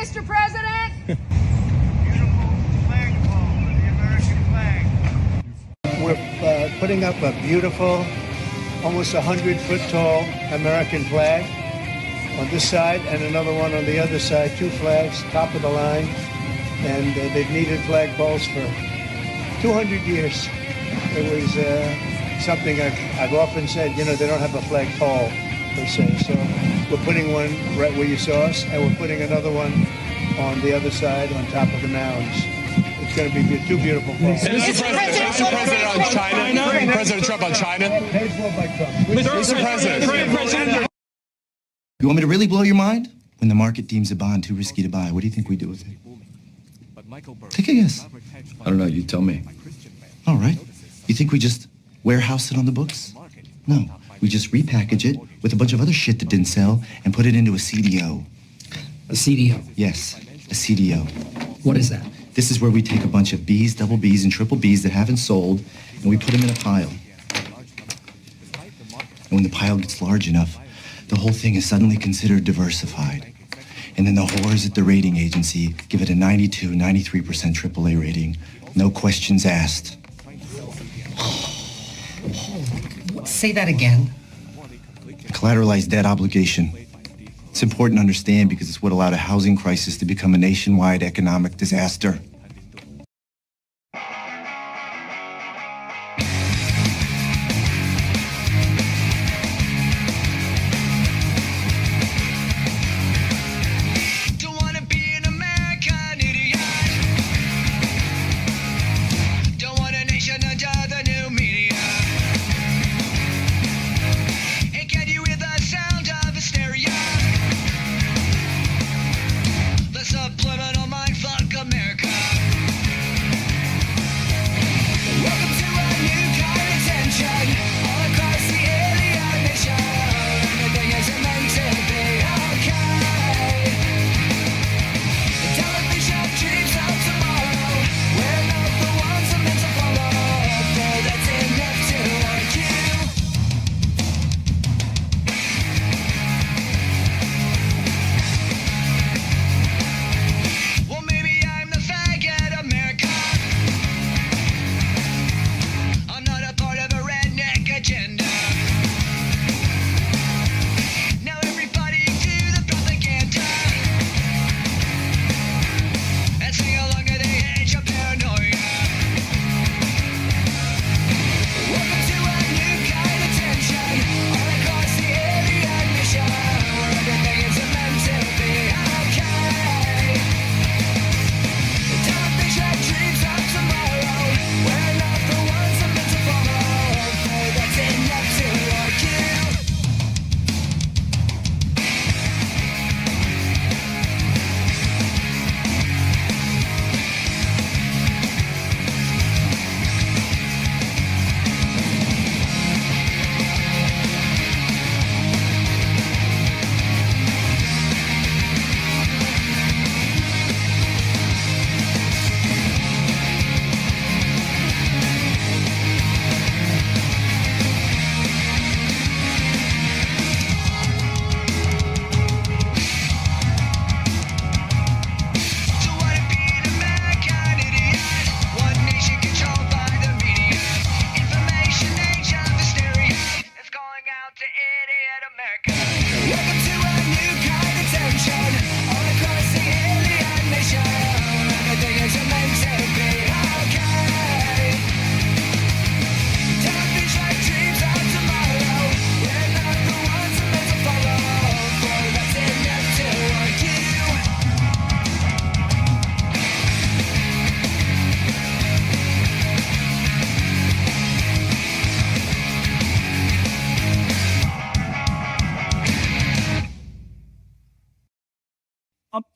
Mr. President. Beautiful flagpole, the American flag. We're putting up a beautiful, almost 100-foot tall American flag on this side and another one on the other side, two flags, top of the line. And they've needed flagpoles for 200 years. It was something I've often said, you know, they don't have a flagpole per se. So we're putting one right where you saw us, and we're putting another one on the other side on top of the mounds. It's going to be two beautiful poles. Mr. President on China? President Trump on China? Paid for by Trump. Mr. President. You want me to really blow your mind? When the market deems a bond too risky to buy, what do you think we do with it? Take a guess. I don't know, you tell me. All right. You think we just warehouse it on the books? No. We just repackage it with a bunch of other shit that didn't sell and put it into a CDO. A CDO? Yes, a CDO. What is that? This is where we take a bunch of Bs, double Bs, and triple Bs that haven't sold, and we put them in a pile. And when the pile gets large enough, the whole thing is suddenly considered diversified. And then the whores at the rating agency give it a 92, 93% AAA rating. No questions asked. Say that again. Collateralized debt obligation. It's important to understand because it's what allowed a housing crisis to become a nationwide economic disaster.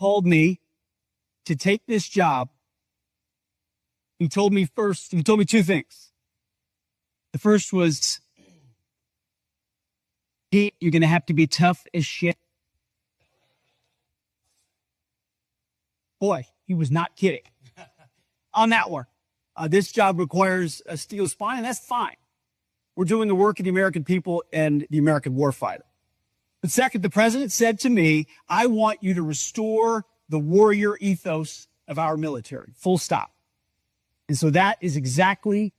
Called me to take this job. He told me two things. The first was, Pete, you're going to have to be tough as shit. Boy, he was not kidding on that one. This job requires a steel spine, and that's fine. We're doing the work of the American people and the American warfighter. But second, the president said to me, I want you to restore the warrior ethos of our military, full stop. And so that is exactly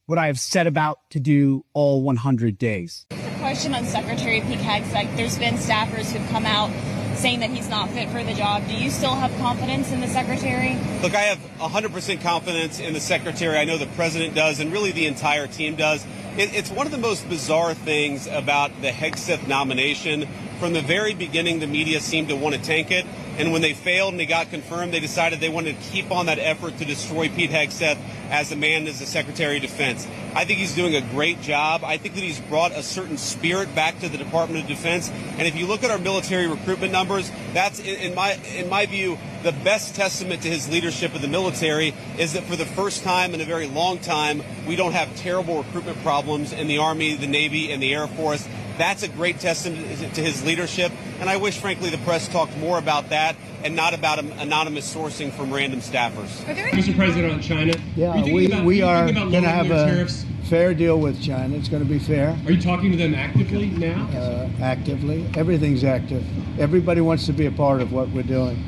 what I have set about to do all 100 days. A question on Secretary Pete Hegseth. There's been staffers who've come out saying that he's not fit for the job. Do you still have confidence in the secretary? Look, I have 100% confidence in the secretary. I know the president does, and really the entire team does. It's one of the most bizarre things about the Hegseth nomination. From the very beginning, the media seemed to want to tank it. And when they failed and they got confirmed, they decided they wanted to keep on that effort to destroy Pete Hegseth as a man, as the Secretary of Defense. I think he's doing a great job. I think that he's brought a certain spirit back to the Department of Defense. And if you look at our military recruitment numbers, that's, in my view, the best testament to his leadership of the military is that for the first time in a very long time, we don't have terrible recruitment problems in the Army, the Navy, and the Air Force. That's a great testament to his leadership, and I wish, frankly, the press talked more about that and not about anonymous sourcing from random staffers. Mr. President, on China, Yeah, we are going to have a fair deal with China. It's going to be fair. Are you talking to them actively now? Actively. Everything's active. Everybody wants to be a part of what we're doing.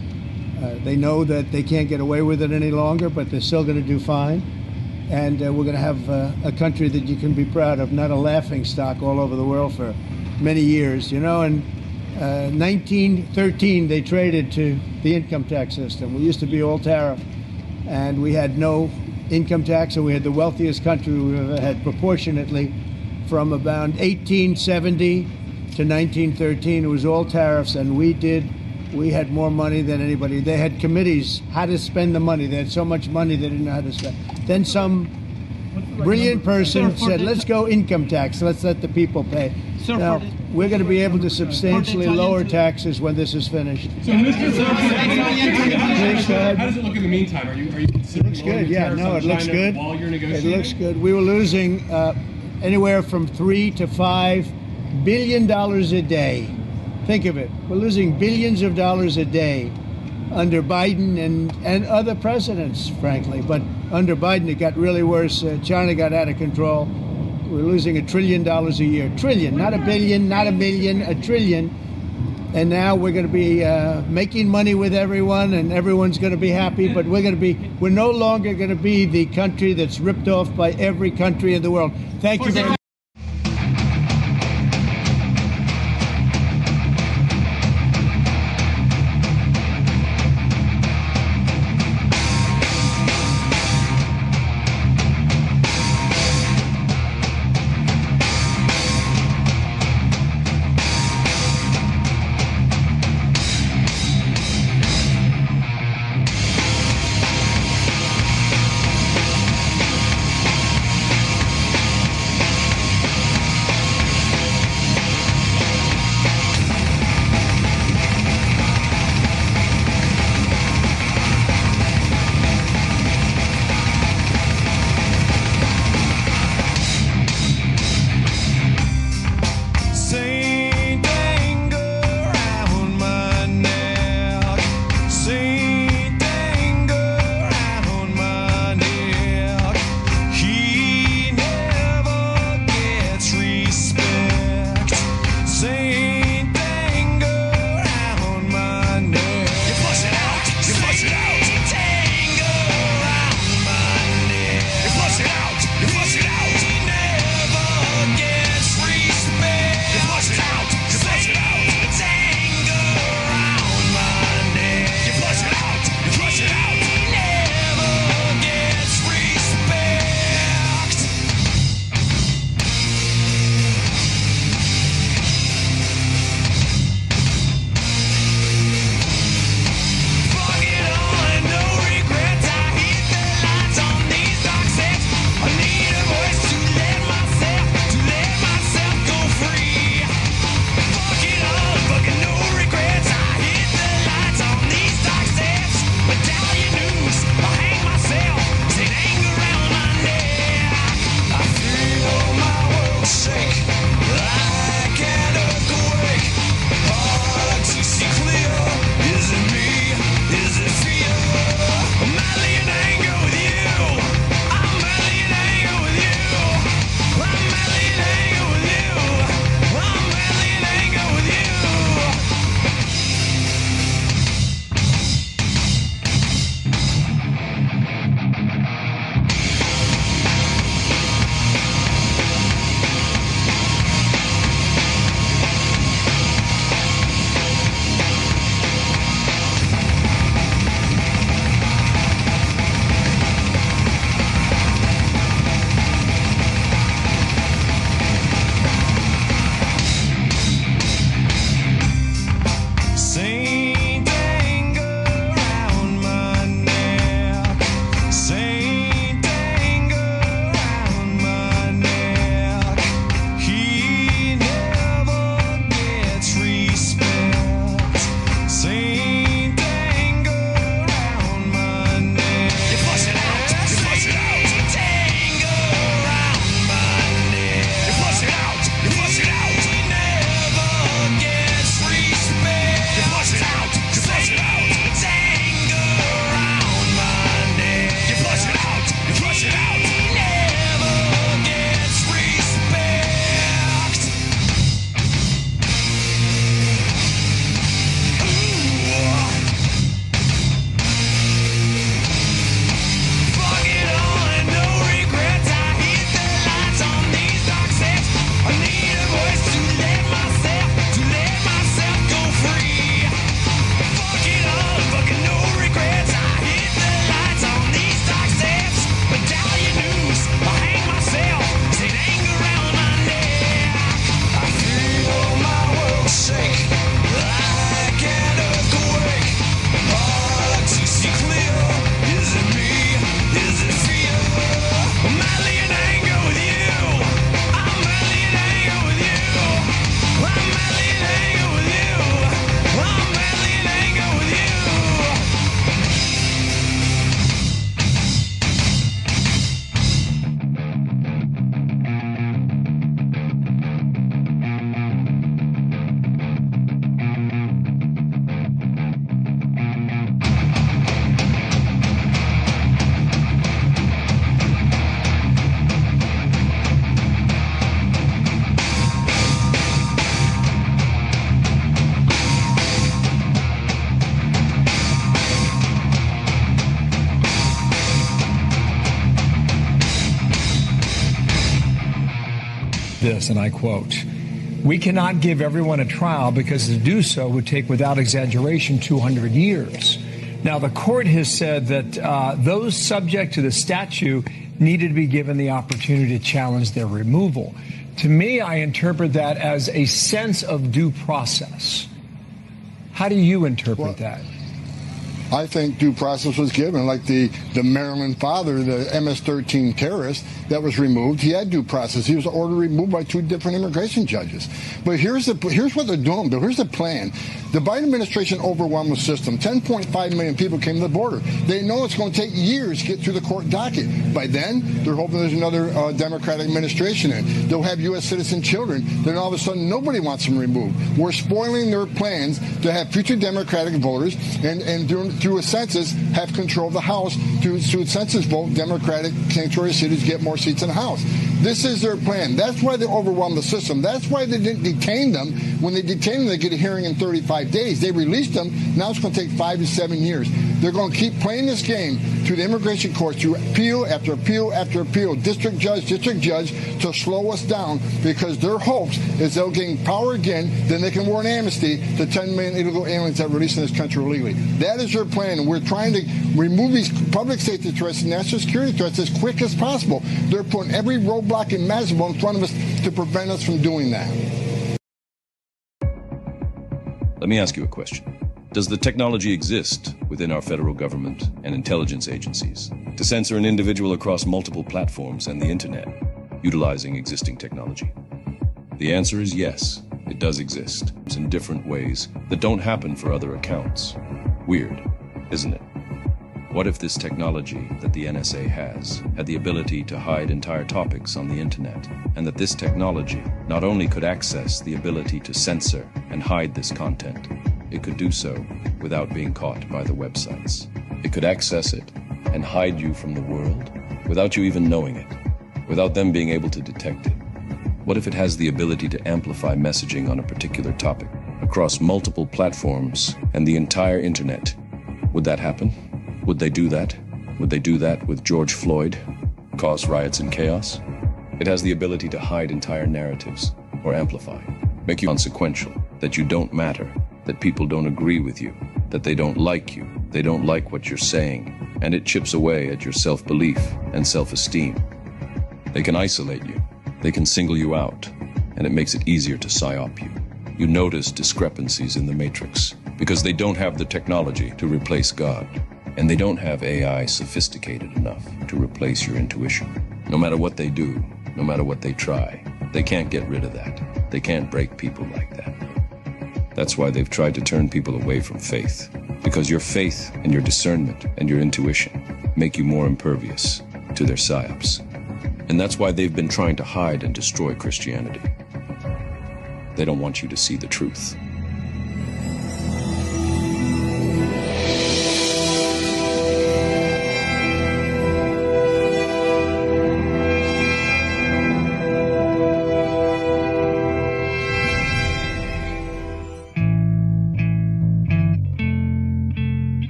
They know that they can't get away with it any longer, but they're still going to do fine. And we're going to have a country that you can be proud of, not a laughing stock all over the world for many years. You know, in 1913, they traded to the income tax system. We used to be all tariff, and we had no income tax, and we had the wealthiest country we've ever had proportionately. From about 1870 to 1913, it was all tariffs, and we had more money than anybody. They had committees how to spend the money. They had so much money they didn't know how to spend. Then some brilliant person said, let's go income tax. Let's let the people pay. Now, we're going to be able to substantially lower taxes when this is finished. So, Mr. President, how does it look in the meantime? Are you considering It looks good. Yeah, no, it looks good. While you're It negotiating? looks good. We were losing anywhere from $3 to $5 billion a day. Think of it. We're losing billions of dollars a day under Biden and other presidents, frankly. But under Biden, it got really worse. China got out of control. We're losing $1 trillion a year. Trillion, not a billion, not a million, $1 trillion. And now we're going to be making money with everyone, and everyone's going to be happy. But we're no longer going to be the country that's ripped off by every country in the world. Thank you very much. this, and I quote, "We cannot give everyone a trial because to do so would take, without exaggeration, 200 years." Now, the court has said that those subject to the statute needed to be given the opportunity to challenge their removal. To me, I interpret that as a sense of due process. How do you interpret that? I think due process was given, like the Maryland father, the MS-13 terrorist that was removed. He had due process. He was ordered removed by 2 different immigration judges. But here's what they're doing. Here's the plan. The Biden administration overwhelmed the system. 10.5 million people came to the border. They know it's going to take years to get through the court docket. By then, they're hoping there's another Democratic administration in. They'll have U.S. citizen children. Then all of a sudden, nobody wants them removed. We're spoiling their plans to have future Democratic voters and through a census, have control of the House. Through a census vote, Democratic sanctuary cities get more seats in the House. This is their plan. That's why they overwhelmed the system. That's why they didn't detain them. When they detain them, they get a hearing in 35 days. They released them. Now it's going to take 5 to 7 years. They're going to keep playing this game through the immigration court, through appeal after appeal after appeal, district judge, to slow us down, because their hopes is they'll gain power again, then they can warrant amnesty to 10 million illegal aliens that are released in this country illegally. That is their plan, and we're trying to remove these public safety threats and national security threats as quick as possible. They're putting every roadblock imaginable in front of us to prevent us from doing that. Let me ask you a question. Does the technology exist within our federal government and intelligence agencies to censor an individual across multiple platforms and the internet, utilizing existing technology? The answer is yes, it does exist in different ways that don't happen for other accounts. Weird, isn't it? What if this technology that the NSA has had the ability to hide entire topics on the internet, and that this technology not only could access the ability to censor and hide this content, it could do so without being caught by the websites. It could access it and hide you from the world without you even knowing it, without them being able to detect it. What if it has the ability to amplify messaging on a particular topic across multiple platforms and the entire internet? Would that happen? Would they do that? Would they do that with George Floyd? Cause riots and chaos? It has the ability to hide entire narratives or amplify, make you consequential, that you don't matter, that people don't agree with you, that they don't like you, they don't like what you're saying, and it chips away at your self-belief and self-esteem. They can isolate you, they can single you out, and it makes it easier to psyop you. You notice discrepancies in the matrix because they don't have the technology to replace God, and they don't have AI sophisticated enough to replace your intuition. No matter what they do, no matter what they try, they can't get rid of that. They can't break people like that. That's why they've tried to turn people away from faith, because your faith and your discernment and your intuition make you more impervious to their psyops. And that's why they've been trying to hide and destroy Christianity. They don't want you to see the truth.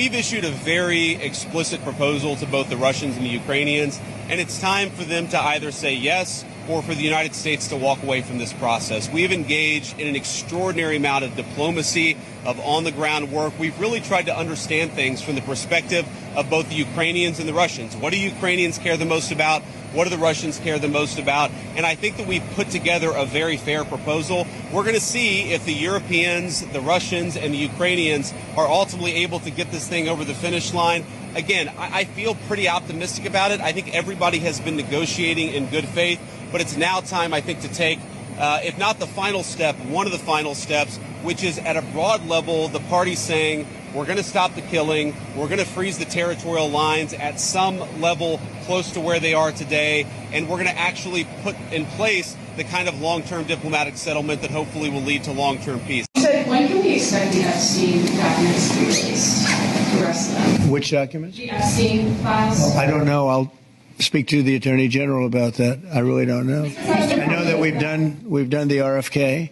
we've issued a very explicit proposal to both the Russians and the Ukrainians, and it's time for them to either say yes or for the United States to walk away from this process. We've engaged in an extraordinary amount of diplomacy, of on-the-ground work. We've really tried to understand things from the perspective of both the Ukrainians and the Russians. What do Ukrainians care the most about? What do the Russians care the most about? And I think that we've put together a very fair proposal. We're going to see if the Europeans, the Russians, and the Ukrainians are ultimately able to get this thing over the finish line. Again, I feel pretty optimistic about it. I think everybody has been negotiating in good faith, but it's now time, I think, to take, if not the final step, one of the final steps, which is at a broad level, the party saying, we're going to stop the killing, we're going to freeze the territorial lines at some level close to where they are today, and we're going to actually put in place the kind of long-term diplomatic settlement that hopefully will lead to long-term peace. So when can we expect the Epstein documents to be released? The rest of them? Which documents? The Epstein files? I don't know. I'll speak to the Attorney General about that. I really don't know. I know that we've done the RFK,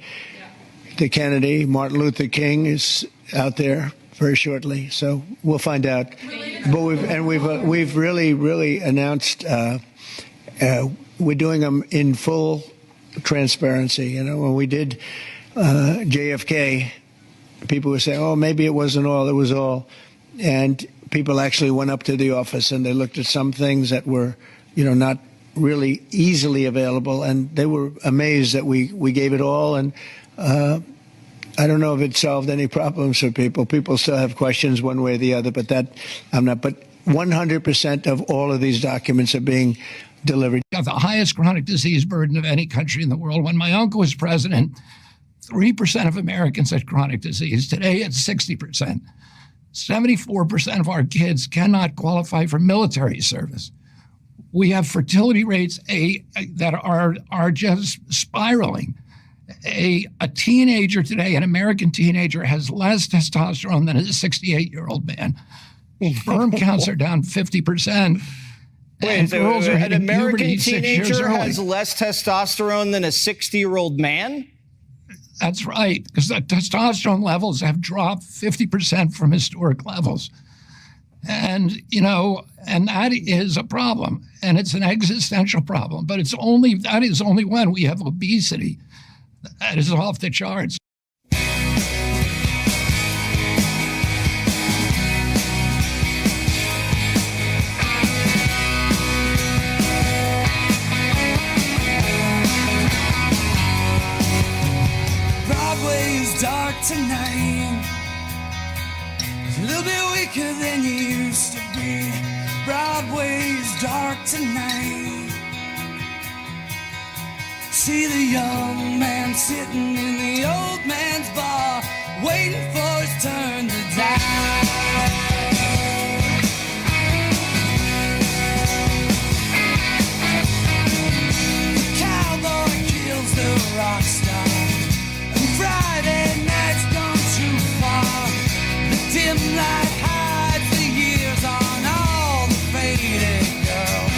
the Kennedy, Martin Luther King is out there very shortly, so we'll find out. But we've really announced we're doing them in full transparency. You know, when we did JFK, people were saying, "Oh, maybe it wasn't all; it was all," and people actually went up to the office and they looked at some things that were, not really easily available, and they were amazed that we gave it all. And I don't know if it solved any problems for people. People still have questions one way or the other, but that I'm not. But 100% of all of these documents are being delivered. We have the highest chronic disease burden of any country in the world. When my uncle was president, 3% of Americans had chronic disease. Today, it's 60%. 74% of our kids cannot qualify for military service. We have fertility rates that are just spiraling. A teenager today, an American teenager, has less testosterone than a 68-year-old man. Sperm counts are down 50%. Wait, an American teenager has less testosterone than a 60-year-old man? That's right, because the testosterone levels have dropped 50% from historic levels. And, and that is a problem. And it's an existential problem. But that is only when we have obesity. That is off the charts. Broadway's dark tonight. It's a little bit weaker than you used to be. Broadway's dark tonight. See the young man sitting in the old man's bar, waiting for his turn to die. The cowboy kills the rock star, and Friday night's gone too far. The dim light hides the years on all the faded girls.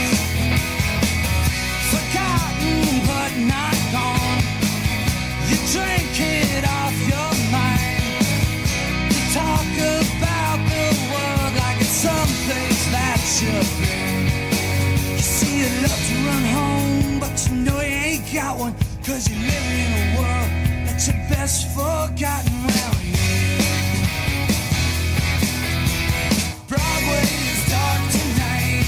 Forgotten but not gone. You drink it off your mind. You talk about the world like it's someplace that should be. You see you love to run home, but you know you ain't got one, 'cause you live in a world that's your best forgotten round here. Broadway is dark tonight.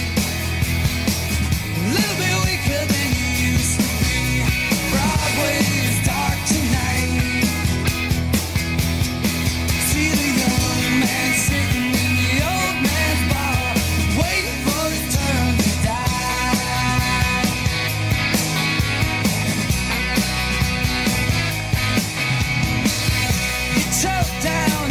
A little bit weaker than you used to be. Broadway is dark tonight. See the young man sitting in the old man's bar, waiting for his turn to die. You choke down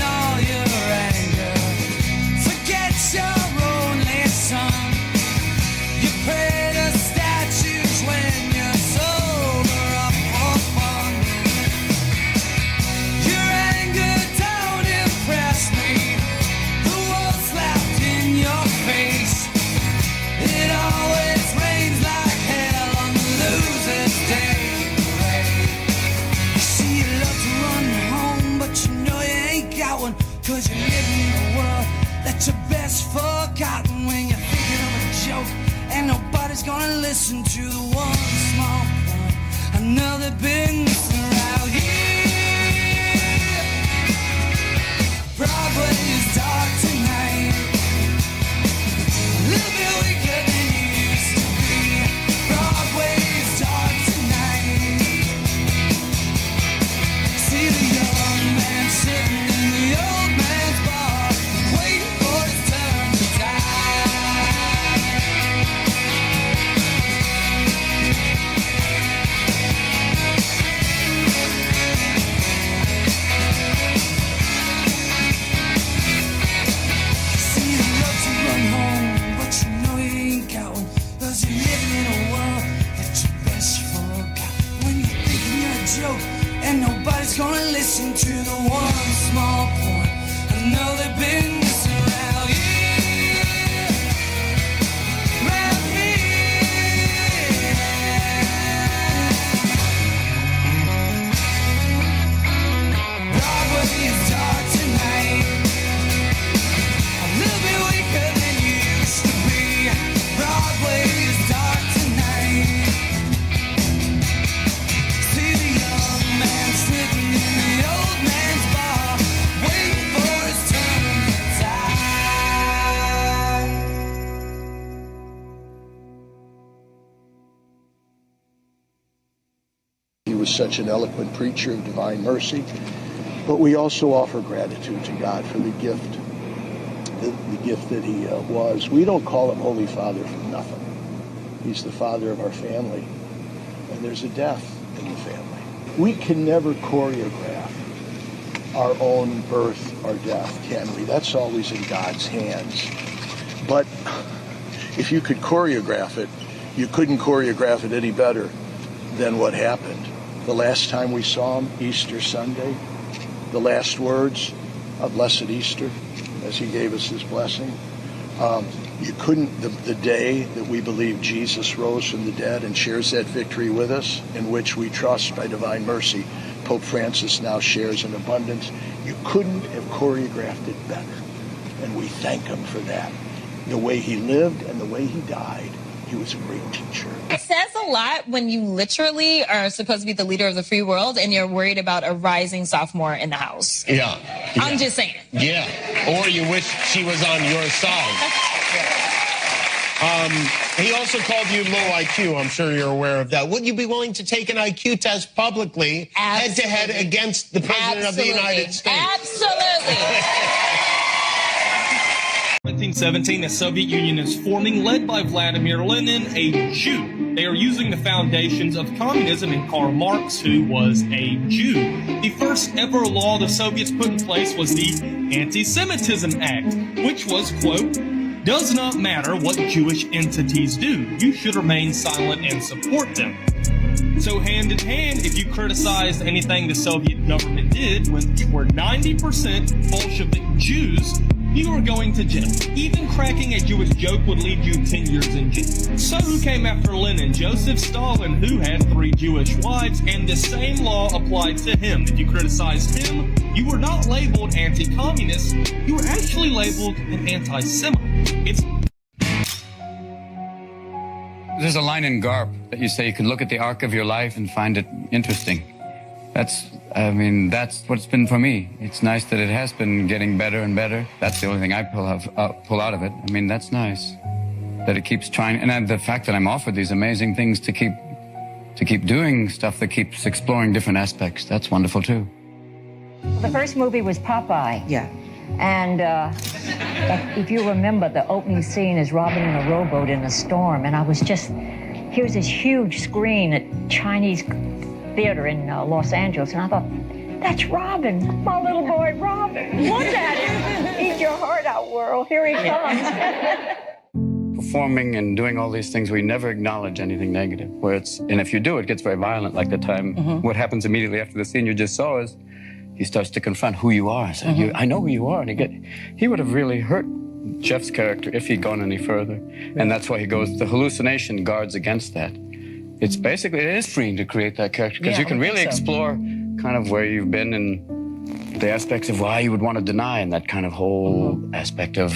nobody's gonna listen to the one small point. I know they've been missing around here. Broadway is dark tonight, a little bit weaker than you used to be. Broadway is dark tonight. See the young man sitting in the old man's bar, waiting for his turn to die. See the love to run home, but you know you ain't going, 'cause you're living in a world that you best forgot. When you're thinking you're a joke, and nobody's gonna listen to the one small point. I know they've been missing around here, around here. Broadway is dark tonight, a little bit weaker than you used to be. Broadway is dark tonight. See the young man sitting in the old man's bar, waiting for his turn to die. He was such an eloquent preacher of divine mercy, but we also offer gratitude to God for the gift that he was. We don't call him Holy Father for nothing. He's the father of our family, and there's a death in the family. We can never choreograph our own birth or death, can we? That's always in God's hands. But if you could choreograph it, you couldn't choreograph it any better than what happened. The last time we saw him, Easter Sunday, the last words, a blessed Easter, as he gave us his blessing. You couldn't, the day that we believe Jesus rose from the dead and shares that victory with us, in which we trust by divine mercy, Pope Francis now shares in abundance. You couldn't have choreographed it better, and we thank him for that. The way he lived and the way he died, he was a great teacher. It says a lot when you literally are supposed to be the leader of the free world and you're worried about a rising sophomore in the house. Yeah. I'm just saying. Yeah. Or you wish she was on your side. He also called you low IQ. I'm sure you're aware of that. Would you be willing to take an IQ test publicly, head-to-head against the President of the United States? Absolutely. 1917, the Soviet Union is forming, led by Vladimir Lenin, a Jew. They are using the foundations of communism and Karl Marx, who was a Jew. The first ever law the Soviets put in place was the Anti-Semitism Act, which was, quote, does not matter what Jewish entities do. You should remain silent and support them. So hand in hand, if you criticized anything the Soviet government did when you were 90% Bolshevik Jews, you were going to jail. Even cracking a Jewish joke would leave you 10 years in jail. So who came after Lenin? Joseph Stalin, who had 3 Jewish wives, and the same law applied to him. If you criticized him, you were not labeled anti-communist, you were actually labeled an anti-Semite. There's a line in Garp that you say you can look at the arc of your life and find it interesting. That's what it's been for me. It's nice that it has been getting better and better. That's the only thing I pull out of it. I mean, that's nice that it keeps trying. And the fact that I'm offered these amazing things to keep doing stuff that keeps exploring different aspects, that's wonderful too. The first movie was Popeye. Yeah. And if you remember, the opening scene is Robin in a rowboat in a storm. And I was just, here's this huge screen at Chinese Theater in Los Angeles. And I thought, that's Robin, my little boy Robin. Look at him. Eat your heart out, world. Here he comes. Performing and doing all these things, we never acknowledge anything negative. And if you do, it gets very violent, like the time, what happens immediately after the scene you just saw is, he starts to confront who you are. So I know who you are. And he would have really hurt Jeff's character if he'd gone any further. And that's why he goes, the hallucination guards against that. It is freeing to create that character, because you can really explore kind of where you've been and the aspects of why you would want to deny, and that kind of whole aspect of,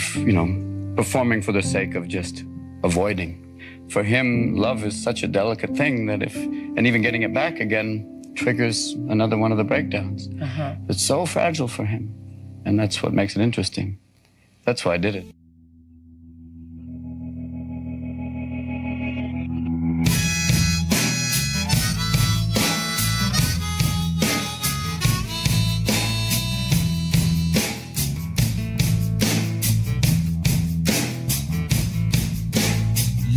performing for the sake of just avoiding. for him, love is such a delicate thing that and even getting it back again triggers another one of the breakdowns. It's so fragile for him. And that's what makes it interesting. That's why I did it.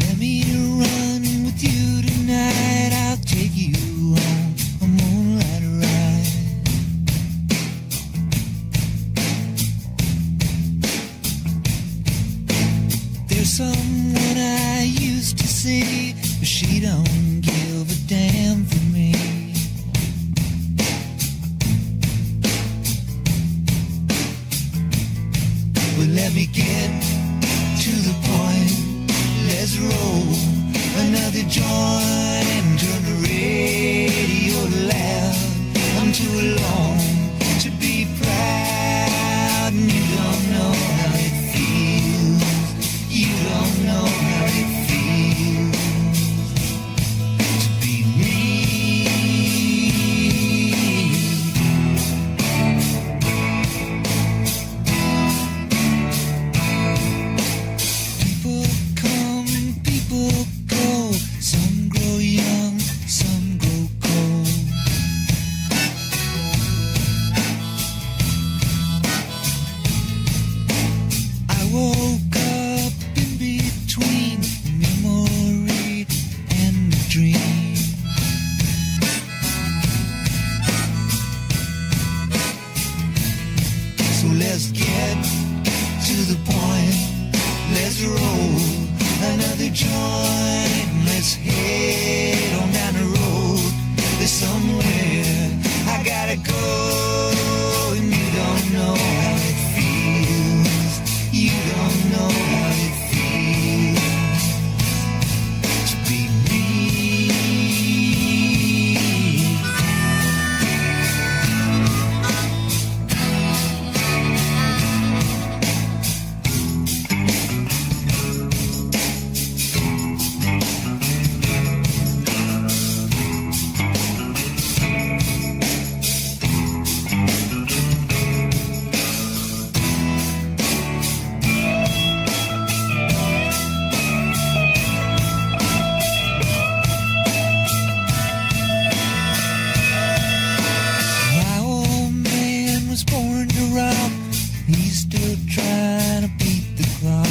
Let me run with you tonight. I'll take you on a moonlight ride. There's someone I used to see, but she don't give a damn for me. Well, let me get to the point. Let's roll another joint and turn the radio loud. I'm too alone to be proud, and you don't know how it feels. You don't know how it feels to be me. People come, people go. Some grow young, some grow cold. I woke up in between memory and a dream. So let's get to the point. Let's roll another joint. Let's head on down the road. There's somewhere I gotta go, and you don't know how it feels. You don't know how it feels to be me. My old man was born to rob. He's still trying to beat the clock.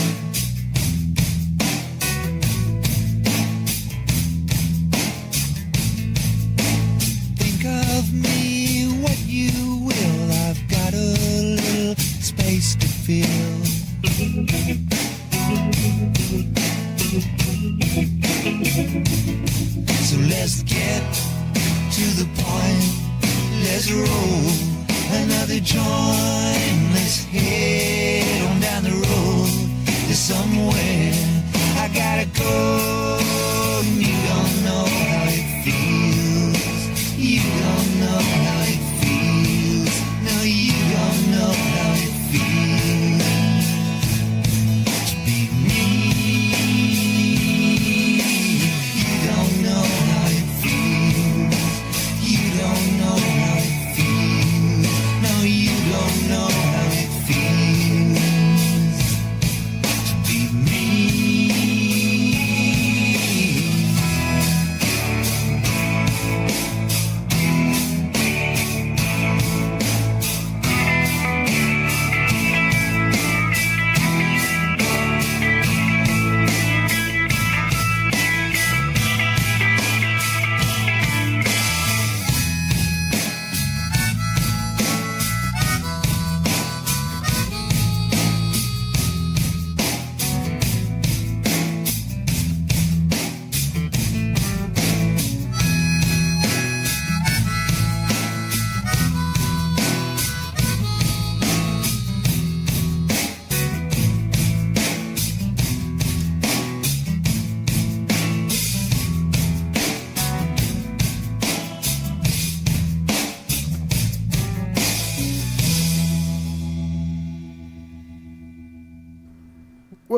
Think of me what you will. I've got a little space to fill. So let's get to the point. Let's roll another joint. Let's head on down the road. There's somewhere I gotta go, and you don't know how it feels. You don't know how it feels. No, you don't know how it feels to be me. You don't know how it feels. You don't know how it feels. No, you don't know how it feels to be me.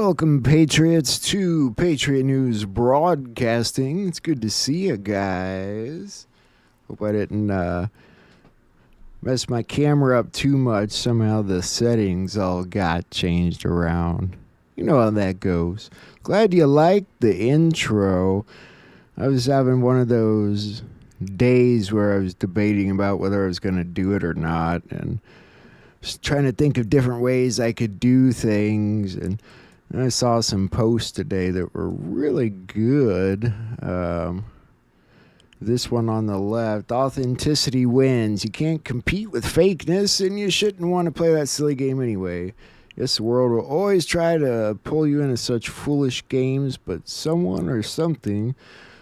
Welcome, Patriots, to Patriot News Broadcasting. It's good to see you guys. Hope I didn't mess my camera up too much. Somehow the settings all got changed around. You know how that goes. Glad you liked the intro. I was having one of those days where I was debating about whether I was going to do it or not, and just trying to think of different ways I could do things. And I saw some posts today that were really good. This one on the left, authenticity wins. You can't compete with fakeness, and you shouldn't want to play that silly game anyway. Yes, the world will always try to pull you into such foolish games, but someone or something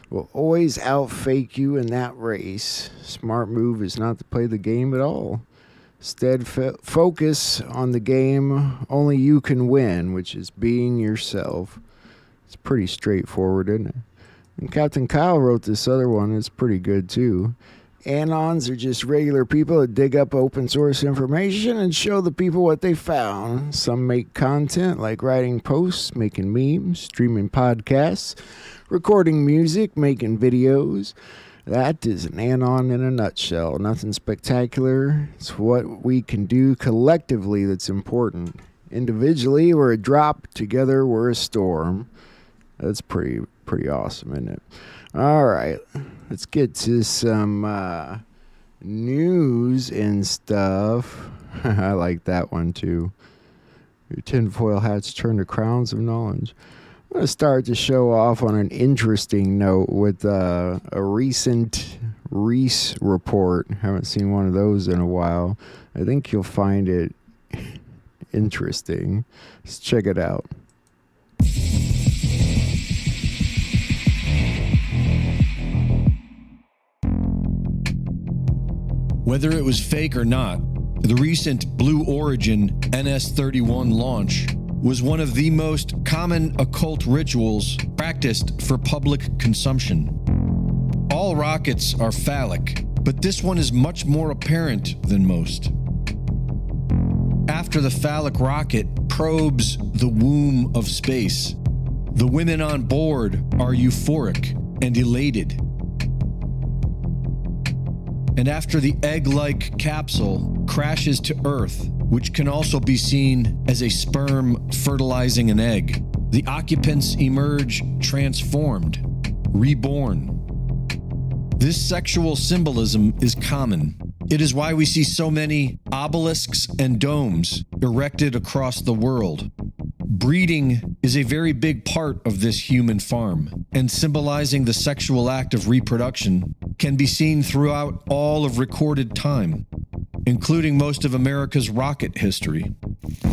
will always outfake you in that race. Smart move is not to play the game at all. Instead, focus on the game only you can win, which is being yourself. It's pretty straightforward, isn't it? And Captain Kyle wrote this other one. It's pretty good, too. Anons are just regular people that dig up open source information and show the people what they found. Some make content like writing posts, making memes, streaming podcasts, recording music, making videos. That is an anon in a nutshell. Nothing spectacular. It's what we can do collectively that's important. Individually, we're a drop. Together, we're a storm. That's pretty awesome, isn't it? All right, let's get to some news and stuff. I like that one, too. Your tinfoil hats turn to crowns of knowledge. I'm going to start the show off on an interesting note with a recent Reese report. Haven't seen one of those in a while. I think you'll find it interesting. Let's check it out. Whether it was fake or not, the recent Blue Origin NS-31 launch was one of the most common occult rituals practiced for public consumption. All rockets are phallic, but this one is much more apparent than most. After the phallic rocket probes the womb of space, the women on board are euphoric and elated. And after the egg-like capsule crashes to Earth, which can also be seen as a sperm fertilizing an egg, the occupants emerge transformed, reborn. This sexual symbolism is common. It is why we see so many obelisks and domes erected across the world. Breeding is a very big part of this human farm, and symbolizing the sexual act of reproduction can be seen throughout all of recorded time, including most of America's rocket history.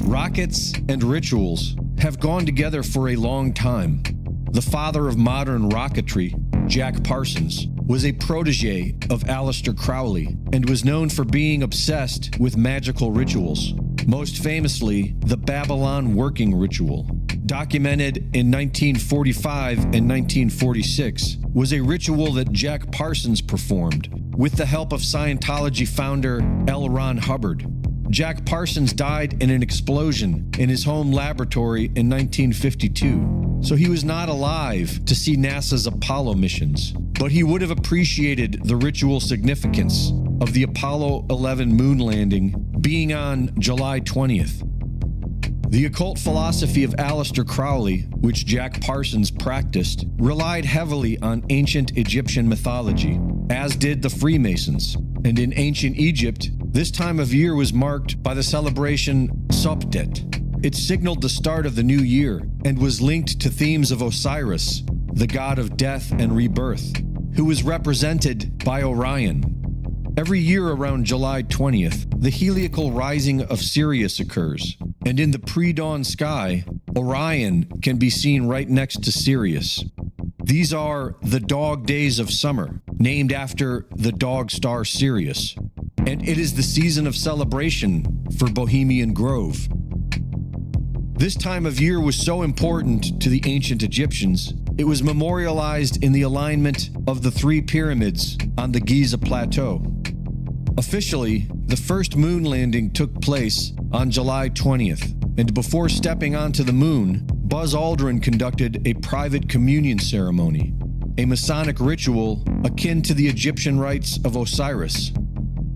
Rockets and rituals have gone together for a long time. The father of modern rocketry, Jack Parsons, was a protege of Aleister Crowley and was known for being obsessed with magical rituals. Most famously, the Babylon working ritual, documented in 1945 and 1946, was a ritual that Jack Parsons performed with the help of Scientology founder L. Ron Hubbard. Jack Parsons died in an explosion in his home laboratory in 1952, so he was not alive to see NASA's Apollo missions, but he would have appreciated the ritual significance of the Apollo 11 moon landing being on July 20th. The occult philosophy of Aleister Crowley, which Jack Parsons practiced, relied heavily on ancient Egyptian mythology, as did the Freemasons. And in ancient Egypt, this time of year was marked by the celebration Sopdet. It signaled the start of the new year and was linked to themes of Osiris, the god of death and rebirth, who was represented by Orion. Every year around July 20th, the heliacal rising of Sirius occurs, and in the pre-dawn sky, Orion can be seen right next to Sirius. These are the dog days of summer, named after the dog star Sirius, and it is the season of celebration for Bohemian Grove. This time of year was so important to the ancient Egyptians, it was memorialized in the alignment of the 3 pyramids on the Giza Plateau. Officially, the first moon landing took place on July 20th, and before stepping onto the moon, Buzz Aldrin conducted a private communion ceremony, a Masonic ritual akin to the Egyptian rites of Osiris.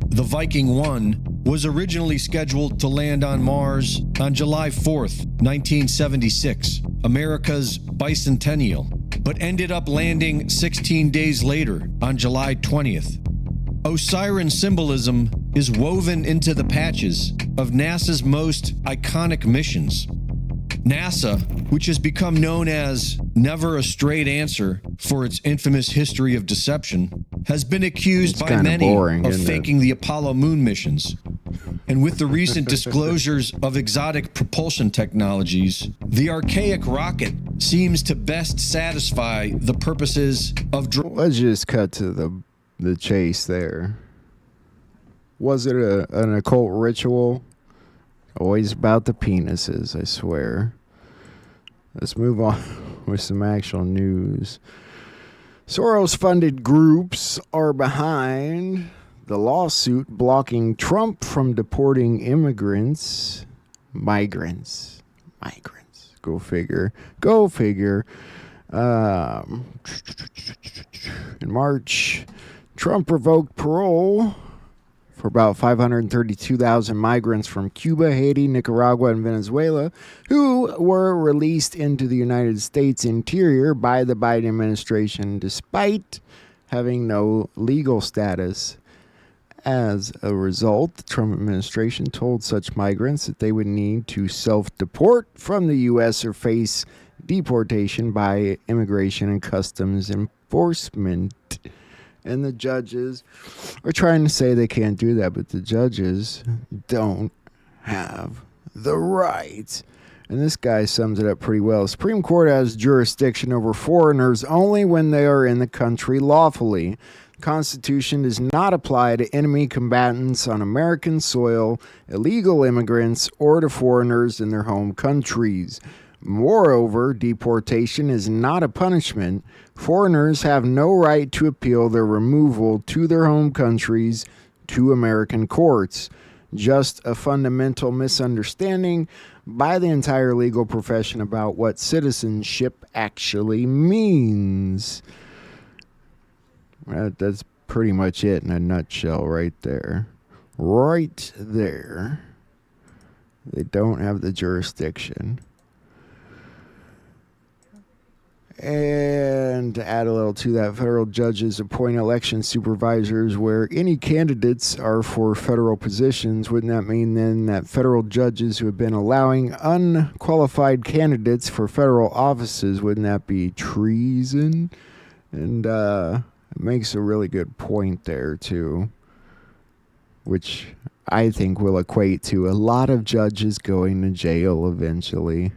The Viking 1 was originally scheduled to land on Mars on July 4th, 1976, America's bicentennial, but ended up landing 16 days later on July 20th. Osiris symbolism is woven into the patches of NASA's most iconic missions. NASA, which has become known as Never a Straight Answer for its infamous history of deception, has been accused by many of faking the Apollo moon missions. And with the recent disclosures of exotic propulsion technologies, the archaic rocket seems to best satisfy the purposes of... Let's just cut to the chase there. Was it an occult ritual? Always about the penises, I swear. Let's move on with some actual news. Soros-funded groups are behind the lawsuit blocking Trump from deporting migrants. Go figure. In March, Trump revoked parole for about 532,000 migrants from Cuba, Haiti, Nicaragua, and Venezuela who were released into the United States interior by the Biden administration despite having no legal status. As a result, the Trump administration told such migrants that they would need to self-deport from the U.S. or face deportation by Immigration and Customs Enforcement. And the judges are trying to say they can't do that, but the judges don't have the right. And this guy sums it up pretty well. The Supreme Court has jurisdiction over foreigners only when they are in the country lawfully. The Constitution does not apply to enemy combatants on American soil, illegal immigrants, or to foreigners in their home countries. Moreover, deportation is not a punishment. Foreigners have no right to appeal their removal to their home countries to American courts. Just a fundamental misunderstanding by the entire legal profession about what citizenship actually means. That's pretty much it in a nutshell right there. Right there. They don't have the jurisdiction. And to add a little to that, federal judges appoint election supervisors where any candidates are for federal positions. Wouldn't that mean then that federal judges who have been allowing unqualified candidates for federal offices, wouldn't that be treason? And it makes a really good point there too, which I think will equate to a lot of judges going to jail eventually.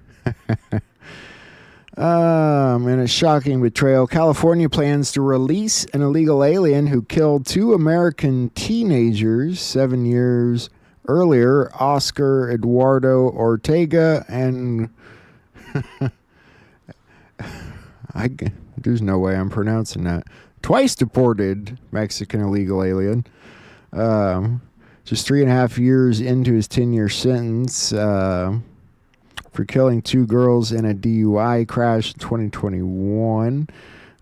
In a shocking betrayal, California plans to release an illegal alien who killed 2 American teenagers 7 years earlier, Oscar Eduardo Ortega and... There's no way I'm pronouncing that. Twice deported Mexican illegal alien. Just 3.5 years into his 10-year sentence. For killing 2 girls in a DUI crash in 2021.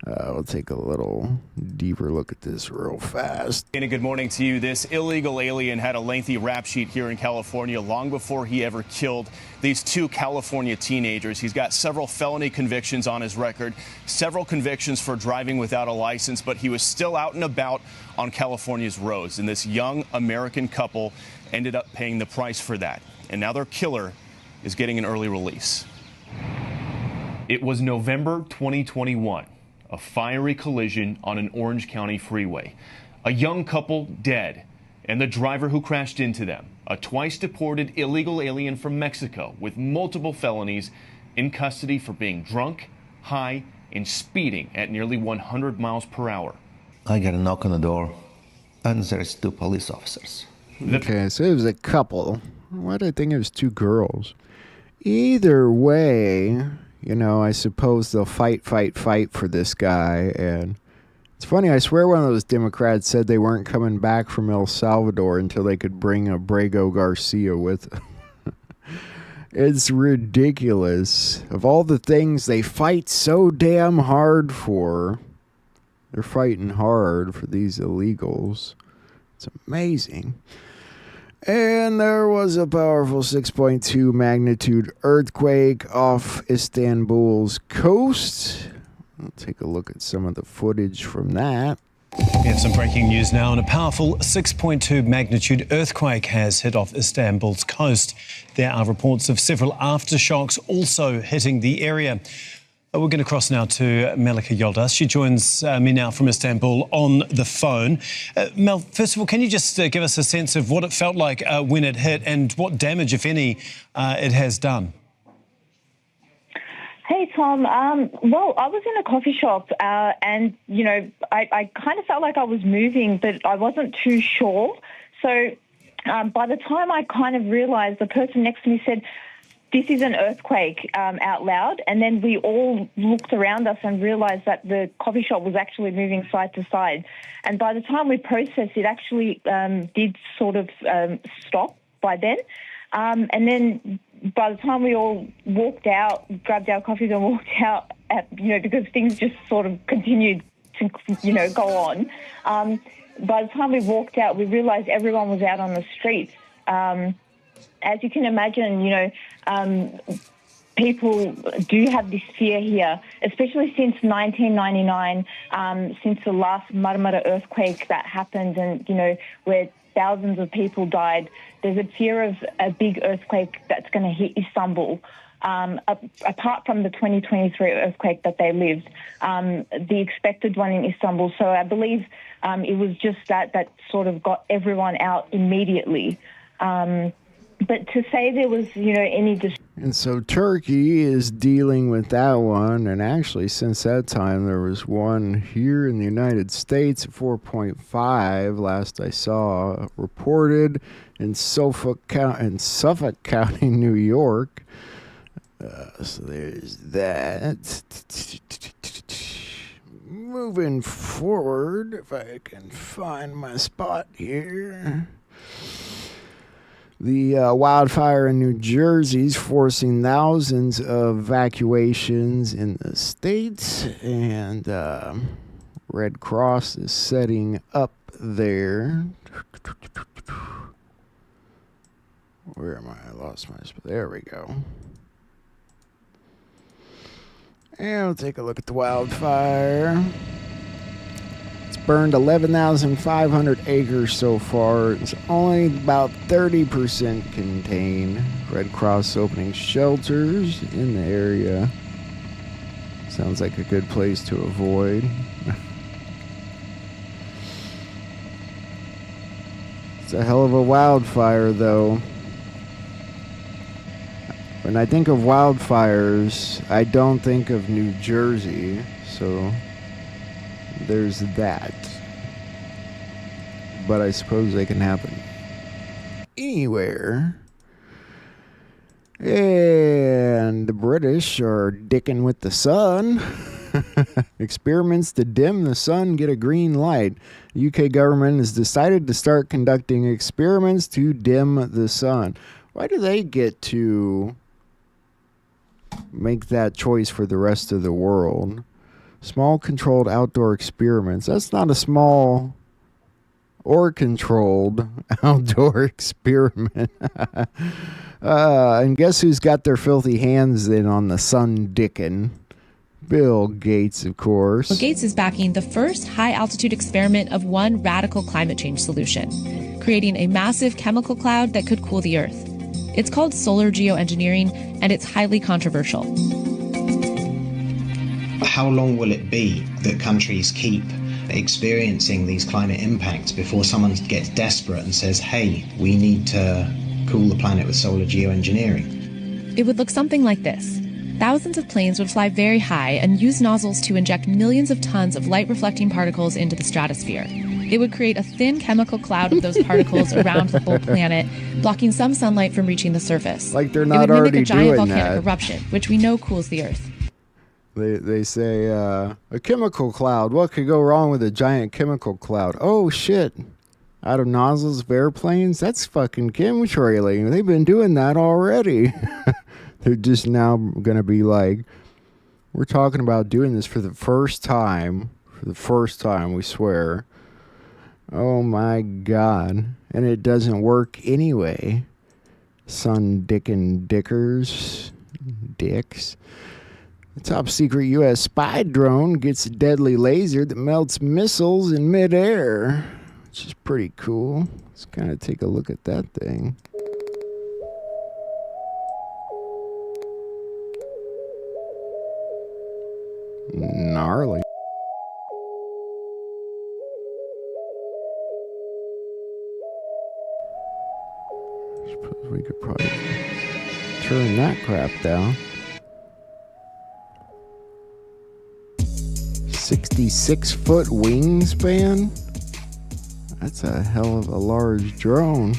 We'll take a little deeper look at this real fast. And a good morning to you. This illegal alien had a lengthy rap sheet here in California long before he ever killed these 2 California teenagers. He's got several felony convictions on his record, several convictions for driving without a license, but he was still out and about on California's roads. And this young American couple ended up paying the price for that. And now their killer is getting an early release. It was November 2021, a fiery collision on an Orange County freeway. A young couple dead, and the driver who crashed into them, a twice deported illegal alien from Mexico with multiple felonies, in custody for being drunk, high, and speeding at nearly 100 miles per hour. I get a knock on the door, and there's 2 police officers. Okay, so it was a couple. Why did I think it was 2 girls? Either way, you know, I suppose they'll fight for this guy. And it's funny, I swear one of those Democrats said they weren't coming back from El Salvador until they could bring Abrego Garcia with them. It's ridiculous. Of all the things they fight so damn hard for, they're fighting hard for these illegals. It's amazing. And there was a powerful 6.2 magnitude earthquake off Istanbul's coast. I'll take a look at some of the footage from that. We have some breaking news now, and a powerful 6.2 magnitude earthquake has hit off Istanbul's coast. There are reports of several aftershocks also hitting the area. We're going to cross now to Melika Yoldas. She joins me now from Istanbul on the phone. Mel, first of all, can you just give us a sense of what it felt like when it hit and what damage, if any, it has done? Hey, Tom. Well, I was in a coffee shop and, you know, I kind of felt like I was moving, but I wasn't too sure. So by the time I kind of realised, the person next to me said, "This is an earthquake," out loud. And then we all looked around us and realised that the coffee shop was actually moving side to side. And by the time we processed, it actually did sort of stop by then. And then by the time we all walked out, grabbed our coffees and walked out, because things just sort of continued to, go on. By the time we walked out, we realised everyone was out on the streets. As you can imagine, people do have this fear here, especially since 1999, since the last Marmara earthquake that happened and, where thousands of people died. There's a fear of a big earthquake that's going to hit Istanbul. Apart from the 2023 earthquake that they lived, the expected one in Istanbul. So I believe it was just that sort of got everyone out immediately. But to say there was, any... And so Turkey is dealing with that one. And actually, since that time, there was one here in the United States, 4.5, last I saw, reported in Suffolk County, New York. So there's that. Moving forward, if I can find my spot here. The wildfire in New Jersey is forcing thousands of evacuations in the state, and Red Cross is setting up there. Where am I? I lost my spot. There we go. And we'll take a look at the wildfire. It's burned 11,500 acres so far. It's only about 30% contained. Red Cross opening shelters in the area. Sounds like a good place to avoid. It's a hell of a wildfire, though. When I think of wildfires, I don't think of New Jersey, so there's that. But I suppose they can happen anywhere. And the British are dicking with the sun. Experiments to dim the sun get a green light. The UK government has decided to start conducting experiments to dim the sun. Why do they get to make that choice for the rest of the world? Small controlled outdoor experiments. That's not a small or controlled outdoor experiment. And guess who's got their filthy hands in on the sun dickin'? Bill Gates, of course. Well, Gates is backing the first high-altitude experiment of one radical climate change solution, creating a massive chemical cloud that could cool the Earth. It's called solar geoengineering, and it's highly controversial. How long will it be that countries keep experiencing these climate impacts before someone gets desperate and says, hey, we need to cool the planet with solar geoengineering? It would look something like this. Thousands of planes would fly very high and use nozzles to inject millions of tons of light-reflecting particles into the stratosphere. It would create a thin chemical cloud of those particles around the whole planet, blocking some sunlight from reaching the surface. Like they're not already doing that. It would mimic a giant volcanic eruption, which we know cools the Earth. They say, a chemical cloud. What could go wrong with a giant chemical cloud? Oh, shit. out of nozzles of airplanes? That's fucking chemtrailing. They've been doing that already. They're just now going to be like, we're talking about doing this for the first time. For the first time, we swear. Oh my God. And it doesn't work anyway. Son dickin' dickers. Dicks. The top secret U.S. spy drone gets a deadly laser that melts missiles in midair, which is pretty cool. Let's kind of take a look at that thing. Gnarly. Suppose we could probably turn that crap down. 66-foot wingspan? That's a hell of a large drone.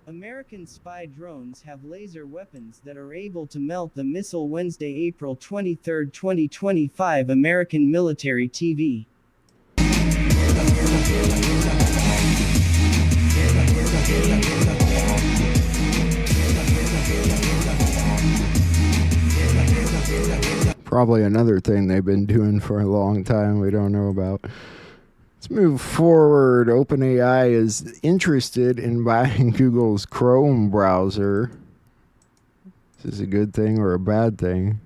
American spy drones have laser weapons that are able to melt the missile. Wednesday, April 23, 2025. American Military TV. Probably another thing they've been doing for a long time we don't know about. Let's move forward. OpenAI is interested in buying Google's Chrome browser. Is this a good thing or a bad thing?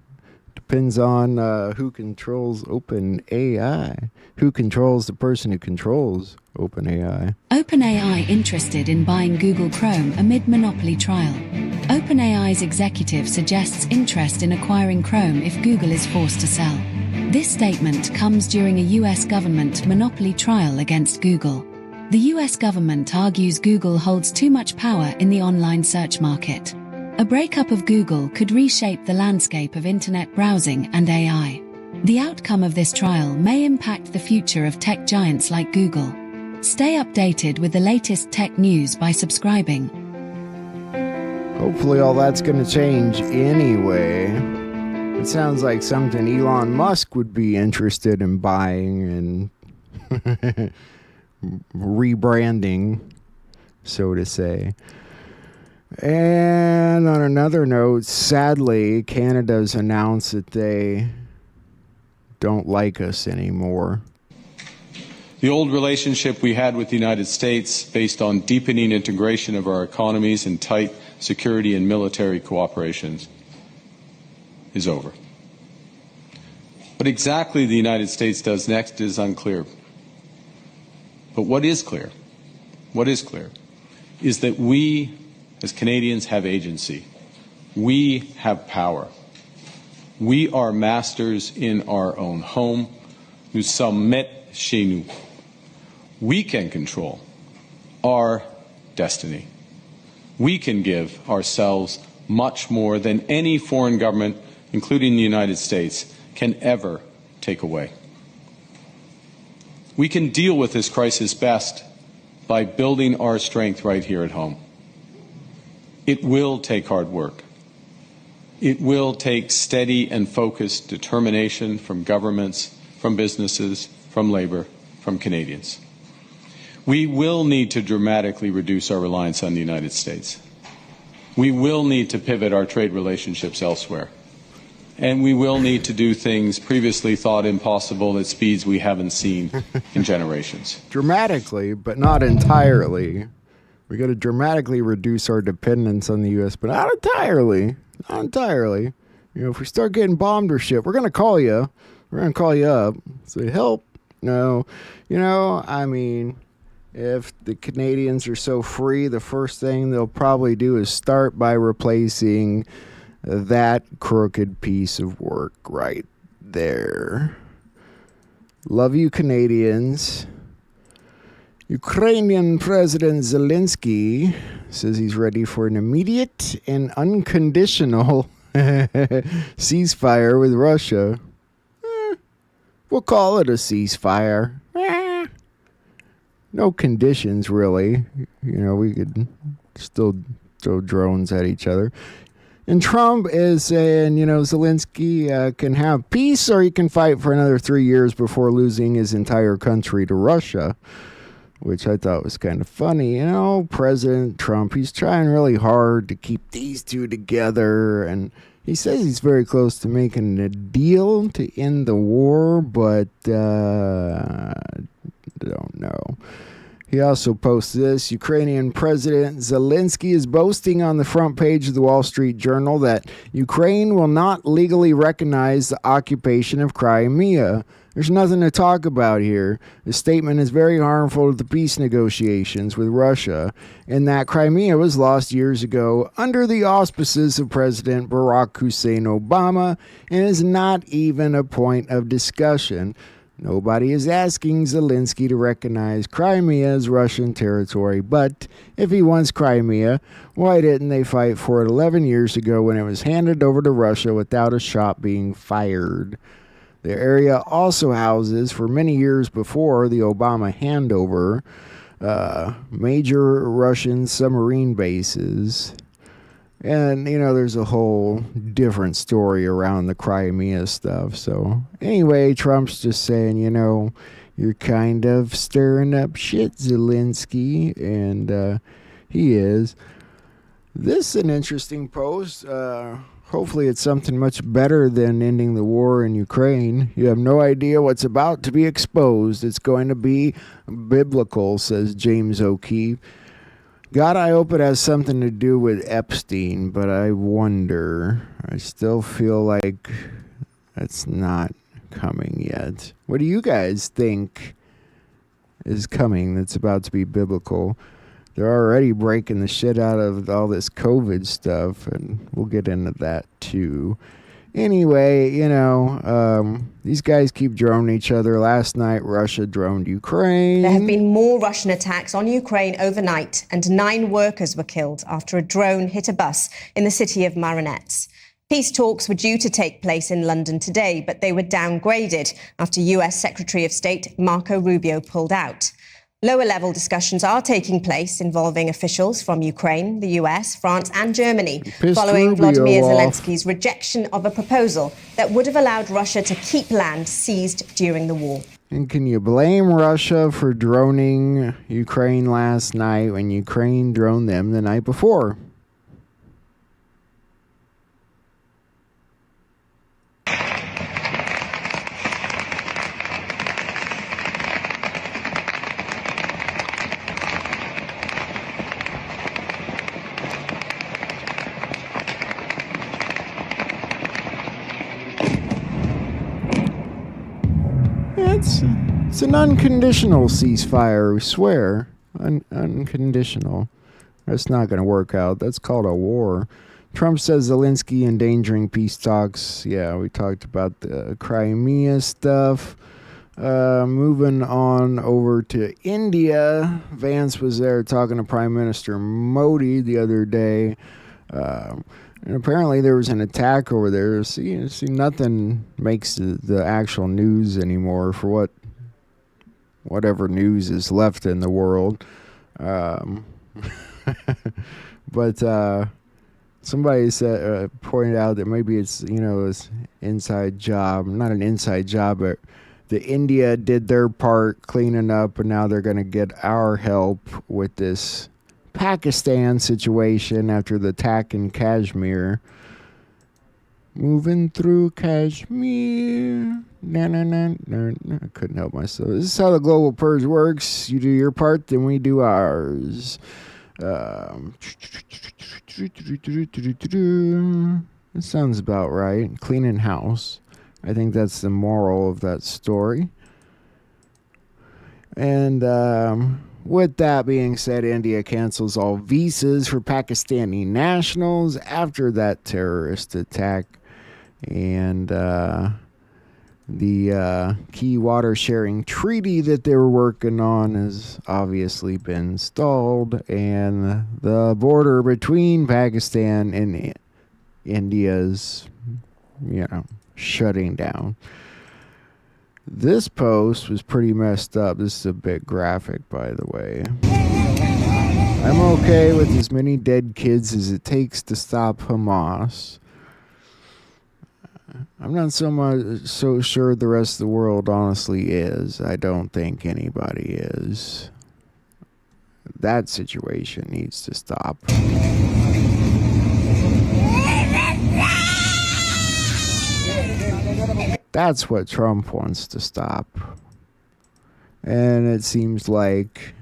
Depends on who controls OpenAI. Who controls the person who controls OpenAI? OpenAI interested in buying Google Chrome amid monopoly trial. OpenAI's executive suggests interest in acquiring Chrome if Google is forced to sell. This statement comes during a US government monopoly trial against Google. The US government argues Google holds too much power in the online search market. A breakup of Google could reshape the landscape of internet browsing and AI. The outcome of this trial may impact the future of tech giants like Google. Stay updated with the latest tech news by subscribing. Hopefully all that's going to change anyway. It sounds like something Elon Musk would be interested in buying and rebranding, so to say. And on another note, sadly, Canada's announced that they don't like us anymore. The old relationship we had with the United States, based on deepening integration of our economies and tight security and military cooperations, is over. What exactly the United States does next is unclear. But what is clear is that we, as Canadians, have agency. We have power. We are masters in our own home. Nous sommes maîtres chez nous. We can control our destiny. We can give ourselves much more than any foreign government, including the United States, can ever take away. We can deal with this crisis best by building our strength right here at home. It will take hard work. It will take steady and focused determination from governments, from businesses, from labor, from Canadians. We will need to dramatically reduce our reliance on the United States. We will need to pivot our trade relationships elsewhere. And we will need to do things previously thought impossible at speeds we haven't seen in generations. Dramatically, but not entirely. We got to dramatically reduce our dependence on the U.S., but not entirely. Not entirely. You know, if we start getting bombed or shit, we're going to call you. We're going to call you up. Say, help. No. You know, I mean, if the Canadians are so free, the first thing they'll probably do is start by replacing that crooked piece of work right there. Love you, Canadians. Ukrainian President Zelensky says he's ready for an immediate and unconditional ceasefire with Russia. We'll call it a ceasefire. No conditions, really. You know, we could still throw drones at each other. And Trump is saying, Zelensky can have peace or he can fight for another 3 years before losing his entire country to Russia, which I thought was kind of funny. President Trump, he's trying really hard to keep these two together, and he says he's very close to making a deal to end the war, but don't know. He also posts this. Ukrainian President Zelensky is boasting on the front page of the Wall Street Journal that Ukraine will not legally recognize the occupation of Crimea. There's nothing to talk about here. The statement is very harmful to the peace negotiations with Russia, and that Crimea was lost years ago under the auspices of President Barack Hussein Obama and is not even a point of discussion. Nobody is asking Zelensky to recognize Crimea as Russian territory, but if he wants Crimea, why didn't they fight for it 11 years ago when it was handed over to Russia without a shot being fired? The area also houses, for many years before the Obama handover, major Russian submarine bases. And, there's a whole different story around the Crimea stuff. So, anyway, Trump's just saying, you're kind of stirring up shit, Zelensky. And he is. This is an interesting post. Hopefully it's something much better than ending the war in Ukraine. You have no idea what's about to be exposed. It's going to be biblical, says James O'Keefe. God, I hope it has something to do with Epstein, but I wonder. I still feel like that's not coming yet. What do you guys think is coming that's about to be biblical? They're already breaking the shit out of all this COVID stuff, and we'll get into that too. Anyway, these guys keep droning each other. Last night, Russia droned Ukraine. There have been more Russian attacks on Ukraine overnight, and 9 workers were killed after a drone hit a bus in the city of Marinets. Peace talks were due to take place in London today, but they were downgraded after US Secretary of State Marco Rubio pulled out. Lower-level discussions are taking place involving officials from Ukraine, the US, France and Germany, following Vladimir Zelensky's rejection of a proposal that would have allowed Russia to keep land seized during the war. And can you blame Russia for droning Ukraine last night when Ukraine droned them the night before? It's an unconditional ceasefire, we swear. Unconditional. That's not going to work out. That's called a war. Trump says Zelensky endangering peace talks. Yeah, we talked about the Crimea stuff. Moving on over to India. Vance was there talking to Prime Minister Modi the other day. And apparently there was an attack over there. See, nothing makes the actual news anymore for whatever news is left in the world. But somebody pointed out that maybe it's, this inside job. Not an inside job, but the India did their part cleaning up, and now they're going to get our help with this Pakistan situation after the attack in Kashmir. Moving through Kashmir. I couldn't help myself. This is how the global purge works. You do your part, then we do ours. That sounds about right. Cleaning house. I think that's the moral of that story. And with that being said, India cancels all visas for Pakistani nationals after that terrorist attack. And the key water sharing treaty that they were working on has obviously been stalled. And the border between Pakistan and India is, shutting down. This post was pretty messed up. This is a bit graphic, by the way. I'm okay with as many dead kids as it takes to stop Hamas. I'm not so sure the rest of the world honestly is. I don't think anybody is. That situation needs to stop. That's what Trump wants to stop. And it seems like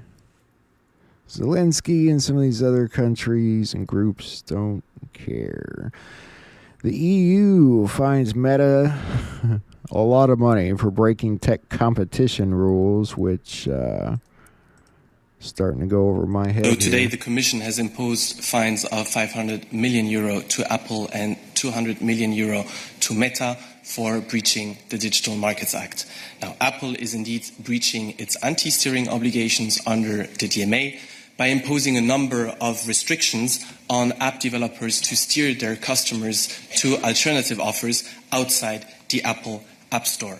Zelensky and some of these other countries and groups don't care. The EU fines Meta a lot of money for breaking tech competition rules, which starting to go over my head. So today here. the Commission has imposed fines of 500 million euro to Apple and 200 million euro to Meta for breaching the Digital Markets Act. Now, Apple is indeed breaching its anti-steering obligations under the DMA by imposing a number of restrictions on app developers to steer their customers to alternative offers outside the Apple App Store.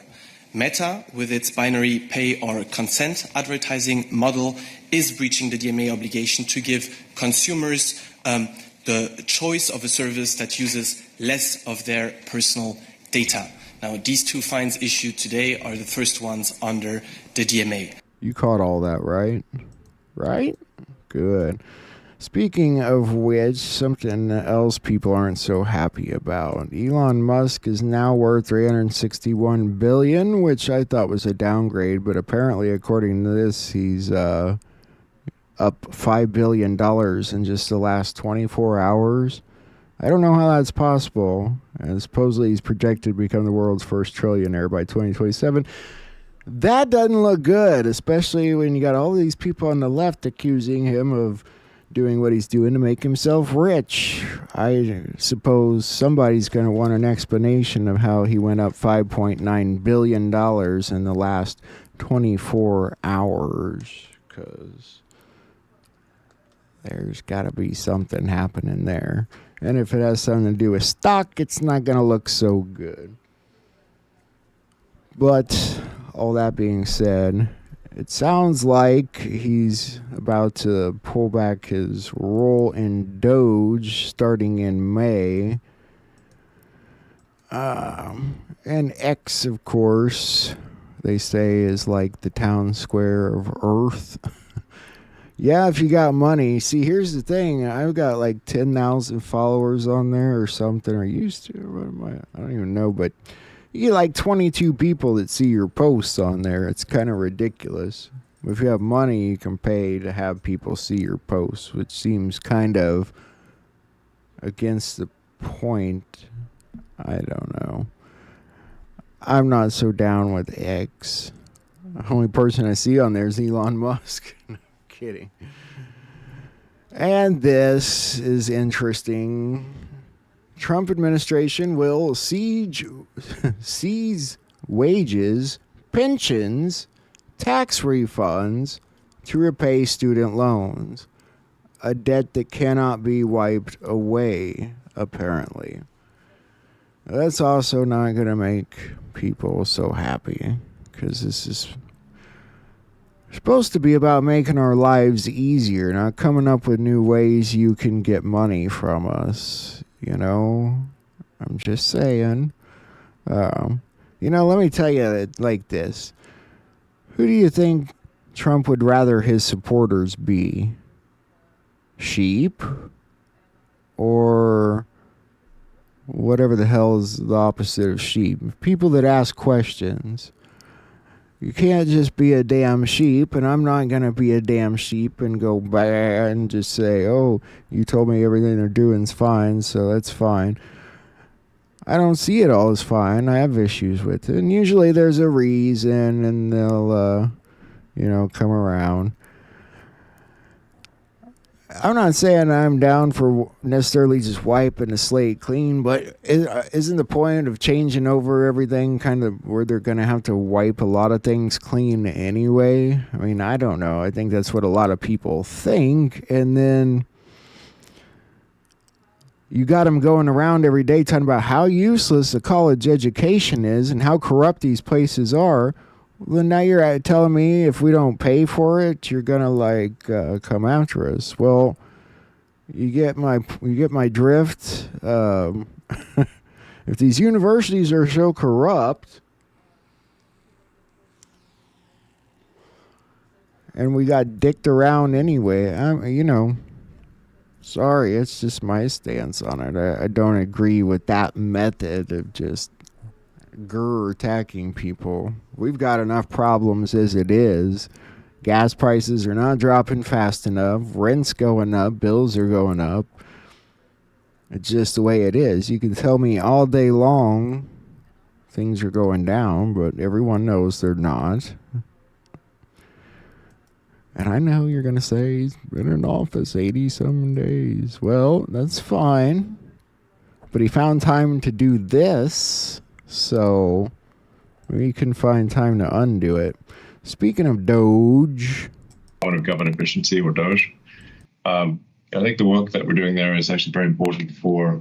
Meta, with its binary pay or consent advertising model, is breaching the DMA obligation to give consumers the choice of a service that uses less of their personal data. Now, these two fines issued today are the first ones under the DMA. You caught all that, right? Right? Good. Speaking of which, something else people aren't so happy about. Elon Musk is now worth $361 billion, which I thought was a downgrade, but apparently, according to this, he's up $5 billion in just the last 24 hours. I don't know how that's possible. And supposedly he's projected to become the world's first trillionaire by 2027. That doesn't look good, especially when you got all these people on the left accusing him of doing what he's doing to make himself rich. I suppose somebody's going to want an explanation of how he went up $5.9 billion in the last 24 hours, because there's got to be something happening there. And if it has something to do with stock, it's not going to look so good. But all that being said, it sounds like he's about to pull back his role in Doge starting in May. And X, of course, they say is like the town square of Earth. Yeah, if you got money. See, here's the thing. I've got like 10,000 followers on there or something, or used to. What am I don't even know, but you get like 22 people that see your posts on there. It's kind of ridiculous. If you have money, you can pay to have people see your posts, which seems kind of against the point. I don't know. I'm not so down with X. The only person I see on there is Elon Musk. No, kidding. And this is interesting. Trump administration will seize wages, pensions, tax refunds to repay student loans, a debt that cannot be wiped away, apparently. That's also not going to make people so happy, because this is supposed to be about making our lives easier, not coming up with new ways you can get money from us. You know, I'm just saying. You know, let me tell you it like this. Who do you think Trump would rather his supporters be? Sheep? Or whatever the hell is the opposite of sheep? People that ask questions. You can't just be a damn sheep, and I'm not going to be a damn sheep and go bah and just say, oh, you told me everything they're doing is fine, so that's fine. I don't see it all as fine. I have issues with it. And usually there's a reason, and they'll, come around. I'm not saying I'm down for necessarily just wiping the slate clean, but isn't the point of changing over everything kind of where they're going to have to wipe a lot of things clean anyway? I mean, I don't know. I think that's what a lot of people think. And then you got them going around every day talking about how useless a college education is and how corrupt these places are. Well, now you're telling me if we don't pay for it, you're gonna like come after us. Well, you get my drift. If these universities are so corrupt, and we got dicked around anyway, sorry, it's just my stance on it. I don't agree with that method of just attacking people. We've got enough problems as it is. Gas prices are not dropping fast enough. Rent's going up. Bills are going up. It's just the way it is. You can tell me all day long things are going down, but everyone knows they're not. And I know you're going to say he's been in office 80-some days. Well, that's fine. But he found time to do this, so we can find time to undo it. Speaking of Doge. Of government efficiency, or Doge. I think the work that we're doing there is actually very important for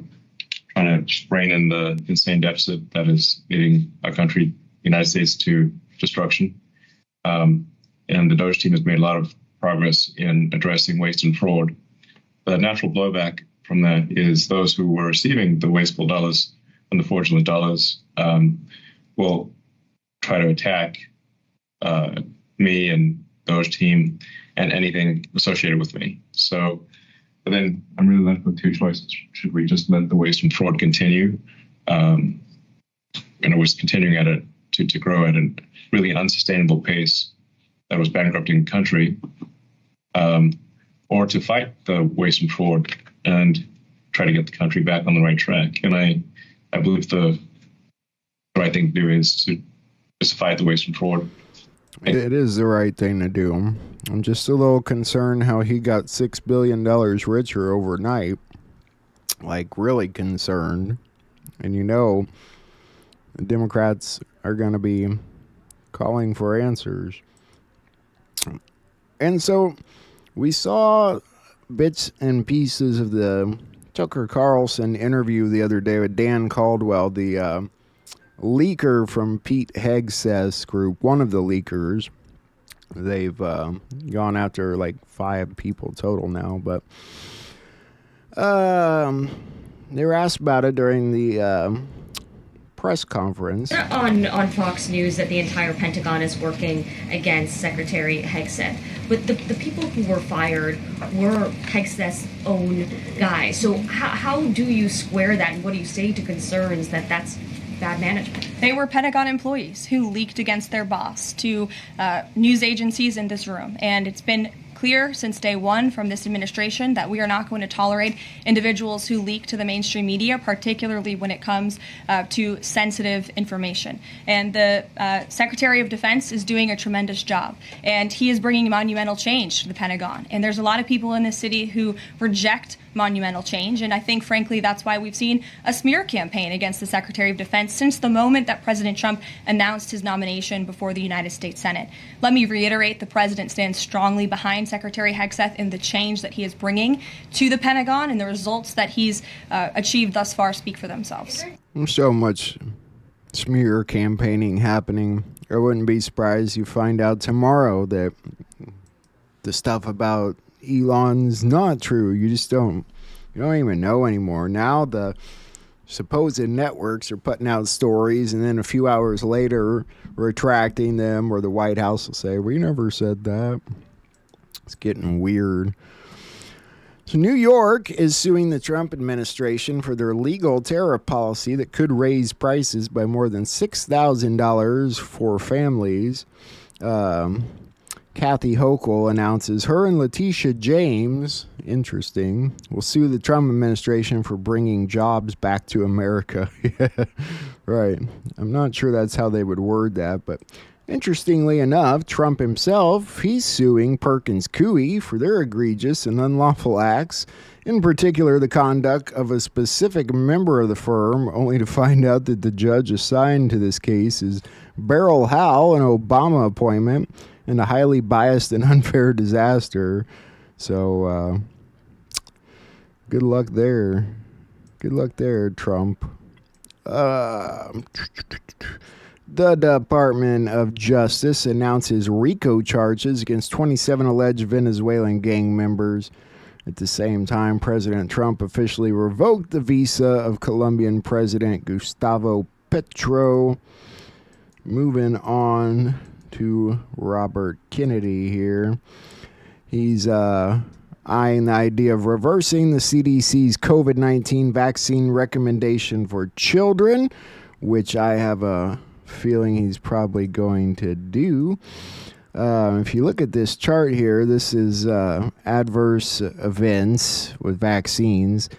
trying to rein in the insane deficit that is leading our country, the United States, to destruction. And the Doge team has made a lot of progress in addressing waste and fraud. The natural blowback from that is those who were receiving the wasteful dollars and the fraudulent dollars will try to attack me and Doge team and anything associated with me. So but then I'm really left with two choices. Should we just let the waste and fraud continue? We're continuing at it to grow at a really unsustainable pace that was bankrupting the country, or to fight the waste and fraud and try to get the country back on the right track. And I believe the right thing to do is to fight the waste and fraud. It is the right thing to do. I'm just a little concerned how he got $6 billion richer overnight. Like, really concerned. And the Democrats are going to be calling for answers. And so we saw bits and pieces of the Tucker Carlson interview the other day with Dan Caldwell, the leaker from Pete Hegseth's group, one of the leakers. They've gone after like 5 people total now, but they were asked about it during the press conference. On Fox News that the entire Pentagon is working against Secretary Hegseth. But the people who were fired were Hegseth's own guys. So how do you square that, and what do you say to concerns that that's bad management? They were Pentagon employees who leaked against their boss to news agencies in this room. And it's been clear since day one from this administration that we are not going to tolerate individuals who leak to the mainstream media, particularly when it comes to sensitive information. And the Secretary of Defense is doing a tremendous job, and he is bringing monumental change to the Pentagon. And there's a lot of people in this city who reject monumental change, and I think, frankly, that's why we've seen a smear campaign against the Secretary of Defense since the moment that President Trump announced his nomination before the United States Senate. Let me reiterate, the president stands strongly behind Secretary Hegseth in the change that he is bringing to the Pentagon, and the results that he's achieved thus far speak for themselves. There's so much smear campaigning happening. I wouldn't be surprised you find out tomorrow that the stuff about Elon's not true. You don't even know anymore. Now the supposed networks are putting out stories and then a few hours later retracting them, or the White House will say, we never said that. It's getting weird. So New York is suing the Trump administration for their legal tariff policy that could raise prices by more than $6,000 for families. Kathy Hochul announces her and Letitia James, interesting, will sue the Trump administration for bringing jobs back to America. Yeah, right. I'm not sure that's how they would word that, but interestingly enough, Trump himself, he's suing Perkins Coie for their egregious and unlawful acts, in particular the conduct of a specific member of the firm, only to find out that the judge assigned to this case is Beryl Howell, an Obama appointment, and a highly biased and unfair disaster. So, good luck there. Good luck there, Trump. The Department of Justice announces RICO charges against 27 alleged Venezuelan gang members. At the same time, President Trump officially revoked the visa of Colombian President Gustavo Petro. Moving on to Robert Kennedy here. He's eyeing the idea of reversing the CDC's COVID-19 vaccine recommendation for children, which I have a feeling he's probably going to do. If you look at this chart here, this is adverse events with vaccines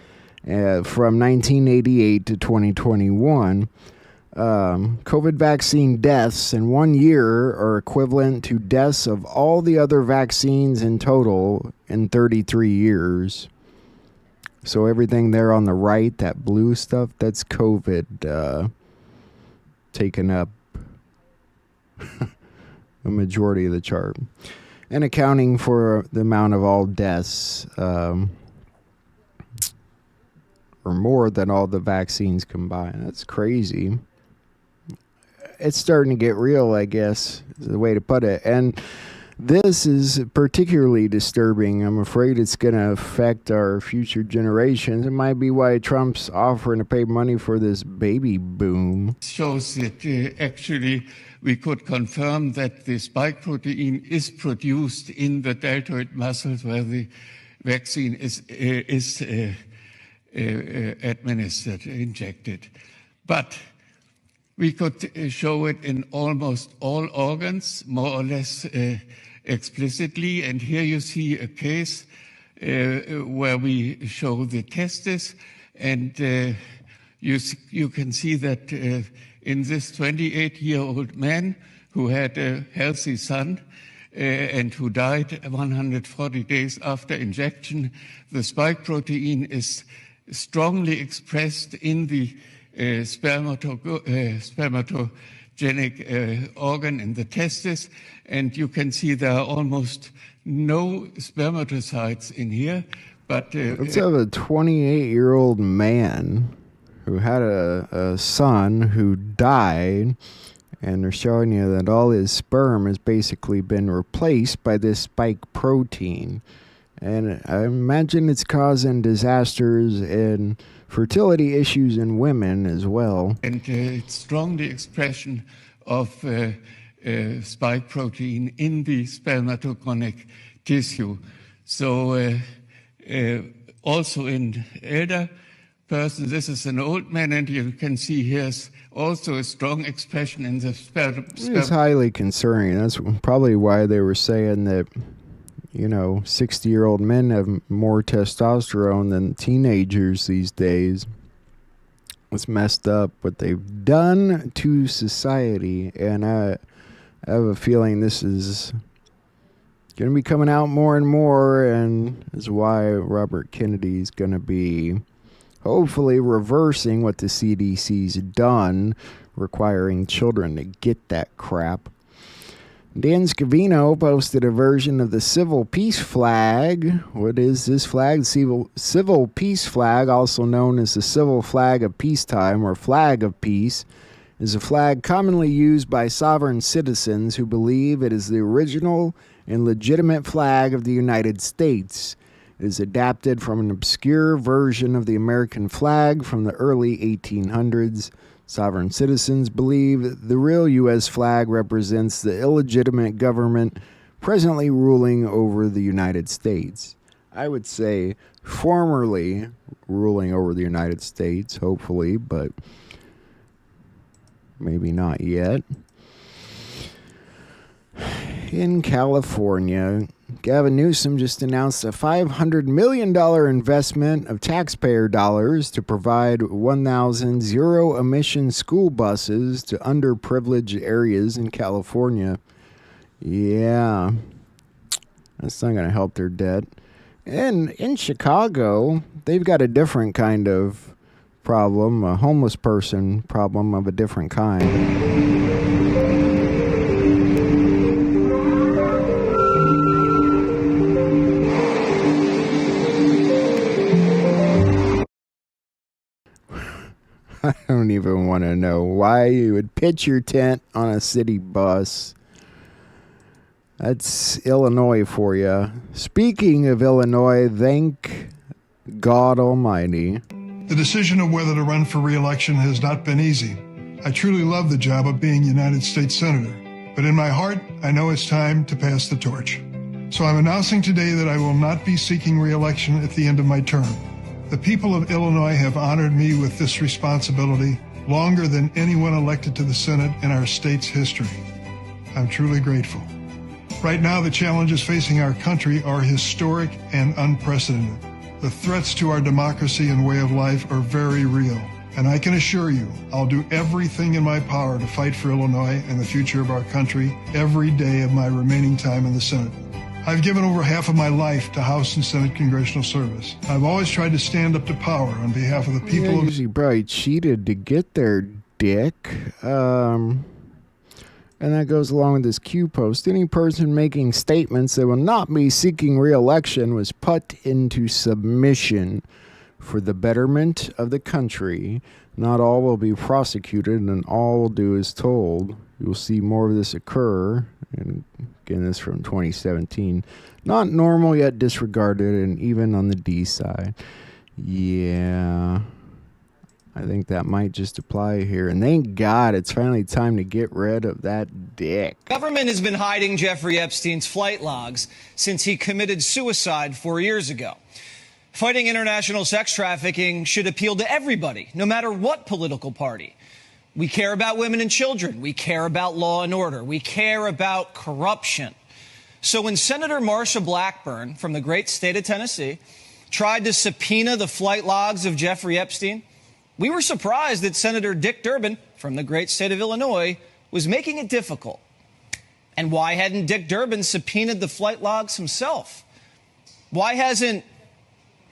from 1988 to 2021. COVID vaccine deaths in 1 year are equivalent to deaths of all the other vaccines in total in 33 years. So everything there on the right, that blue stuff, that's COVID taken up a majority of the chart. And accounting for the amount of all deaths, or more than all the vaccines combined. That's crazy. It's starting to get real, I guess, is the way to put it. And this is particularly disturbing. I'm afraid it's going to affect our future generations. It might be why Trump's offering to pay money for this baby boom. Shows that actually we could confirm that the spike protein is produced in the deltoid muscles where the vaccine is administered, injected. But we could show it in almost all organs, more or less explicitly. And here you see a case where we show the testes. And you can see that in this 28-year-old man who had a healthy son and who died 140 days after injection, the spike protein is strongly expressed in the spermatogenic organ in the testes, and you can see there are almost no spermatocytes in here. But let's have a 28-year-old man who had a son who died, and they're showing you that all his sperm has basically been replaced by this spike protein. And I imagine it's causing disasters and fertility issues in women as well. And it's strongly expression of spike protein in the spermatogenic tissue. So also in elder persons, this is an old man, and you can see here's also a strong expression in the sperm. It's highly concerning. That's probably why they were saying that, 60-year-old men have more testosterone than teenagers these days. It's messed up what they've done to society. And I have a feeling this is going to be coming out more and more, and is why Robert Kennedy's going to be hopefully reversing what the CDC's done, requiring children to get that crap. Dan Scavino posted a version of the civil peace flag. What is this flag? Civil peace flag, also known as the civil flag of peacetime or flag of peace, is a flag commonly used by sovereign citizens who believe it is the original and legitimate flag of the United States. It is adapted from an obscure version of the American flag from the early 1800s. Sovereign citizens believe the real U.S. flag represents the illegitimate government presently ruling over the United States. I would say formerly ruling over the United States, hopefully, but maybe not yet. In California, Gavin Newsom just announced a $500 million investment of taxpayer dollars to provide 1,000 zero-emission school buses to underprivileged areas in California. Yeah, that's not going to help their debt. And in Chicago, they've got a different kind of problem, a homeless person problem of a different kind. I don't don't even want to know why you would pitch your tent on a city bus. That's Illinois for you. Speaking of Illinois, thank God Almighty. The decision of whether to run for re-election has not been easy. I truly love the job of being United States Senator, but in my heart, I know it's time to pass the torch. So I'm announcing today that I will not be seeking re-election at the end of my term. The people of Illinois have honored me with this responsibility longer than anyone elected to the Senate in our state's history. I'm truly grateful. Right now, the challenges facing our country are historic and unprecedented. The threats to our democracy and way of life are very real. And I can assure you, I'll do everything in my power to fight for Illinois and the future of our country every day of my remaining time in the Senate. I've given over half of my life to House and Senate congressional service. I've always tried to stand up to power on behalf of the people of... You probably cheated to get there, dick. And that goes along with this Q post. Any person making statements that will not be seeking re-election was put into submission for the betterment of the country. Not all will be prosecuted, and all will do as told. You will see more of this occur. And again, this from 2017. Not normal yet disregarded, and even on the D side. Yeah, I think that might just apply here. And thank God it's finally time to get rid of that dick. Government has been hiding Jeffrey Epstein's flight logs since he committed suicide 4 years ago. Fighting international sex trafficking should appeal to everybody, no matter what political party. We care about women and children. We care about law and order. We care about corruption. So when Senator Marsha Blackburn from the great state of Tennessee tried to subpoena the flight logs of Jeffrey Epstein, we were surprised that Senator Dick Durbin from the great state of Illinois was making it difficult. And why hadn't Dick Durbin subpoenaed the flight logs himself? Why hasn't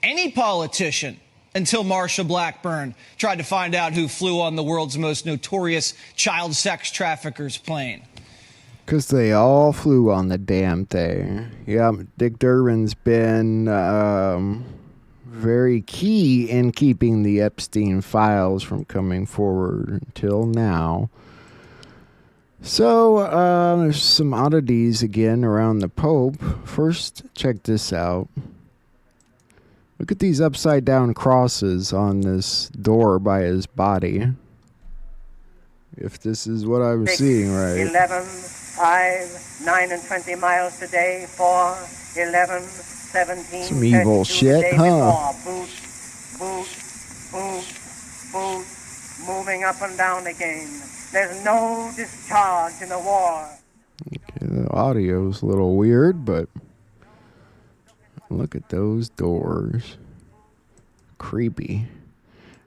any politician until Marsha Blackburn tried to find out who flew on the world's most notorious child sex trafficker's plane? Because they all flew on the damn thing. Yeah, Dick Durbin's been very key in keeping the Epstein files from coming forward until now. So there's some oddities again around the Pope. First, check this out. Look at these upside down crosses on this door by his body. If this is what I'm seeing right. 11, 5, 9 and 20 miles today, 4, 11, 17. Some evil shit, huh? Boot, boot, boot, boot, moving up and down again. There's no discharge in the war. Okay, the audio's a little weird, but look at those doors. Creepy.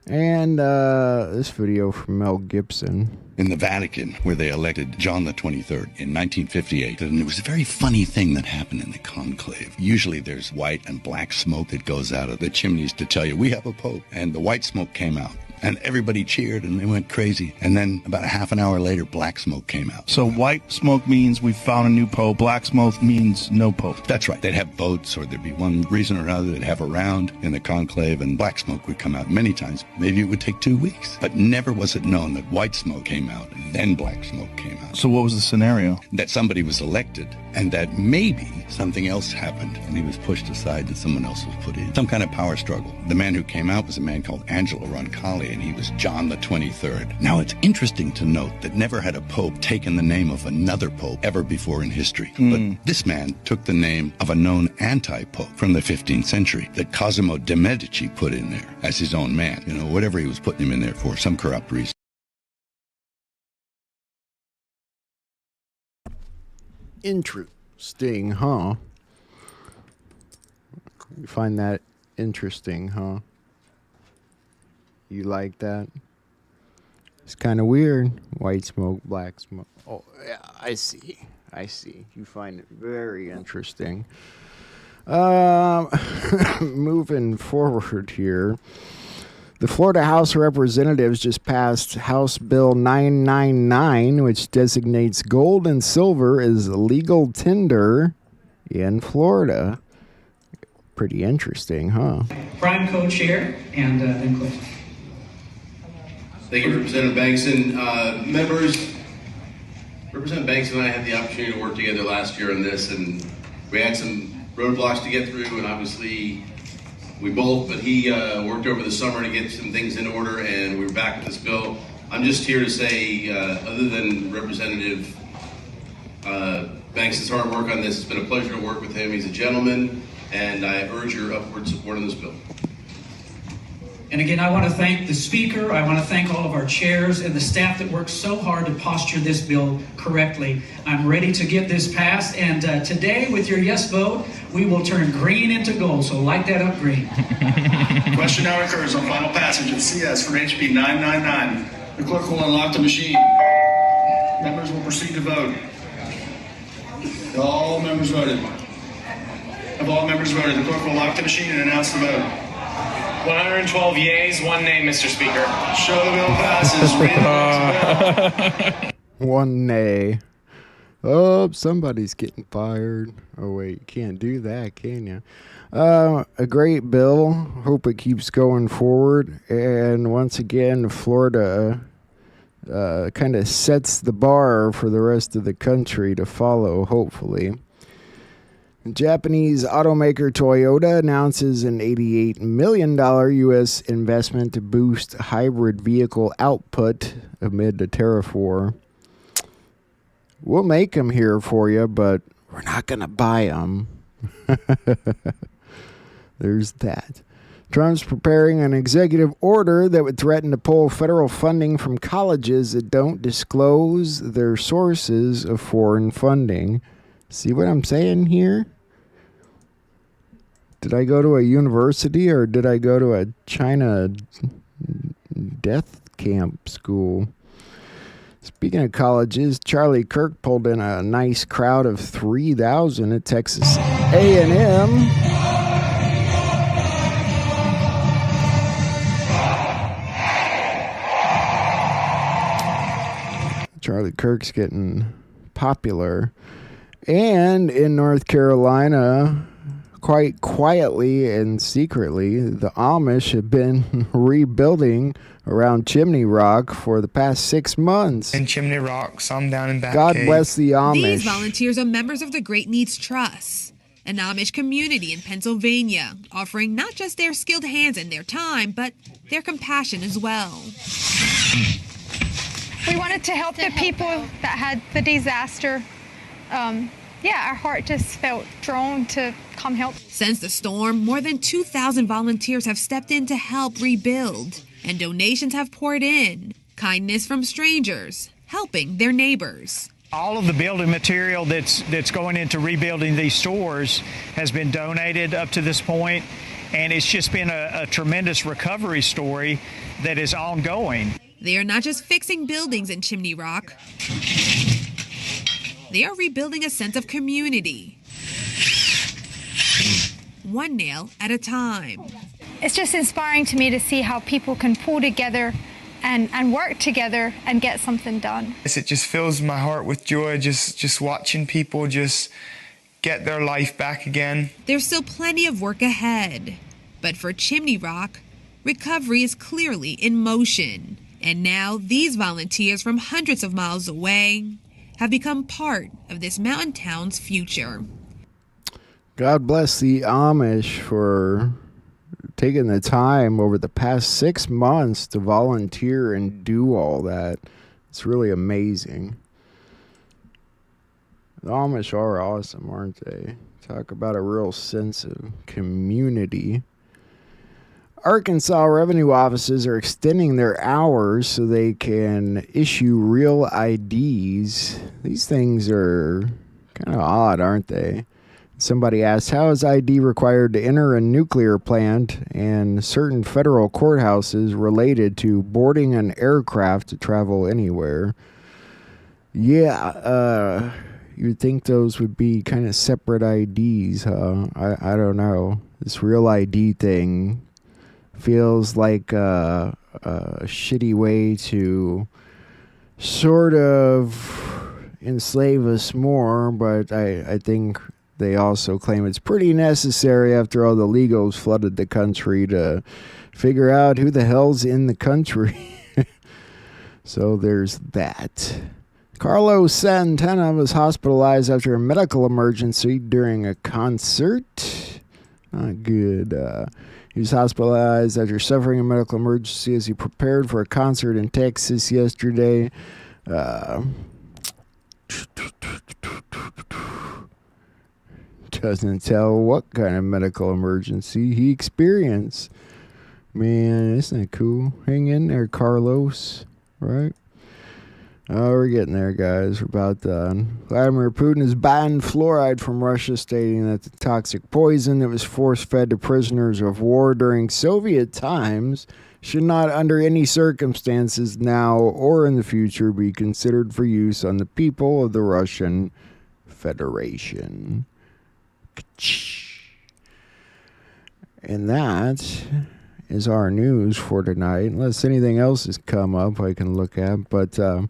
And this video from Mel Gibson. In the Vatican, where they elected John the 23rd in 1958. And it was a very funny thing that happened in the conclave. Usually there's white and black smoke that goes out of the chimneys to tell you, we have a pope. And the white smoke came out. And everybody cheered and they went crazy. And then about a half an hour later, black smoke came out. So white smoke means we found a new pope. Black smoke means no pope. That's right. They'd have boats, or there'd be one reason or another. They'd have a round in the conclave, and black smoke would come out many times. Maybe it would take 2 weeks. But never was it known that white smoke came out and then black smoke came out. So what was the scenario? That somebody was elected and that maybe something else happened and he was pushed aside and someone else was put in. Some kind of power struggle. The man who came out was a man called Angelo Roncalli, and he was John the 23rd. Now, it's interesting to note that never had a pope taken the name of another pope ever before in history. But this man took the name of a known anti-pope from the 15th century that Cosimo de' Medici put in there as his own man. You know, whatever he was putting him in there for, some corrupt reason. Interesting, huh? You find that interesting, huh? You like that? It's kind of weird. White smoke, black smoke. Oh, yeah, I see. You find it very interesting. Moving forward here. The Florida House of Representatives just passed House Bill 999, which designates gold and silver as legal tender in Florida. Pretty interesting, huh? Prime co-chair and then Cliff. Thank you, Representative Bankson. Members, Representative Bankson and I had the opportunity to work together last year on this, and we had some roadblocks to get through, and obviously but he worked over the summer to get some things in order, and we're back with this bill. I'm just here to say, other than Representative Banks' hard work on this, it's been a pleasure to work with him. He's a gentleman, and I urge your upward support on this bill. And again, I want to thank the Speaker, I want to thank all of our chairs and the staff that worked so hard to posture this bill correctly. I'm ready to get this passed, and today, with your yes vote, we will turn green into gold, so light that up green. Question now occurs on final passage of CS for HB 999. The clerk will unlock the machine. Members will proceed to vote. All members voted. Have all members voted? The clerk will lock the machine and announce the vote. 112 yeas, 1 nay, Mr. Speaker. Show the bill passes. One nay. Oh, somebody's getting fired. Oh, wait, you can't do that, can you? A great bill. Hope it keeps going forward. And once again, Florida kind of sets the bar for the rest of the country to follow, hopefully. Japanese automaker Toyota announces an $88 million U.S. investment to boost hybrid vehicle output amid the tariff war. We'll make them here for you, but we're not going to buy them. There's that. Trump's preparing an executive order that would threaten to pull federal funding from colleges that don't disclose their sources of foreign funding. See what I'm saying here? Did I go to a university or did I go to a China death camp school? Speaking of colleges, Charlie Kirk pulled in a nice crowd of 3,000 at Texas A&M. Charlie Kirk's getting popular. And in North Carolina, quite quietly and secretly, the Amish have been rebuilding around Chimney Rock for the past 6 months. In Chimney Rock, some down in Batcave. God bless the Amish. These volunteers are members of the Great Needs Trust, an Amish community in Pennsylvania, offering not just their skilled hands and their time, but their compassion as well. We wanted to help the people that had the disaster. Our heart just felt drawn to come help. Since the storm, more than 2,000 volunteers have stepped in to help rebuild, and donations have poured in. Kindness from strangers, helping their neighbors. All of the building material that's going into rebuilding these stores has been donated up to this point, and it's just been a tremendous recovery story that is ongoing. They are not just fixing buildings in Chimney Rock. They are rebuilding a sense of community. One nail at a time. It's just inspiring to me to see how people can pull together and work together and get something done. It just fills my heart with joy, just watching people just get their life back again. There's still plenty of work ahead. But for Chimney Rock, recovery is clearly in motion. And now these volunteers from hundreds of miles away have become part of this mountain town's future. God bless the Amish for taking the time over the past 6 months to volunteer and do all that. It's really amazing. The Amish are awesome, aren't they? Talk about a real sense of community. Arkansas revenue offices are extending their hours so they can issue real IDs. These things are kind of odd, aren't they? Somebody asked, how is ID required to enter a nuclear plant and certain federal courthouses related to boarding an aircraft to travel anywhere? Yeah, you'd think those would be kind of separate IDs, huh? I don't know. This real ID thing feels like a shitty way to sort of enslave us more, but I think they also claim it's pretty necessary after all the legals flooded the country to figure out who the hell's in the country. So there's that. Carlos Santana was hospitalized after a medical emergency during a concert. Not good. He was hospitalized after suffering a medical emergency as he prepared for a concert in Texas yesterday. Doesn't tell what kind of medical emergency he experienced. Man, isn't that cool? Hang in there, Carlos. Right? Oh, we're getting there, guys. We're about done. Vladimir Putin has banned fluoride from Russia, stating that the toxic poison that was force-fed to prisoners of war during Soviet times should not, under any circumstances now or in the future, be considered for use on the people of the Russian Federation. And that is our news for tonight. Unless anything else has come up I can look at. But the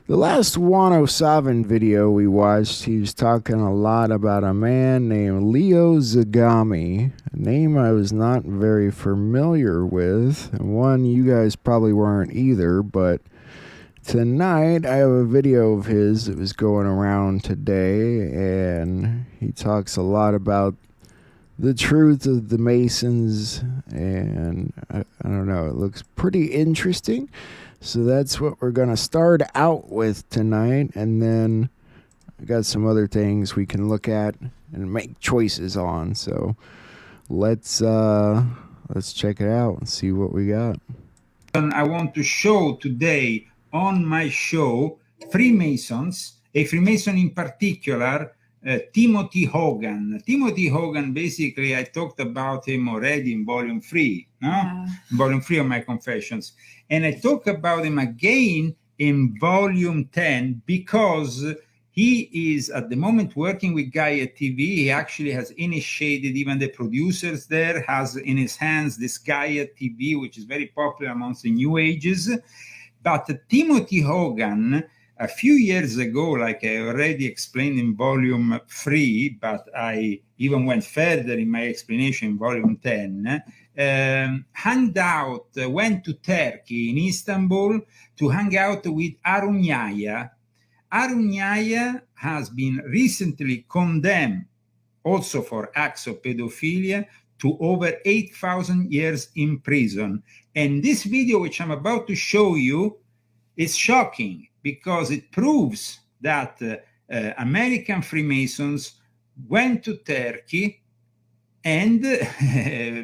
last Wano Savin video we watched, he was talking a lot about a man named Leo Zagami, a name I was not very familiar with, and one you guys probably weren't either. But tonight I have a video of his that was going around today, and he talks a lot about the truth of the Masons, and I don't know, it looks pretty interesting. So that's what we're going to start out with tonight, and then I got some other things we can look at and make choices on. So let's check it out and see what we got. I want to show today on my show Freemasons, a Freemason in particular, Timothy Hogan. Timothy Hogan, basically, I talked about him already in volume 3, no? Volume 3 of my Confessions. And I talk about him again in volume 10 because he is at the moment working with Gaia TV. He actually has initiated, even the producers there, has in his hands this Gaia TV, which is very popular amongst the New Ages. But Timothy Hogan, a few years ago, like I already explained in volume 3, but I even went further in my explanation in volume 10, went to Turkey in Istanbul to hang out with Arunyaya. Arunyaya has been recently condemned also for acts of pedophilia to over 8,000 years in prison. And this video, which I'm about to show you, is shocking, because it proves that American Freemasons went to Turkey and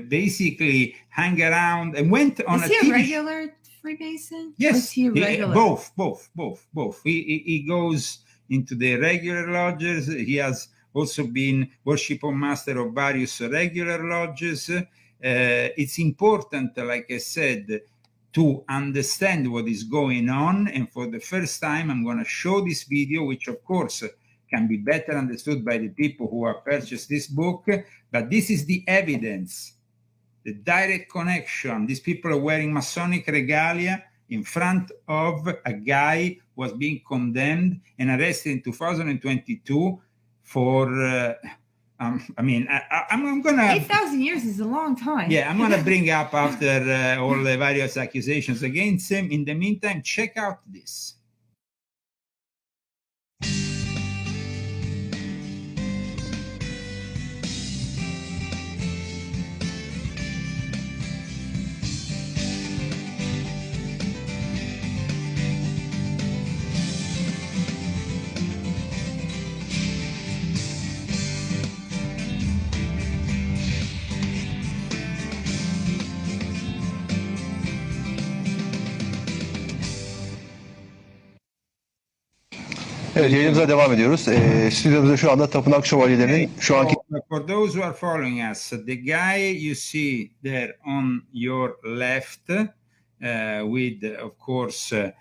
basically hang around and went on Is he a regular Freemason? Yes, or is he a regular? Both. He goes into the regular lodges. He has also been worshipper master of various regular lodges. It's important, like I said, to understand what is going on. And for the first time, I'm going to show this video, which of course can be better understood by the people who have purchased this book. But this is the evidence, the direct connection. These people are wearing Masonic regalia in front of a guy who was being condemned and arrested in 2022 for... I'm going to... 8,000 years is a long time. Yeah, I'm going to bring up after all the various accusations against him. In the meantime, check out this. Evet, yayınımıza devam ediyoruz. Stüdyomuzda şu anda Tapınak Şövalyelerinin şu anki... For those who are following us, the guy you see there on your left with, of course,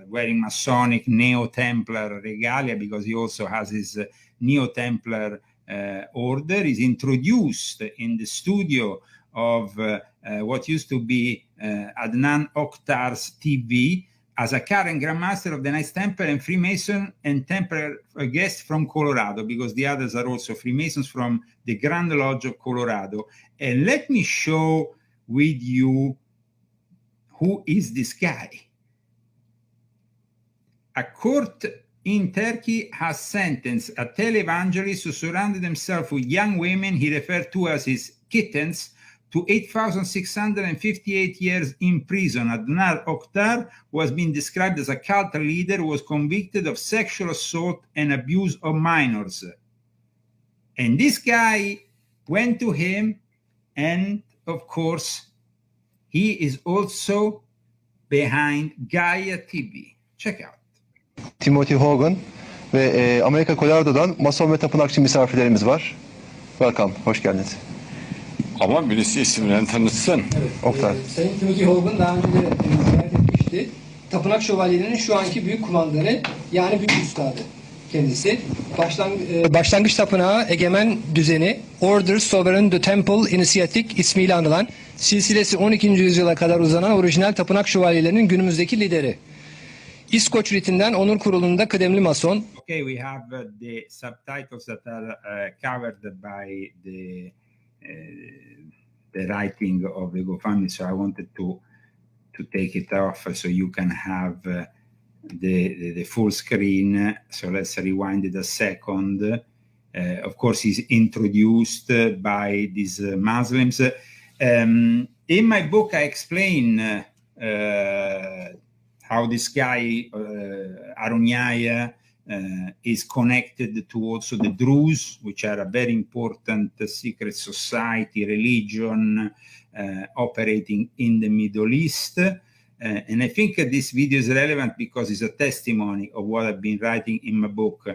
wearing Masonic Neo-Templar regalia, because he also has his Neo-Templar order, is introduced in the studio of what used to be Adnan Oktar's TV, as a current Grand Master of the Knights Templar and Freemason and Templar guest from Colorado, because the others are also Freemasons from the Grand Lodge of Colorado. And let me show with you who is this guy. a court in Turkey has sentenced a televangelist who surrounded himself with young women he referred to as his kittens to 8,658 years in prison. Adnan Oktar, who has been described as a cult leader, was convicted of sexual assault and abuse of minors. And this guy went to him, and of course, he is also behind Gaia TV. Check out. Timothy Hogan ve Amerika Colorado'dan Mason ve tapınakçı misafirlerimiz var. Welcome, hoş geldiniz. Ama birisi isimlerini tanıtsın. Evet. Oktay. Sayın Timothy Hogan daha önce de ziyaret etmişti. Tapınak Şövalyelerinin şu anki büyük kumandanı, yani büyük üstadı kendisi. Başlangıç Tapınağı Egemen Düzeni, Order Sovereign the Temple Initiative ismiyle anılan, silsilesi 12. yüzyıla kadar uzanan orijinal tapınak şövalyelerinin günümüzdeki lideri. İskoç ritinden onur kurulunda kıdemli mason. Okay, we have the subtitles that are covered by the writing of the GoFundMe, so I wanted to take it off so you can have the full screen. So let's rewind it a second. Of course, he's introduced by these Muslims. In my book, I explain how this guy, Arunyaya, is connected to also the Druze, which are a very important secret society, religion, operating in the Middle East. And I think this video is relevant because it's a testimony of what I've been writing in my book,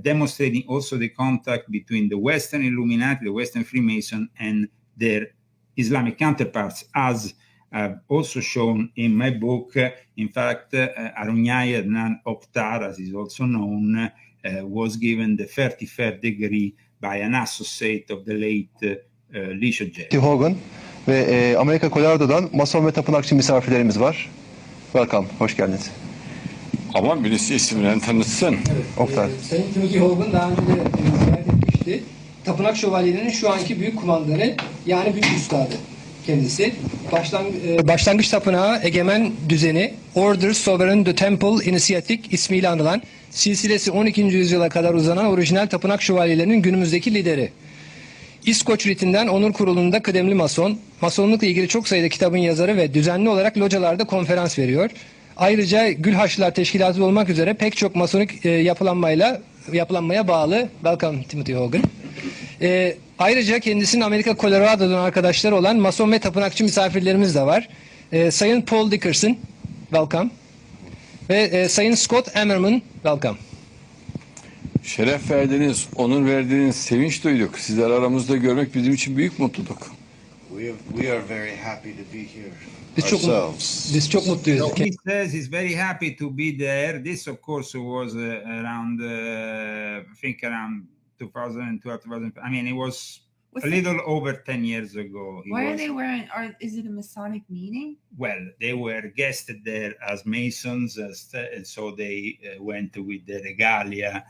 demonstrating also the contact between the Western Illuminati, the Western Freemason, and their Islamic counterparts, as I've also shown in my book. In fact, Arunyaya Adnan Oktar, as is also known, was given the 33rd degree by an associate of the late Lishojev. Hogan ve Amerika Colorado'dan Mason ve tapınakçı misafirlerimiz var. Welcome, hoş geldiniz. Ama birisi isimlerini tanıtsın. Evet. Oktay. Sayın Timothy Hogan daha önce de ziyaret etmişti. Tapınak Şövalyelerinin şu anki büyük kumandanı, yani büyük üstadı kendisi. Başlangıç Tapınağı Egemen Düzeni, Order Sovereign the Temple Initiative ismiyle anılan, silsilesi 12. yüzyıla kadar uzanan orijinal tapınak şövalyelerinin günümüzdeki lideri. İskoç ritinden onur kurulunda kıdemli mason, masonlukla ilgili çok sayıda kitabın yazarı ve düzenli olarak localarda konferans veriyor. Ayrıca Gül Haçlılar Teşkilatı olmak üzere pek çok masonik yapılanmaya bağlı. Welcome Timothy Hogan. Ayrıca kendisinin Amerika Colorado'dan arkadaşları olan mason ve tapınakçı misafirlerimiz de var. Sayın Paul Dickerson, welcome. Ve Sayın Scott Emmerman, welcome. Şeref verdiniz, onur verdiğiniz, sevinç duyduk. Sizleri aramızda görmek bizim için büyük mutluluk. We are very happy to be here. Biz çok mutluyuz. He says he's very happy to be there. This, of course, was around, I think around 2012, 2000. I mean, it was a little over 10 years ago. Why are they wearing? Is it a Masonic meeting? Well, they were guested there as Masons, and so they went with the regalia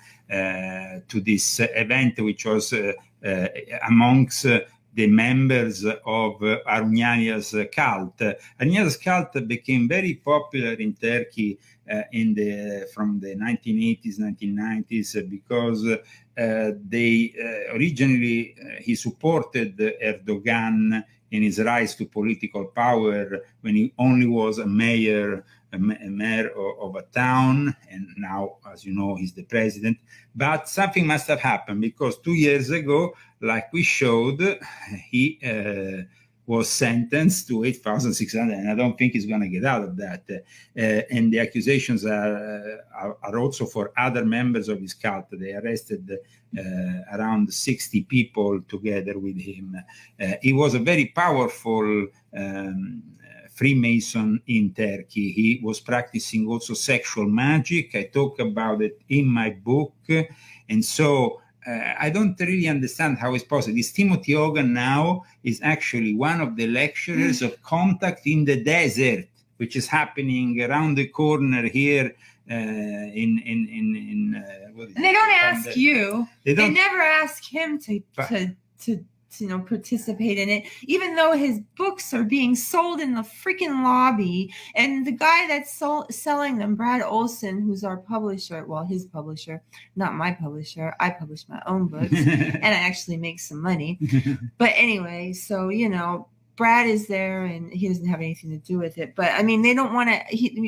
to this event, which was amongst the members of Arunya's cult. Arunya's cult became very popular in Turkey from the 1980s, 1990s, because they originally he supported Erdogan in his rise to political power when he only was a mayor of a town, and now, as you know, he's the president. But something must have happened, because 2 years ago, like we showed, he was sentenced to 8,600, and I don't think he's going to get out of that. And the accusations are also for other members of his cult. They arrested around 60 people together with him. He was a very powerful Freemason in Turkey. He was practicing also sexual magic. I talk about it in my book. And so I don't really understand how it's possible. This Timothy Hogan now is actually one of the lecturers of Contact in the Desert, which is happening around the corner here And they don't ask you. They never ask him to participate in it, even though his books are being sold in the freaking lobby. And the guy that's selling them, Brad Olson, who's our publisher, well, his publisher, not my publisher. I publish my own books and I actually make some money. But anyway, so, Brad is there and he doesn't have anything to do with it. But I mean, they don't want to,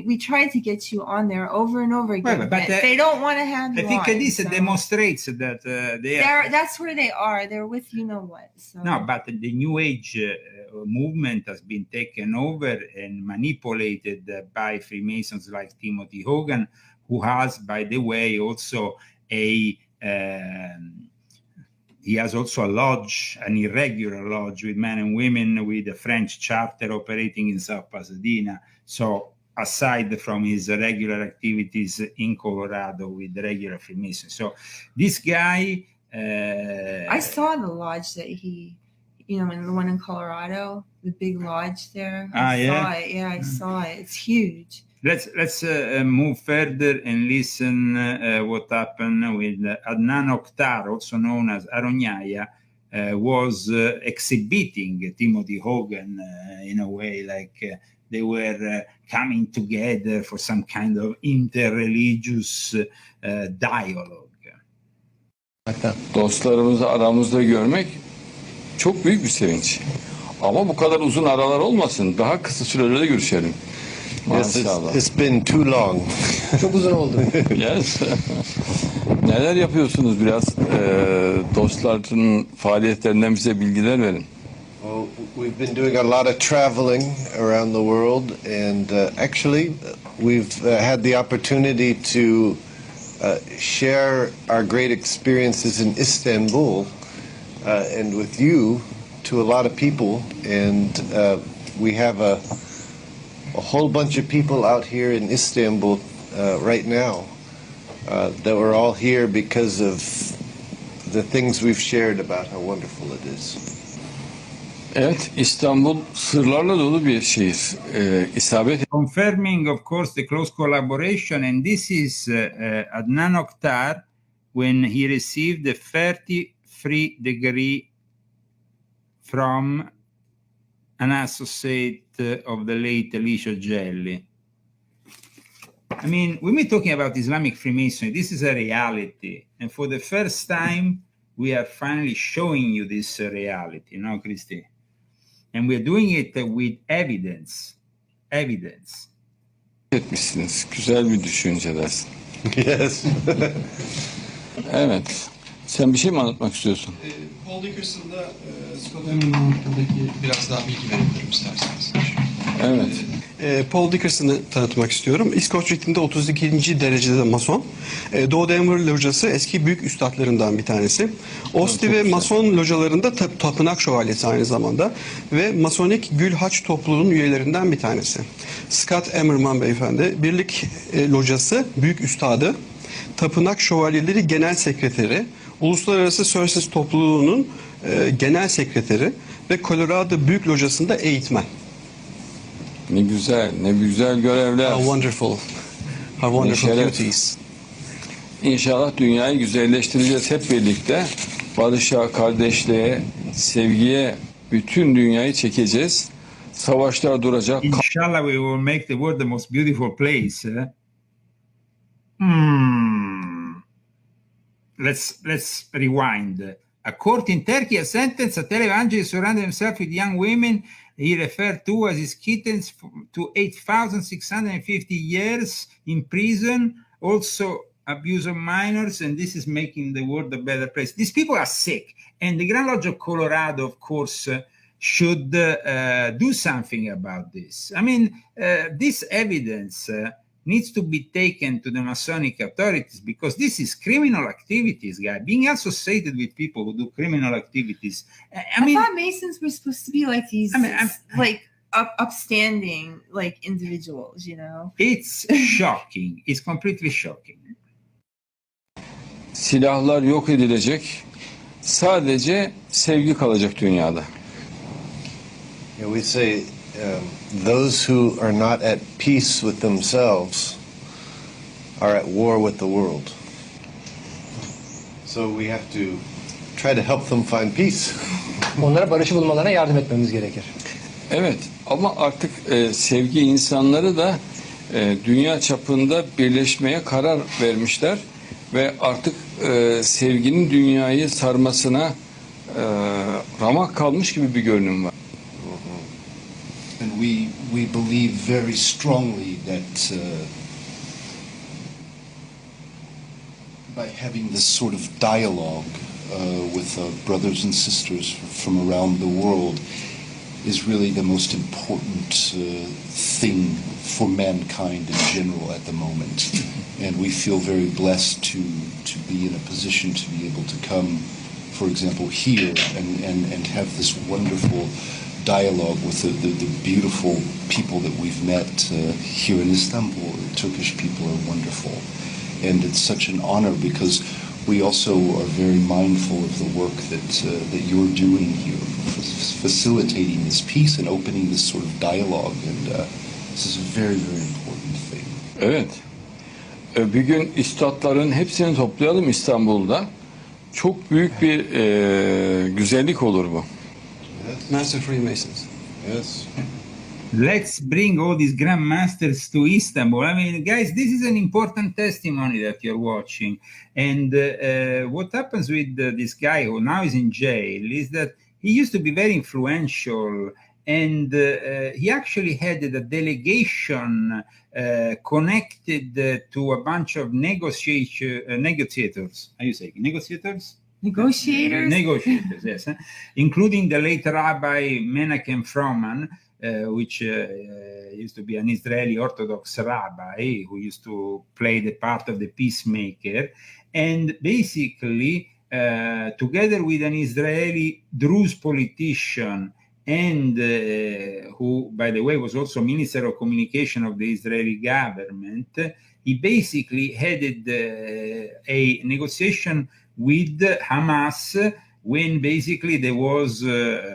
we tried to get you on there over and over again, but they don't want to have you I think on, this demonstrates that that's where they are. They're with what. So. No, but the New Age movement has been taken over and manipulated by Freemasons like Timothy Hogan, who has, by the way, also he has also a lodge, an irregular lodge with men and women with a French charter operating in South Pasadena. So aside from his regular activities in Colorado with regular Freemasons. So this guy... I saw the lodge that he, in the one in Colorado, the big lodge there. I saw it. Yeah, I saw it. It's huge. Let's move further and listen what happened with Adnan Oktar, also known as Arognaya, was exhibiting Timothy Hogan in a way like they were coming together for some kind of interreligious dialogue. Dostlarımızı aramızda görmek çok büyük bir sevinç. Ama bu kadar uzun aralar olmasın. Daha kısa sürelerde görüşelim. Yes, it's been too long. Çok uzun oldu. Yes. Neler yapıyorsunuz biraz dostların faaliyetlerinden bize bilgiler verin. Well, we've been doing a lot of traveling around the world, and actually we've had the opportunity to share our great experiences in Istanbul and with you to a lot of people, and we have a whole bunch of people out here in Istanbul right now that we're all here because of the things we've shared about how wonderful it is. Evet, İstanbul sırlarla dolu bir şehir. Confirming, of course, the close collaboration, and this is Adnan Oktar when he received the 33 degree from an associate of the late Alicia Gelli. I mean, we've been talking about Islamic Freemasonry. This is a reality. And for the first time, we are finally showing you this reality, no, Christy? And we're doing it with evidence. Evidence. Etmişsiniz. Güzel bir düşünceler. Yes. Evet. Sen bir şey mi anlatmak istiyorsun? Paul Dickerson'da Scott Emerman hakkındaki biraz daha bilgi verebilirim isterseniz. Evet. Paul Dickerson'ı tanıtmak istiyorum. İskoç ritminde 32. derecede de Mason. Doğu Denver locası eski büyük üstadlarından bir tanesi. Osti ve Mason localarında tapınak şövalyesi aynı zamanda. Ve Masonik Gül Haç topluluğunun üyelerinden bir tanesi. Scott Emerman beyefendi, birlik locası büyük üstadı, tapınak şövalyeleri genel sekreteri, Uluslararası Sörses topluluğunun genel sekreteri ve Colorado Büyük Locası'nda eğitmen. Ne güzel, ne güzel görevler. How wonderful. How wonderful duties. İnşallah dünyayı güzelleştireceğiz hep birlikte. Barışa, kardeşliğe, sevgiye bütün dünyayı çekeceğiz. Savaşlar duracak. Inshallah we will make the world the most beautiful place. Let's rewind. A court in Turkey has sentenced a televangelist surrounded himself with young women he referred to as his kittens to 8,650 years in prison, also abuse of minors, and this is making the world a better place. These people are sick, and the Grand Lodge of Colorado, of course, should do something about this. I mean, this evidence needs to be taken to the Masonic authorities because this is criminal activities, guy. Being associated with people who do criminal activities. I mean, thought Masons were supposed to be like these, upstanding, like individuals, you know? It's shocking. It's completely shocking. Silahlar yok edilecek. Sadece sevgi kalacak dünyada. Yeah, we say those who are not at peace with themselves are at war with the world. So we have to try to help them find peace. Onlara barışı bulmalarına yardım etmemiz gerekir. Evet, ama artık sevgi insanları da dünya çapında birleşmeye karar vermişler ve artık sevginin dünyayı sarmasına ramak kalmış gibi bir görünüm var. And we believe very strongly that by having this sort of dialogue with brothers and sisters from around the world is really the most important thing for mankind in general at the moment. And we feel very blessed to be in a position to be able to come, for example, here and have this wonderful dialogue with the beautiful people that we've met here in Istanbul. The Turkish people are wonderful. And it's such an honor because we also are very mindful of the work that you're doing here, facilitating this peace and opening this sort of dialogue. And this is a very, very important thing. Evet. Bir gün üstadların hepsini toplayalım İstanbul'da. Çok büyük bir güzellik olur bu. Master Freemasons. Yes. Let's bring all these grandmasters to Istanbul. I mean, guys, this is an important testimony that you're watching. And what happens with this guy who now is in jail is that he used to be very influential, and he actually had a delegation connected to a bunch of negotiators. How you say negotiators? Negotiators? Negotiators, yes. Including the late Rabbi Menachem Froman, which used to be an Israeli Orthodox rabbi who used to play the part of the peacemaker. And basically, together with an Israeli Druze politician, and who, by the way, was also Minister of Communication of the Israeli government, he basically headed a negotiation with Hamas when basically there was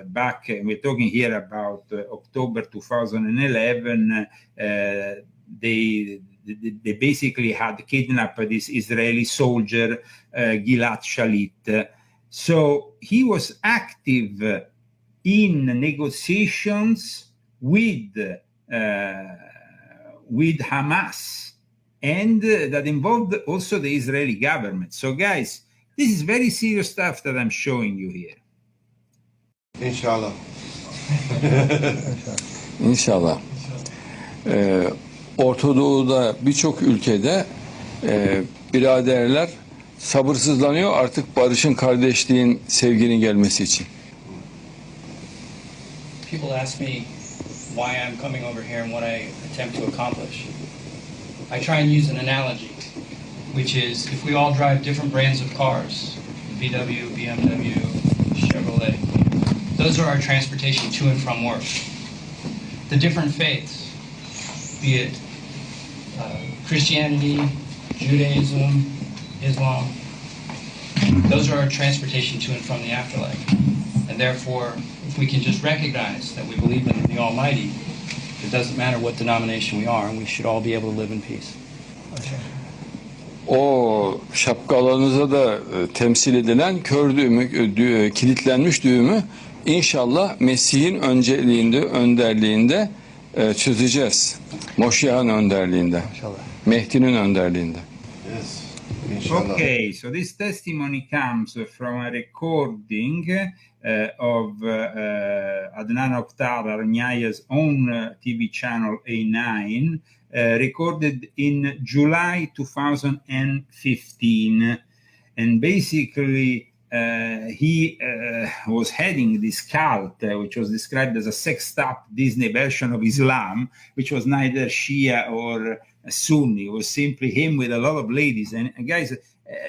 back, we're talking here about October 2011, they basically had kidnapped this Israeli soldier, Gilad Shalit. So he was active in negotiations with Hamas, and that involved also the Israeli government. So guys, this is very serious stuff that I'm showing you here. Inshallah. İnşallah. Orta Doğu'da birçok ülkede biraderler sabırsızlanıyor artık barışın, kardeşliğin, sevginin gelmesi için. People ask me why I'm coming over here and what I attempt to accomplish. I try and use an analogy, which is if we all drive different brands of cars, VW, BMW, Chevrolet, those are our transportation to and from work. The different faiths, be it Christianity, Judaism, Islam, those are our transportation to and from the afterlife. And therefore, if we can just recognize that we believe in the Almighty, it doesn't matter what denomination we are, and we should all be able to live in peace. O şapkalarınıza da temsil edilen kör düğümü, kilitlenmiş düğümü inşallah Mesih'in önceliğinde, önderliğinde çözeceğiz. Moşiyah'ın önderliğinde. Mehdi'nin önderliğinde. Yes. Okay, so this testimony comes from a recording of Adnan Oktar Arnya's own TV channel A9, recorded in July 2015. And basically, he was heading this cult, which was described as a sexed-up Disney version of Islam, which was neither Shia or Sunni. It was simply him with a lot of ladies. And guys,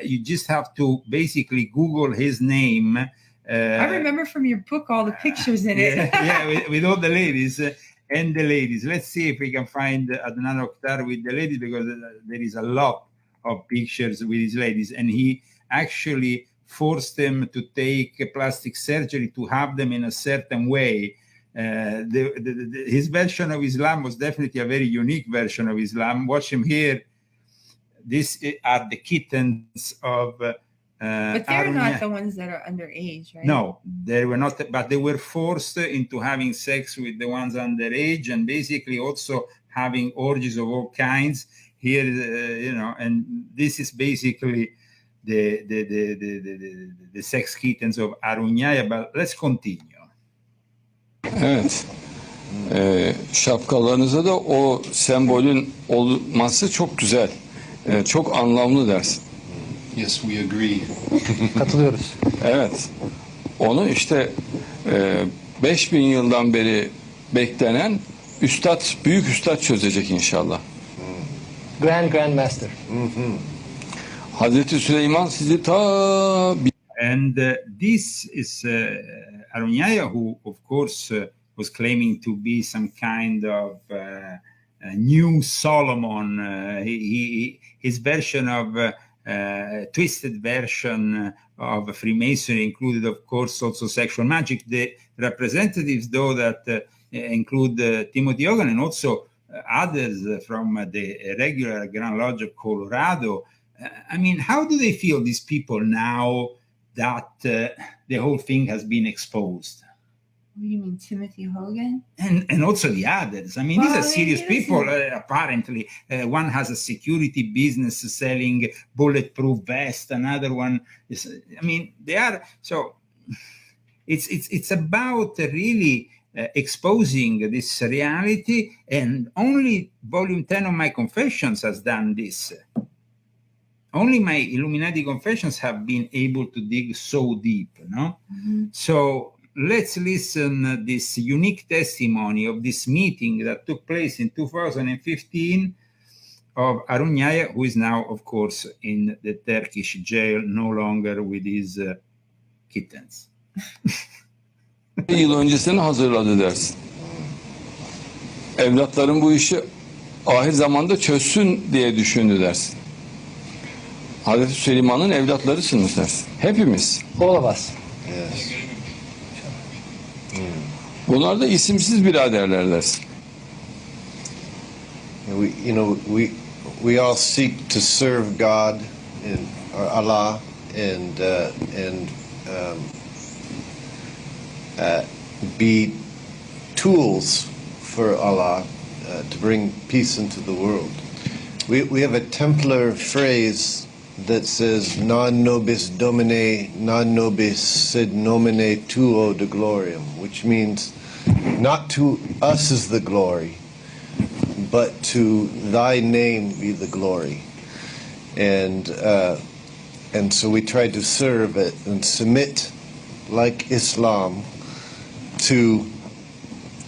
you just have to basically Google his name. I remember from your book all the pictures in it. Yeah, with all the ladies. And the ladies. Let's see if we can find Adnan Oktar with the ladies, because there is a lot of pictures with his ladies. And he actually forced them to take plastic surgery to have them in a certain way. His version of Islam was definitely a very unique version of Islam. Watch him here. These are the kittens of But they're not the ones that are underage, right? No, they were not, but they were forced into having sex with the ones underage, and basically also having orgies of all kinds here, and this is basically the sex kittens of Arunhaya. But let's continue. Evet. Şapkalarınıza da o sembolün olması çok güzel. Çok anlamlı dersin. Yes, we agree. Katılıyoruz. Evet. Onu işte 5000 yıldan beri beklenen büyük üstad çözecek inşallah. Grand Master. Hazreti Süleyman sizi ta... And this is Arunhaya, who of course was claiming to be some kind of new Solomon. His version of twisted version of Freemasonry included, of course, also sexual magic. The representatives, though, that include Timothy Hogan and also others from the regular Grand Lodge of Colorado. I mean, how do they feel, these people, now that the whole thing has been exposed? You mean Timothy Hogan? And also the others. I mean, these are serious people, apparently. One has a security business selling bulletproof vests. Another one is, I mean, they are, so it's about really exposing this reality, and only volume 10 of my Confessions has done this. Only my Illuminati Confessions have been able to dig so deep, no? Mm-hmm. So let's listen this unique testimony of this meeting that took place in 2015 of Arunhaya, who is now, of course, in the Turkish jail, no longer with his kittens. Yıl öncesini hazırladı dersin. Evlatlarım bu işi ahir zamanda çözsün diye düşündü dersin. Hazreti Süleyman'ın evlatlarısınız dersin. Hepimiz. All of us. Yes. Bunlar da isimsiz biraderler dersin. We all seek to serve God or Allah and be tools for Allah to bring peace into the world. We have a Templar phrase that says, non nobis domine, non nobis sed nomine tuo de gloriam, which means not to us is the glory, but to thy name be the glory. And so we try to serve it and submit, like Islam, to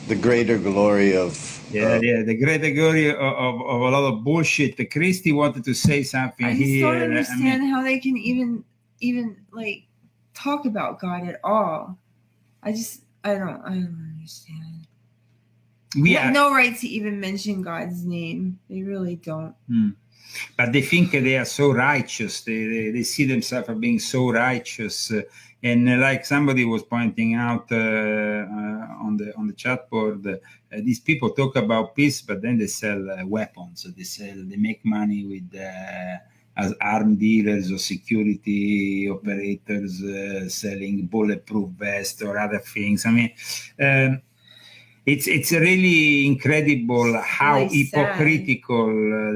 the greater glory of the greater glory of a lot of bullshit. The Christy wanted to say something I here. just don't understand how they can even like talk about God at all. I don't understand. They have no right to even mention God's name. They really don't. But they think they are so righteous. They see themselves as being so righteous. And like somebody was pointing out on the chat board, these people talk about peace, but then they sell weapons. They make money with as arm dealers or security operators selling bulletproof vests or other things. I mean, it's really incredible how really hypocritical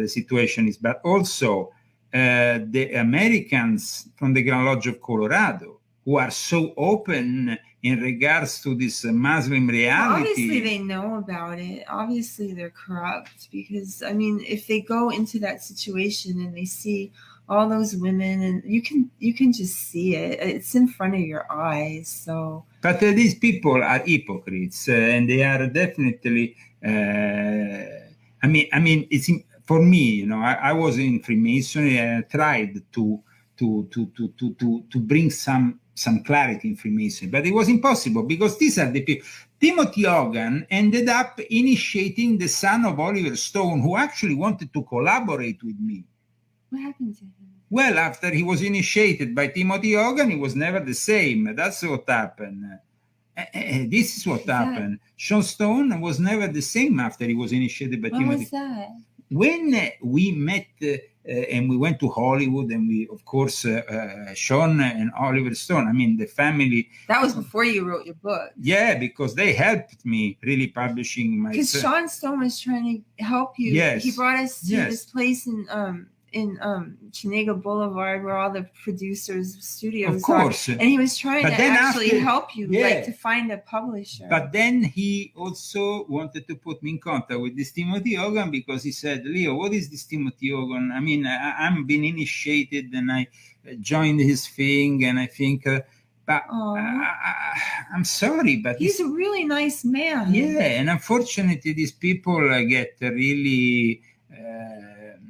the situation is. But also the Americans from the Grand Lodge of Colorado, who are so open in regards to this Muslim reality. Obviously, they know about it. Obviously, they're corrupt because, I mean, if they go into that situation and they see all those women, and you can just see it. It's in front of your eyes. So, but these people are hypocrites, and they are definitely. I mean, it's for me. I was in Freemasonry, and I tried to bring some clarity in Freemasonry, but it was impossible because these are the people. Timothy Hogan ended up initiating the son of Oliver Stone, who actually wanted to collaborate with me. What happened to him? Well, after he was initiated by Timothy Hogan, he was never the same. That's what happened. This is what happened. Sean Stone was never the same after he was initiated by Timothy. What was that? when we met and we went to Hollywood, and we, of course, Sean and Oliver Stone, I mean, the family. That was before you wrote your book. Yeah, because they helped me really publishing my. Because Sean Stone was trying to help you. Yes. He brought us to this place in Chenega Boulevard where all the producers' studios Of course. are. And he was trying But to then actually after- help you, yeah. like to find a publisher. But then he also wanted to put me in contact with this Timothy Hogan, because he said, Leo, what is this Timothy Hogan? I mean, I'm been initiated and I joined his thing, and I think, but I'm sorry, but He's a really nice man. yeah, and unfortunately, these people get really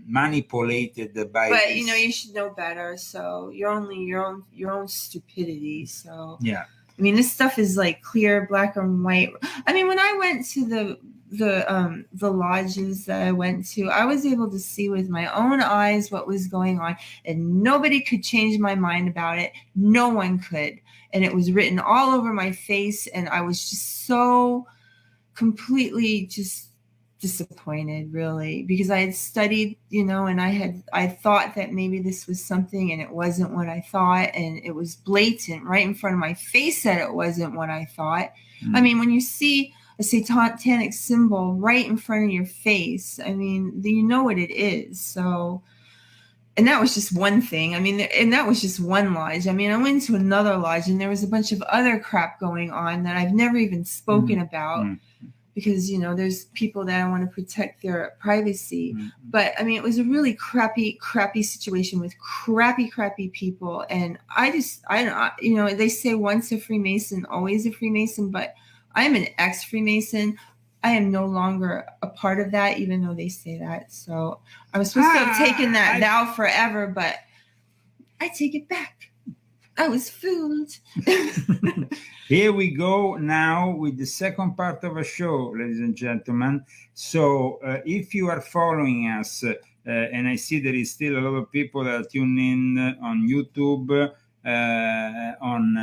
manipulated by. But this. you know, you should know better. So you're only your own stupidity. So Yeah. I mean, this stuff is like clear, black and white. I mean, when I went to the lodges that I went to, I was able to see with my own eyes what was going on, and nobody could change my mind about it. No one could, and it was written all over my face, and I was just so completely just disappointed, really, because I had studied, you know, and I thought that maybe this was something, and it wasn't what I thought, and it was blatant right in front of my face that it wasn't what I thought. I mean, when you see a satanic symbol right in front of your face, I mean, you know what it is. So, and that was just one thing. I mean, and that was just one lodge. I mean, I went to another lodge, and there was a bunch of other crap going on that I've never even spoken about. Because, you know, there's people that I want to protect their privacy. But I mean, it was a really crappy situation with crappy people. And I don't, you know, they say once a Freemason, always a Freemason, but I'm an ex-Freemason. I am no longer a part of that, even though they say that. So I was supposed to have taken that vow forever, but I take it back. I was fooled. Here we go now with the second part of our show, ladies and gentlemen. So if you are following us, and I see there is still a lot of people that are tuning in on YouTube, on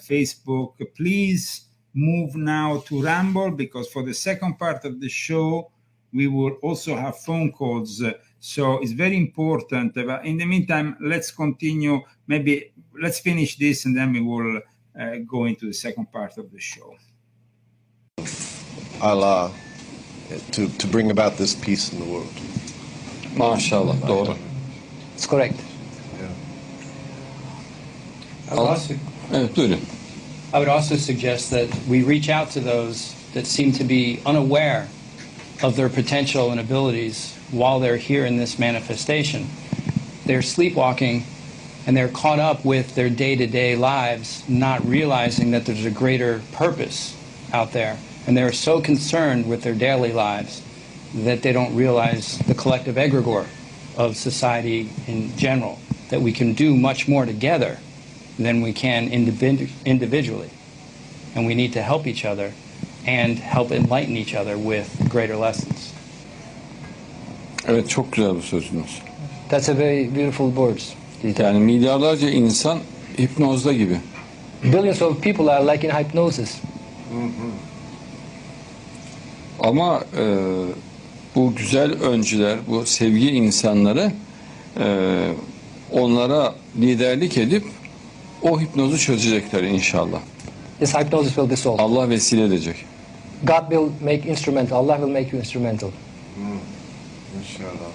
Facebook, please move now to Rumble, because for the second part of the show, we will also have phone calls. So it's very important. But in the meantime, let's continue. Maybe let's finish this, and then we will go into the second part of the show. Allah, to bring about this peace in the world. Maşallah, doğru. It's correct. Evet, buyurun. I would also suggest that we reach out to those that seem to be unaware of their potential and abilities while they're here in this manifestation. They're sleepwalking, and they're caught up with their day-to-day lives, not realizing that there's a greater purpose out there. And they're so concerned with their daily lives that they don't realize the collective egregore of society in general, that we can do much more together than we can individually. And we need to help each other and help enlighten each other with greater lessons. Evet, çok güzel bir sözünüz. That's a very beautiful words. Yani milyarlarca insan hipnozda gibi. Billions of people are like in hypnosis. Ama bu güzel öncüler, bu sevgi insanları onlara liderlik edip o hipnozu çözecekler inşallah. This hypnosis will be solved. Allah vesile edecek. God will make instrumental. Allah will make you instrumental. Inshallah.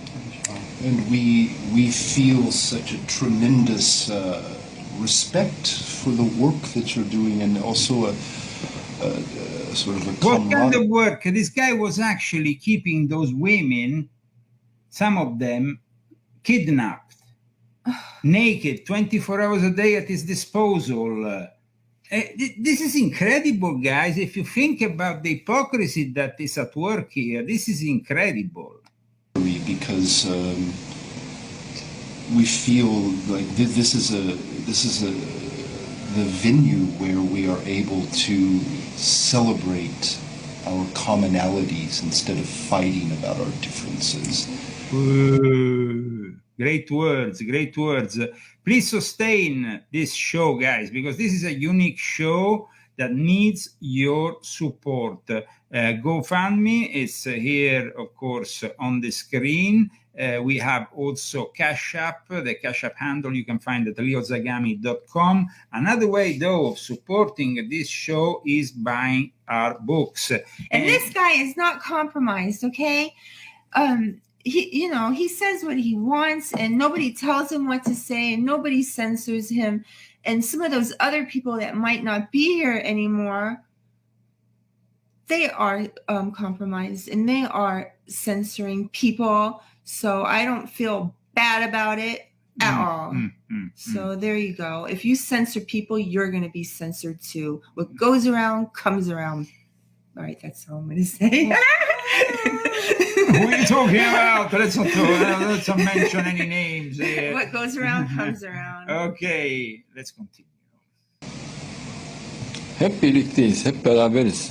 And we feel such a tremendous respect for the work that you're doing, and also a sort of a What kind of work? This guy was actually keeping those women, some of them, kidnapped, naked, 24 hours a day at his disposal. This is incredible, guys. If you think about the hypocrisy that is at work here, this is incredible. Because we feel like this is the venue where we are able to celebrate our commonalities instead of fighting about our differences. Great words, great words. Please sustain this show, guys, because this is a unique show that needs your support. GoFundMe is here, of course, on the screen. We have also Cash App, the Cash App handle you can find at leozagami.com. Another way, though, of supporting this show is buying our books. And this guy is not compromised, okay? He says what he wants, and nobody tells him what to say, and nobody censors him. And some of those other people that might not be here anymore, they are compromised, and they are censoring people. So I don't feel bad about it at all. So there you go. If you censor people, you're going to be censored too. What goes around comes around. All right, that's all I'm going to say. What are you talking about? Let's not mention any names here. What goes around comes around. Okay, let's continue. Hep birlikteyiz, hep beraberiz.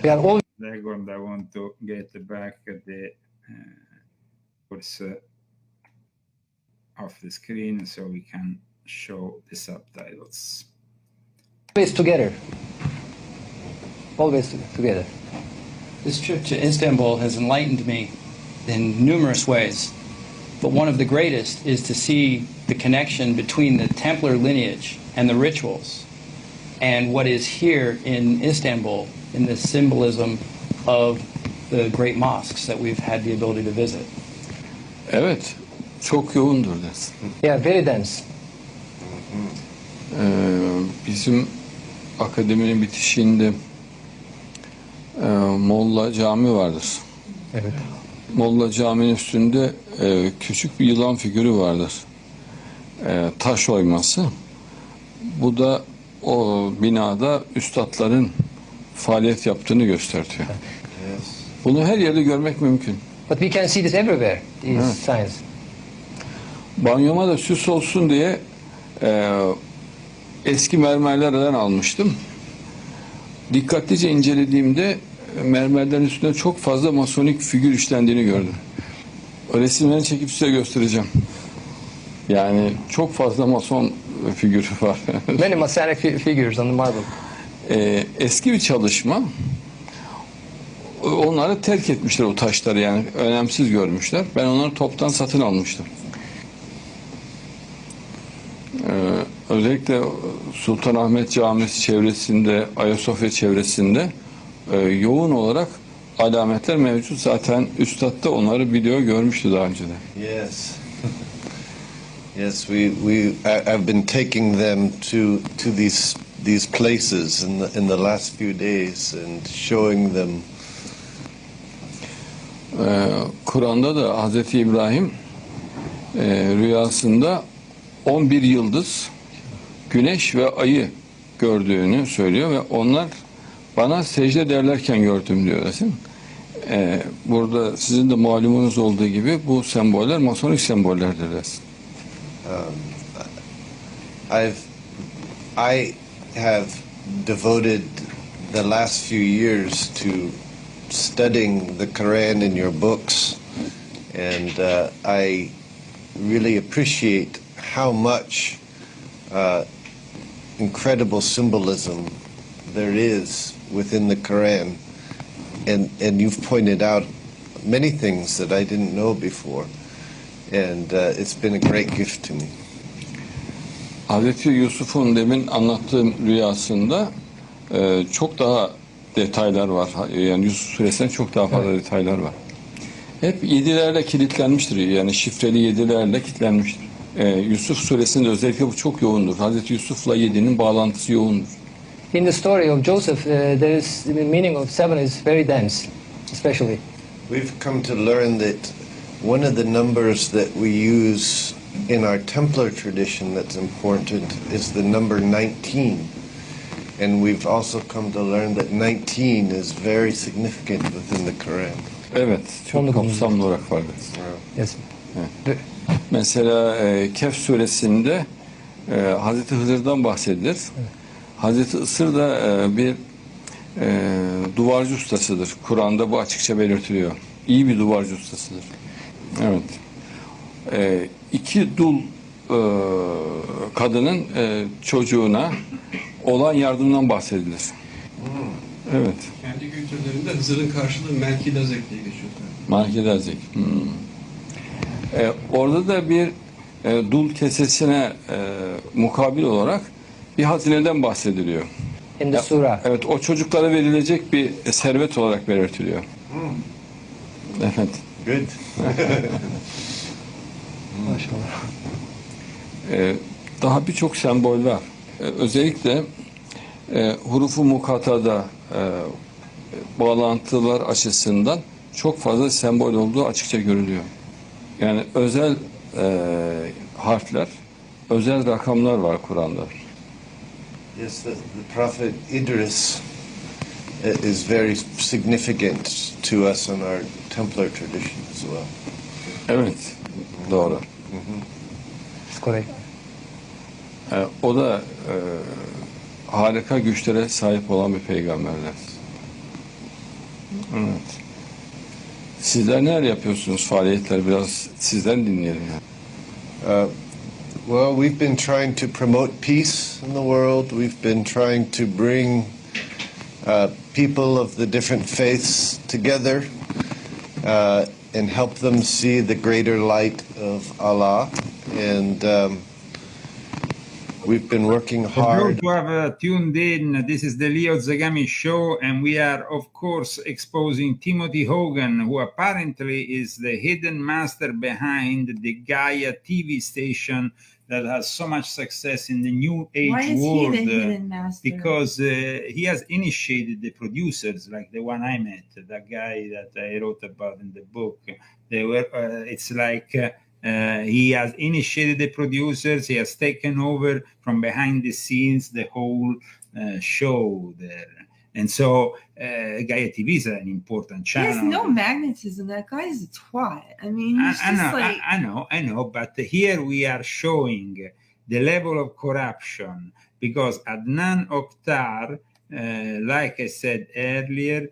Yeah. I want to get back the off the screen so we can show the subtitles. Always together. Always together. This trip to Istanbul has enlightened me in numerous ways, but one of the greatest is to see the connection between the Templar lineage and the rituals and what is here in Istanbul in the symbolism of the great mosques that we've had the ability to visit. Evet, çok yoğundur dersin. Yeah, very dense. Bizim akademinin bitişiğinde Molla Cami vardır. Evet. Molla Cami'nin üstünde küçük bir yılan figürü vardır. Taş oyması. Bu da o binada üstadların faaliyet yaptığını gösteriyor. Bunu her yerde görmek mümkün. But we can see this everywhere, these signs. Banyoma da süs olsun diye eski mermerlerden almıştım. Dikkatlice incelediğimde mermerlerin üstünde çok fazla masonik figür işlendiğini gördüm. O resimlerini çekip size göstereceğim. Yani çok fazla mason figürü var. Many Masonic figures on the marble. Eski bir çalışma. Onları terk etmişler, o taşları, yani önemsiz görmüşler. Ben onları toptan satın almıştım. Özellikle Sultanahmet Camisi çevresinde, Ayasofya çevresinde yoğun olarak alametler mevcut. Zaten Üstad da onları video görmüştü daha önceden. Yes. Yes, I've been taking them to these places in the last few days and showing them. Kur'an'da da Hazreti İbrahim rüyasında 11 yıldız, güneş ve ayı gördüğünü söylüyor ve onlar bana secde ederlerken gördüm diyor. Burada sizin de malumunuz olduğu gibi bu semboller masonik sembollerdir. I have devoted the last few years to studying the Quran in your books, and I really appreciate how much incredible symbolism there is within the Quran, and you've pointed out many things that I didn't know before, and it's been a great gift to me. Hazreti Yusuf'un demin anlattığım rüyasında çok daha detaylar var. Yani Yusuf Suresi'nde çok daha fazla detaylar var. Hep 7'lerle kilitlenmiştir. Yani şifreli 7'lerle kilitlenmiştir. Yusuf Suresi'nde özellikle bu çok yoğundur. Hazreti Yusuf'la 7'nin bağlantısı yoğundur. In the story of Joseph, there is the meaning of 7 is very dense, especially. We've come to learn that one of the numbers that we use in our Templar tradition that's important is the number 19. And we've also come to learn that 19 is very significant within the Quran. Evet, çok kapsamlı olarak vardır. Yes. Evet. Mesela Kehf suresinde Hazreti Hızır'dan bahsedilir. Evet. Hazreti Isır da bir duvarcı ustasıdır. Kur'an'da bu açıkça belirtiliyor. İyi bir duvarcı ustasıdır. Evet. 2 dul kadının çocuğuna olan yardımdan bahsedilir. Evet. Kendi kültürlerinde Hızır'ın karşılığı Melkidazek diye geçiyor. Melkidazek. Orada da bir dul kesesine mukabil olarak bir hazineden bahsediliyor. In the surah. Evet, o çocuklara verilecek bir servet olarak belirtiliyor. Evet. Good. Maşallah. Daha birçok sembol var. Özellikle hurufu mukatada bağlantılar açısından çok fazla sembol olduğu açıkça görülüyor. Yani özel harfler, özel rakamlar var Kur'an'da. Yes, the Prophet Idris is very significant to us in our Templar tradition as well. Evet, doğru. O da harika güçlere sahip olan bir peygamberler. Evet. Sizler neler yapıyorsunuz? Faaliyetler biraz sizden dinleyelim. Well, we've been trying to promote peace in the world. We've been trying to bring people of the different faiths together and help them see the greater light of Allah. And we've been working For hard. those who have tuned in, this is the Leo Zagami Show, and we are, of course, exposing Timothy Hogan, who apparently is the hidden master behind the Gaia TV station that has so much success in the New Age Why is world. he the hidden master? Because he has initiated the producers, like the one I met, that guy that I wrote about in the book. They were. It's like. He has initiated the producers. He has taken over from behind the scenes the whole show there. And so Gaia TV is an important He channel. has no magnetism. That guy is a twat. I mean, he's I just know, like... I know. But here we are showing the level of corruption because Adnan Oktar, like I said earlier,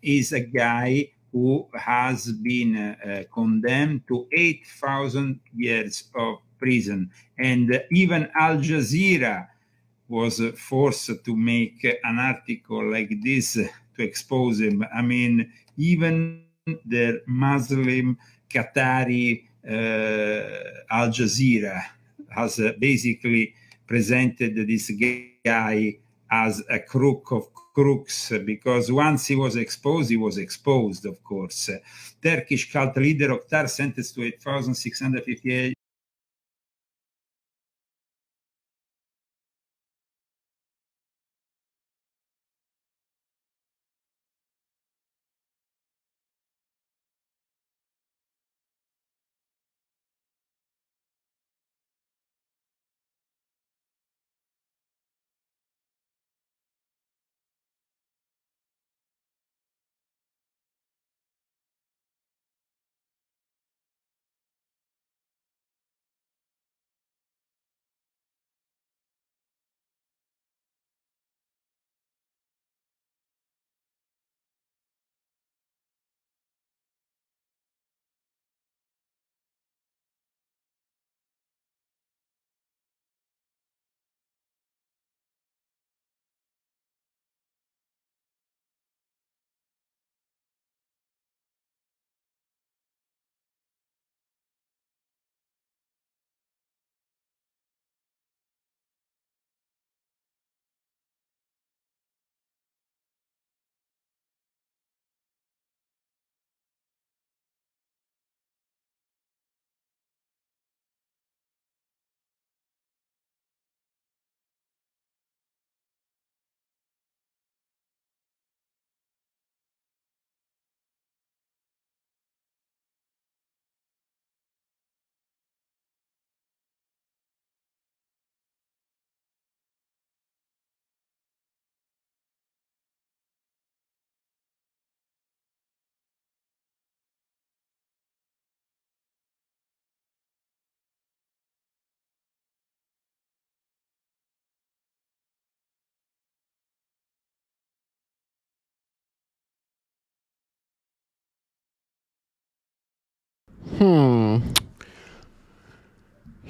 is a guy who has been condemned to 8,000 years of prison. And even Al Jazeera was forced to make an article like this to expose him. I mean, even the Muslim Qatari Al Jazeera has basically presented this guy as a crook of crooks, because once he was exposed, of course. Turkish cult leader Oktar sentenced to 8,658He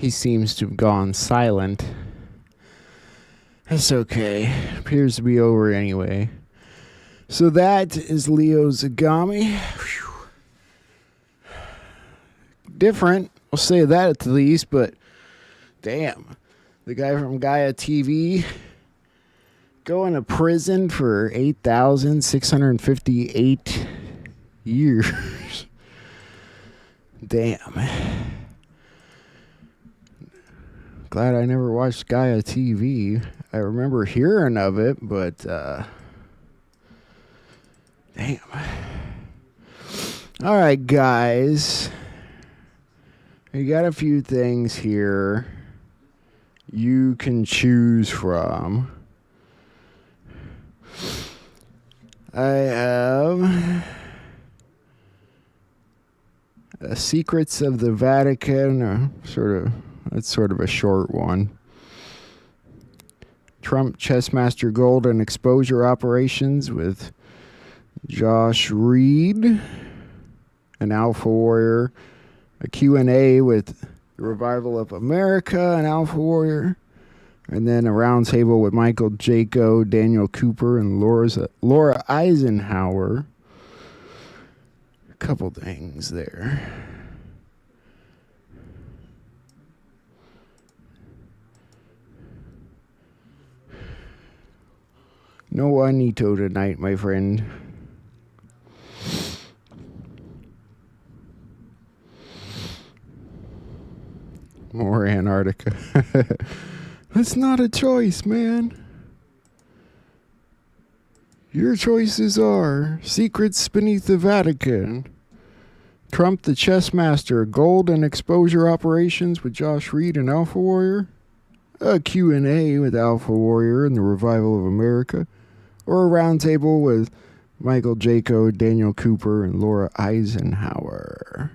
seems to have gone silent. That's okay. Appears to be over anyway. So that is Leo Zagami. Whew. Different, I'll say that at the least, but damn. The guy from Gaia TV going to prison for 8,658 years. Damn. Glad I never watched Gaia TV. I remember hearing of it, but damn. All right, guys. We got a few things here you can choose from. I have Secrets of the Vatican, that's sort of a short one. Trump Chessmaster Golden Exposure Operations with Josh Reed, an Alpha Warrior. A Q&A with the Revival of America, an Alpha Warrior. And then a roundtable with Michael Jaco, Daniel Cooper, and Laura Eisenhower. A couple things there. No Juanito tonight, my friend. More Antarctica. That's not a choice, man. Your choices are Secrets Beneath the Vatican, Trump the Chess Master, Gold and Exposure Operations with Josh Reed and Alpha Warrior, a Q&A with Alpha Warrior and the Revival of America, or a roundtable with Michael Jaco, Daniel Cooper, and Laura Eisenhower.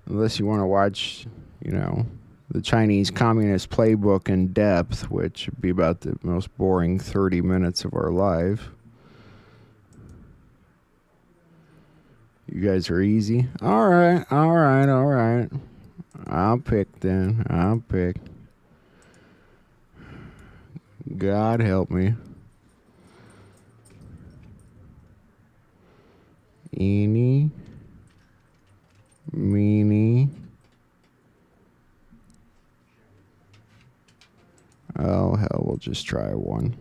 Unless you want to watch, the Chinese Communist Playbook in depth, which would be about the most boring 30 minutes of our life. You guys are easy? All right. I'll pick then. God help me. Eeny, meeny. Oh, hell, we'll just try one.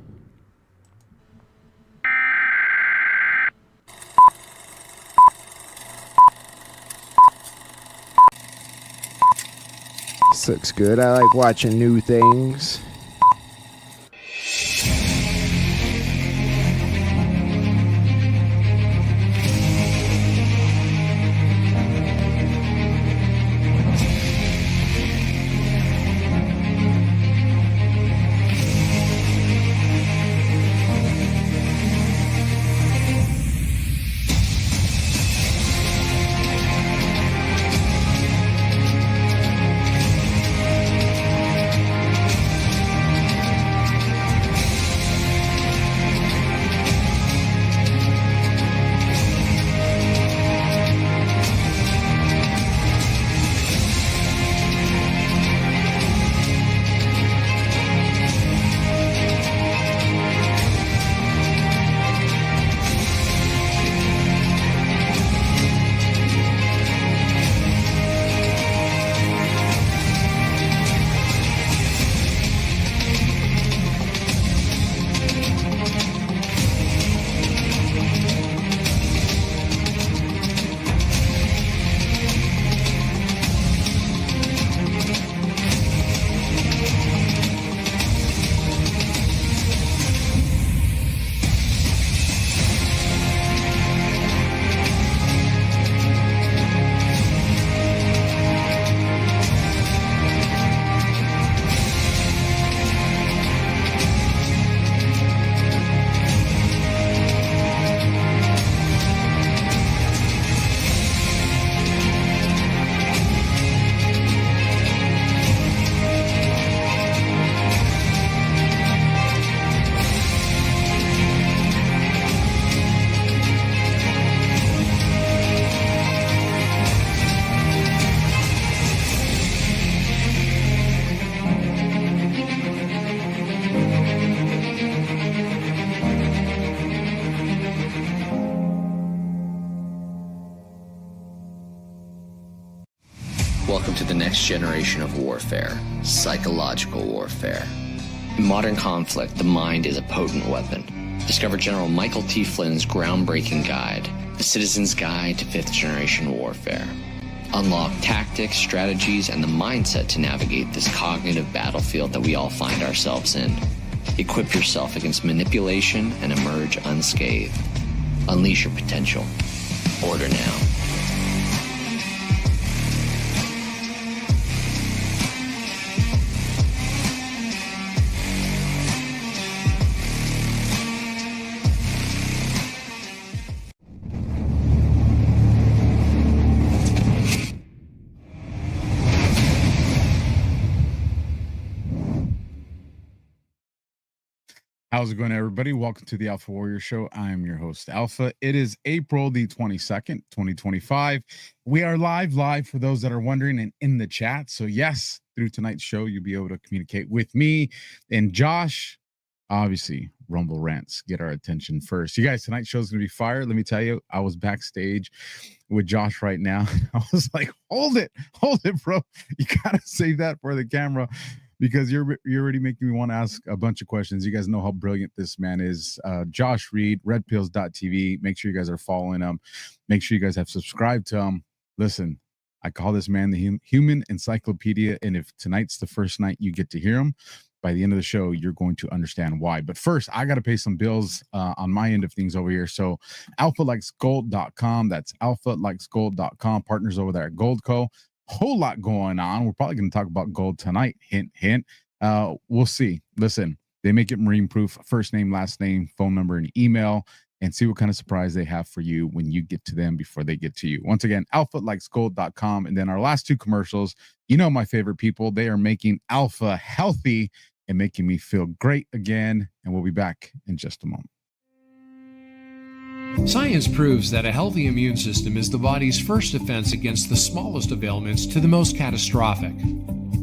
This looks good. I like watching new things. welcome to the next generation of warfare, psychological warfare. In modern conflict, the mind is a potent weapon. Discover General Michael T. Flynn's groundbreaking guide, The Citizen's Guide to Fifth Generation Warfare. Unlock tactics, strategies, and the mindset to navigate this cognitive battlefield that we all find ourselves in. Equip yourself against manipulation and emerge unscathed. Unleash your potential. Order now. How's it going, everybody? Welcome to the Alpha Warrior Show. I'm your host, Alpha. It is April the 22nd, 2025. We are live for those that are wondering and in the chat. So yes, through tonight's show, you'll be able to communicate with me and Josh. Obviously, Rumble Rants get our attention first. You guys, tonight's show is going to be fire. Let me tell you, I was backstage with Josh right now. I was like, hold it, bro. You got to save that for the camera, because you're already making me want to ask a bunch of questions. You guys know how brilliant this man is. Josh Reed, redpills.tv. Make sure you guys are following him. Make sure you guys have subscribed to him. Listen, I call this man the human encyclopedia. And if tonight's the first night you get to hear him, by the end of the show, you're going to understand why. But first, I got to pay some bills on my end of things over here. So alphalikesgold.com. That's alphalikesgold.com. Partners over there at Goldco. Whole lot going on. We're probably going to talk about gold tonight. Hint, hint. We'll see. Listen, they make it marine proof. First name, last name, phone number, and email, and see what kind of surprise they have for you when you get to them before they get to you. Once again, alphalikesgold.com. And then our last two commercials, you know my favorite people. They are making Alpha healthy and making me feel great again. And we'll be back in just a moment. Science proves that a healthy immune system is the body's first defense against the smallest of ailments to the most catastrophic.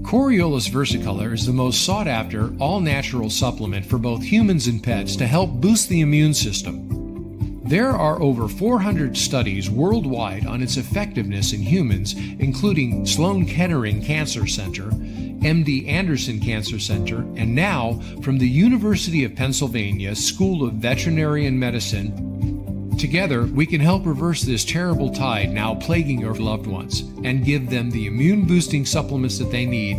Coriolus versicolor is the most sought-after, all-natural supplement for both humans and pets to help boost the immune system. There are over 400 studies worldwide on its effectiveness in humans, including Sloan Kettering Cancer Center, MD Anderson Cancer Center, and now from the University of Pennsylvania School of Veterinary Medicine. Together, we can help reverse this terrible tide now plaguing your loved ones and give them the immune-boosting supplements that they need.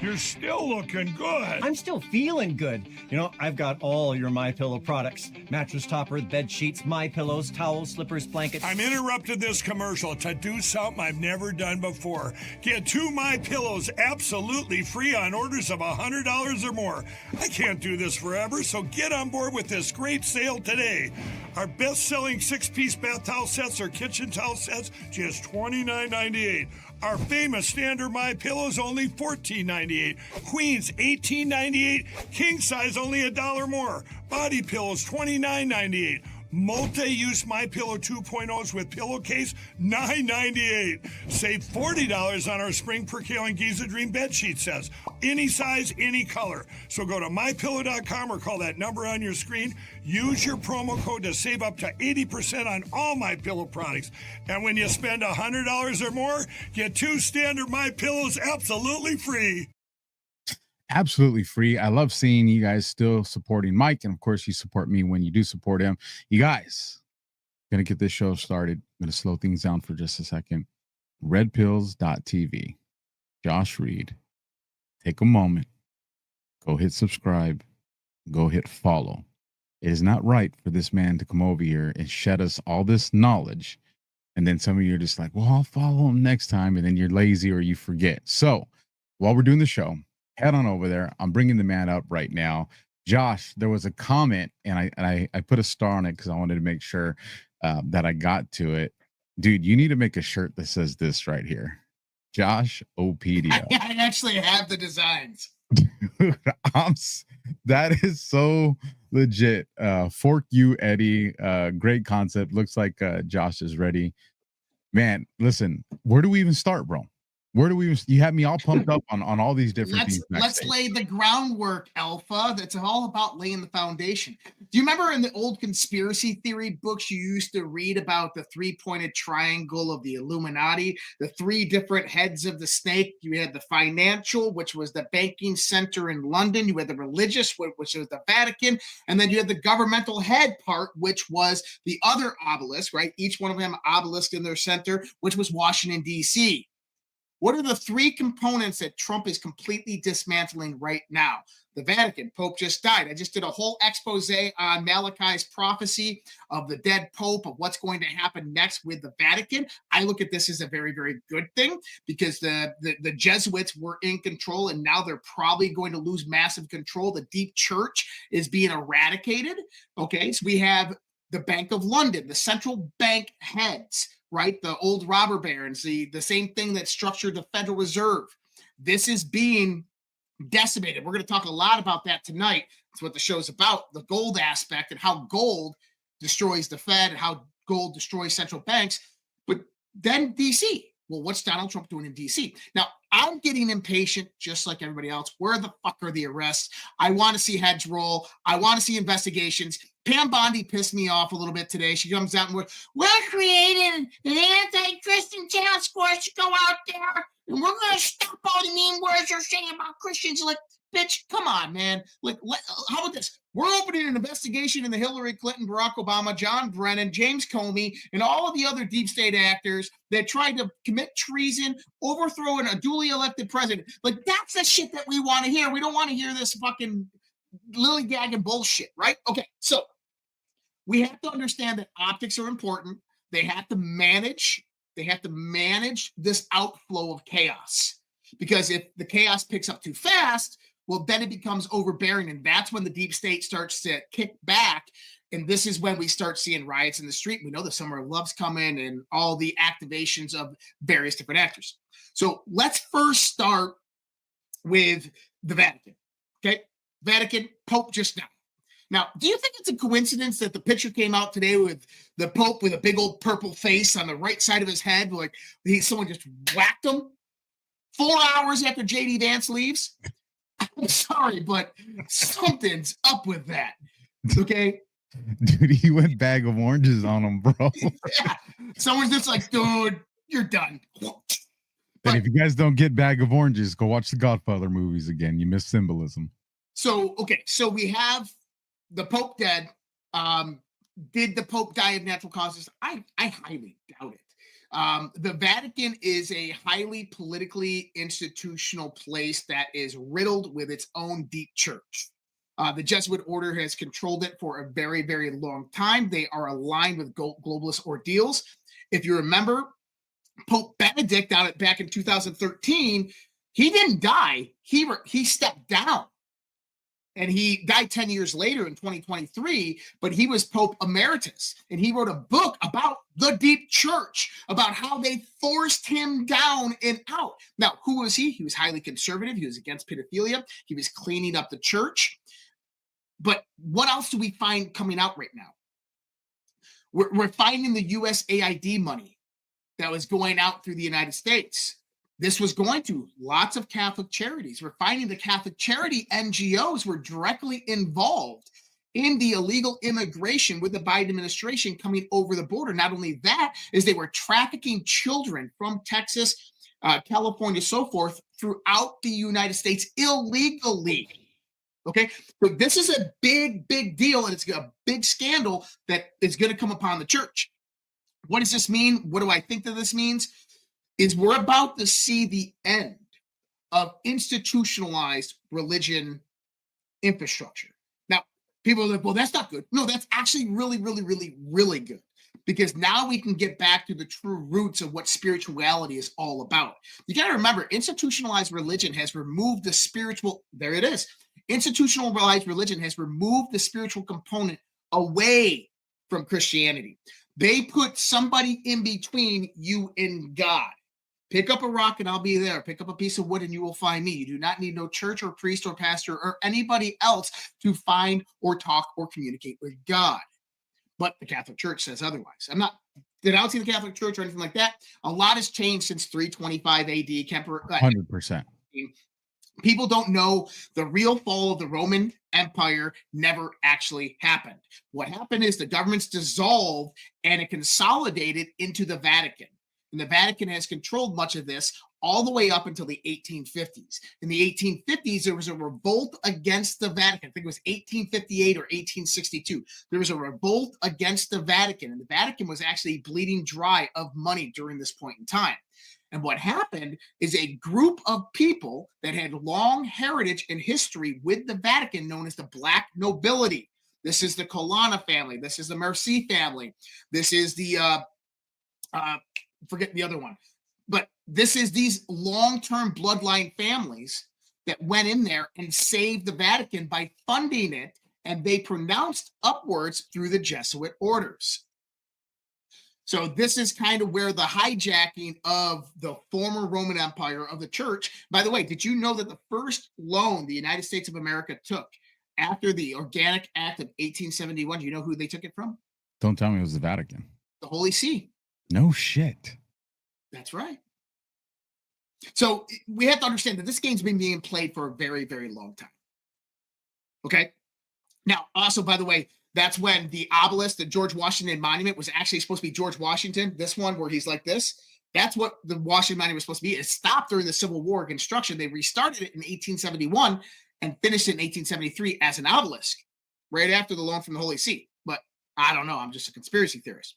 You're still looking good. I'm still feeling good. You know, I've got all your MyPillow products. Mattress topper, bed sheets, MyPillows, towels, slippers, blankets. I'm interrupting this commercial to do something I've never done before. Get 2 MyPillows absolutely free on orders of $100 or more. I can't do this forever, so get on board with this great sale today. Our best-selling 6-piece bath towel sets or kitchen towel sets, just $29.98. Our famous standard MyPillows only $14.98. Queens $18.98. King size only $1 more. Body pillows $29.98. Multi-use MyPillow 2.0s with pillowcase $9.98. Save $40 on our spring percale Giza Dream bed sheet sets. Any size, any color. So go to MyPillow.com or call that number on your screen. Use your promo code to save up to 80% on all MyPillow products. And when you spend $100 or more, get 2 standard MyPillows absolutely free. Absolutely free. I love seeing you guys still supporting Mike, and of course you support me when you do support him. You guys, gonna get this show started. I'm gonna slow things down for just a second. Redpills.tv. Josh Reed. Take a moment. Go hit subscribe. Go hit follow. It is not right for this man to come over here and shed us all this knowledge, and then some of you are just like, well, I'll follow him next time, and then you're lazy or you forget. So while we're doing the show, head on over there. I'm bringing the man up right now. Josh, there was a comment, and I put a star on it because I wanted to make sure that I got to it. Dude, you need to make a shirt that says this right here. Josh Opedia. I actually have the designs. Dude, that is so legit. Fork you, Eddie. Great concept. Looks like Josh is ready. Man, listen, where do we even start, bro? Where do we? You have me all pumped up on all these different things. Let's lay the groundwork, Alpha. That's all about laying the foundation. Do you remember in the old conspiracy theory books you used to read about the three-pointed triangle of the Illuminati, the three different heads of the snake? You had the financial, which was the banking center in London. You had the religious, which was the Vatican, and then you had the governmental head part, which was the other obelisk, right? Each one of them obelisk in their center, which was Washington, D.C. What are the three components that Trump is completely dismantling right now? The Vatican, Pope just died. I just did a whole expose on Malachi's prophecy of the dead Pope, of what's going to happen next with the Vatican. I look at this as a very, very good thing because the Jesuits were in control and now they're probably going to lose massive control. The deep church is being eradicated. Okay, so we have the Bank of London, the central bank heads, right? The old robber barons, the same thing that structured the Federal Reserve. This is being decimated. We're going to talk a lot about that tonight. That's what the show's about, the gold aspect and how gold destroys the Fed and how gold destroys central banks. But then DC. Well, what's Donald Trump doing in DC? Now, I'm getting impatient just like everybody else. Where the fuck are the arrests? I want to see heads roll. I want to see investigations. Pam Bondi pissed me off a little bit today. She comes out and we're creating an anti-Christian task force to go out there and we're going to stop all the mean words you're saying about Christians. Like, bitch, come on, man. Like, how about this? We're opening an investigation into Hillary Clinton, Barack Obama, John Brennan, James Comey, and all of the other deep state actors that tried to commit treason, overthrow a duly elected president. Like, that's the shit that we want to hear. We don't want to hear this fucking lily-gagging bullshit, right? Okay, so we have to understand that optics are important. They have to manage this outflow of chaos. Because if the chaos picks up too fast, well, then it becomes overbearing. And that's when the deep state starts to kick back. And this is when we start seeing riots in the street. We know the Summer of Love's coming and all the activations of various different actors. So let's first start with the Vatican. Okay, Vatican, Pope just died. Now, do you think it's a coincidence that the picture came out today with the Pope with a big old purple face on the right side of his head, like someone just whacked him 4 hours after JD Vance leaves? I'm sorry, but something's up with that. Okay? Dude, he went bag of oranges on him, bro. Yeah. Someone's just like, dude, you're done. And if you guys don't get bag of oranges, go watch the Godfather movies again. You miss symbolism. So, okay, so we have the Pope dead. Did the Pope die of natural causes? I highly doubt it. The Vatican is a highly politically institutional place that is riddled with its own deep church. The Jesuit order has controlled it for a very, very long time. They are aligned with globalist ordeals. If you remember, Pope Benedict back in 2013, he didn't die. He stepped down. And he died 10 years later in 2023, but he was Pope Emeritus. And he wrote a book about the deep church, about how they forced him down and out. Now, who was he? He was highly conservative. He was against pedophilia. He was cleaning up the church. But what else do we find coming out right now? We're finding the USAID money that was going out through the United States. This was going to lots of Catholic charities. We're finding the Catholic charity NGOs were directly involved in the illegal immigration with the Biden administration coming over the border. Not only that, is they were trafficking children from Texas, California, so forth, throughout the United States illegally. Okay, so this is a big, big deal, and it's a big scandal that is going to come upon the church. What does this mean? What do I think that this means? Is we're about to see the end of institutionalized religion infrastructure. Now, people are like, well, that's not good. No, that's actually really, really, really, really good. Because now we can get back to the true roots of what spirituality is all about. You got to remember, institutionalized religion has removed the spiritual, there it is. Institutionalized religion has removed the spiritual component away from Christianity. They put somebody in between you and God. Pick up a rock and I'll be there. Pick up a piece of wood and you will find me. You do not need no church or priest or pastor or anybody else to find or talk or communicate with God. But the Catholic Church says otherwise. I'm not denouncing the Catholic Church or anything like that. A lot has changed since 325 AD. 100%. People don't know the real fall of the Roman Empire never actually happened. What happened is the governments dissolved and it consolidated into the Vatican. And the Vatican has controlled much of this all the way up until the 1850s. In the 1850s, there was a revolt against the Vatican. I think it was 1858 or 1862. There was a revolt against the Vatican, and the Vatican was actually bleeding dry of money during this point in time. And what happened is a group of people that had long heritage and history with the Vatican, known as the Black nobility. This is the Colonna family. This is the Mercy family. This is the, forget the other one. But this is these long-term bloodline families that went in there and saved the Vatican by funding it, and they pronounced upwards through the Jesuit orders. So this is kind of where the hijacking of the former Roman Empire of the church. By the way, did you know that the first loan the United States of America took after the Organic Act of 1871, do you know who they took it from? Don't tell me it was the Vatican. The Holy See. No shit. That's right. So we have to understand that this game's been being played for a very, very long time. Okay. Now, also, by the way, that's when the obelisk, the George Washington Monument, was actually supposed to be George Washington. This one where he's like this. That's what the Washington Monument was supposed to be. It stopped during the Civil War construction. They restarted it in 1871 and finished it in 1873 as an obelisk, right after the loan from the Holy See. But I don't know. I'm just a conspiracy theorist.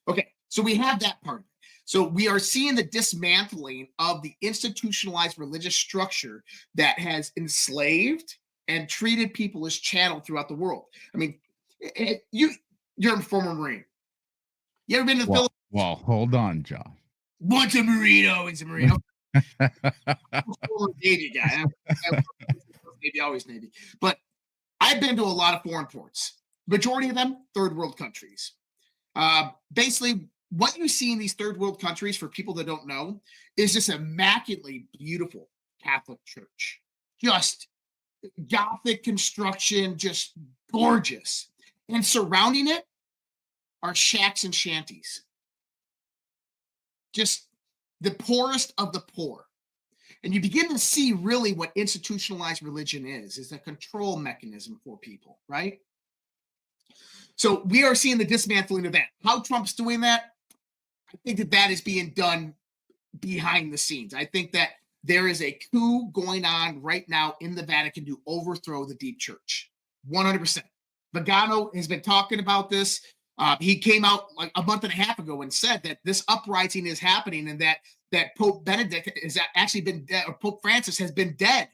Okay, so we have that part. So we are seeing the dismantling of the institutionalized religious structure that has enslaved and treated people as chattel throughout the world. I mean, you're a former Marine. You ever been to the Philippines? Well, hold on, Josh. Once a Marine, always a Marine. Former Navy guy. Navy, always Navy. But I've been to a lot of foreign ports. Majority of them, third world countries. Basically, what you see in these third world countries, for people that don't know, is this immaculately beautiful Catholic church. Just Gothic construction, just gorgeous. And surrounding it are shacks and shanties. Just the poorest of the poor. And you begin to see really what institutionalized religion is a control mechanism for people, right? So we are seeing the dismantling of that. How Trump's doing that, I think that is being done behind the scenes. I think that there is a coup going on right now in the Vatican to overthrow the deep church. 100%. Pagano has been talking about this. He came out like a month and a half ago and said that this uprising is happening and that Pope Benedict has actually been dead, or Pope Francis has been dead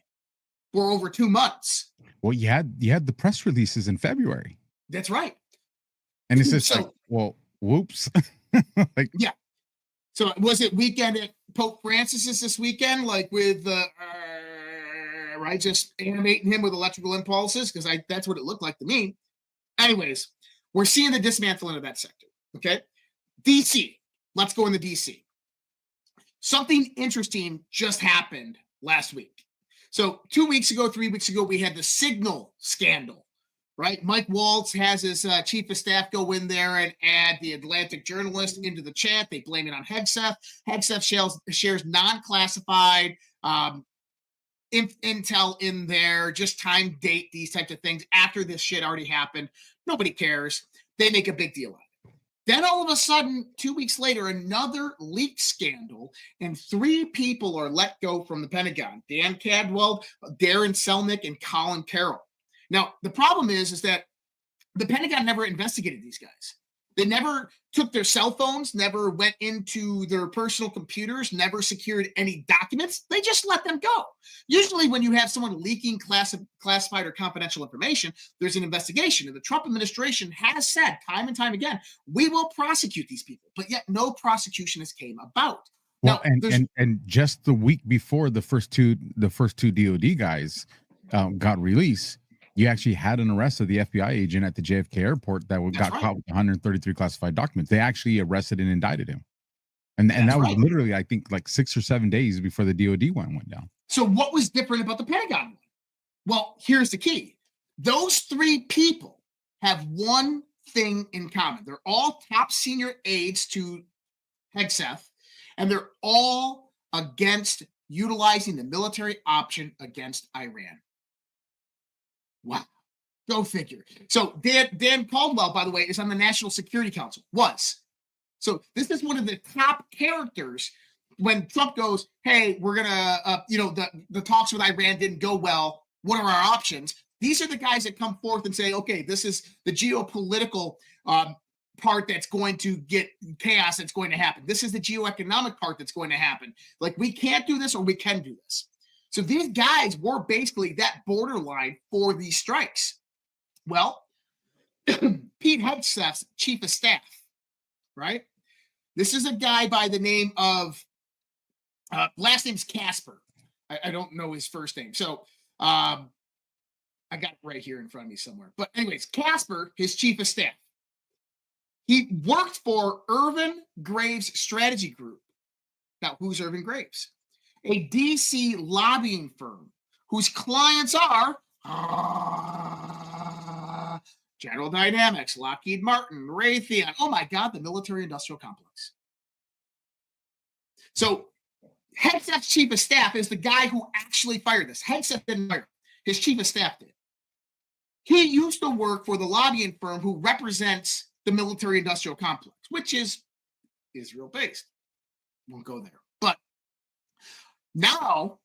for over 2 months. Well, you had the press releases in February. That's right. And it's just like, well, whoops. Like, yeah. So was it weekend at Pope Francis's this weekend, like with right, just animating him with electrical impulses? Because that's what it looked like to me. Anyways, we're seeing the dismantling of that sector. Okay, DC. Let's go into DC. Something interesting just happened last week. So 2 weeks ago, 3 weeks ago, we had the Signal scandal. Right, Mike Waltz has his chief of staff go in there and add the Atlantic journalist into the chat. They blame it on Hegseth. Hegseth shares non-classified intel in there, just time, date, these types of things. After this shit already happened, nobody cares. They make a big deal out of it. Then all of a sudden, 2 weeks later, another leak scandal, and 3 people are let go from the Pentagon: Dan Cadwell, Darren Selnick, and Colin Carroll. Now, the problem is that the Pentagon never investigated these guys. They never took their cell phones, never went into their personal computers, never secured any documents. They just let them go. Usually when you have someone leaking classified or confidential information, there's an investigation. And the Trump administration has said time and time again, we will prosecute these people. But yet no prosecution has came about. Well, now, and just the week before the first two DOD guys got released, you actually had an arrest of the FBI agent at the JFK airport that got caught with 133 classified documents. They actually arrested and indicted him. And that was literally, I think, like 6 or 7 days before the DOD went down. So what was different about the Pentagon one? Well, here's the key. Those 3 people have one thing in common. They're all top senior aides to Hegseth, and they're all against utilizing the military option against Iran. Wow. Go figure. So Dan Caldwell, by the way, is on the National Security Council. Was. So this is one of the top characters when Trump goes, hey, we're going to, the talks with Iran didn't go well. What are our options? These are the guys that come forth and say, okay, this is the geopolitical part that's going to get chaos that's going to happen. This is the geoeconomic part that's going to happen. Like, we can't do this or we can do this. So these guys were basically that borderline for these strikes. Well, Pete Hegseth's chief of staff, right? This is a guy by the name of, last name's Casper. I don't know his first name. So I got it right here in front of me somewhere. But anyways, Casper, his chief of staff. He worked for Irvin Graves Strategy Group. Now, who's Irvin Graves? A DC lobbying firm whose clients are General Dynamics, Lockheed Martin, Raytheon. Oh my God, the military-industrial complex. So Hegseth's chief of staff is the guy who actually fired this. Hegseth didn't fire him. His chief of staff did. He used to work for the lobbying firm who represents the military-industrial complex, which is Israel-based. Won't go there. But now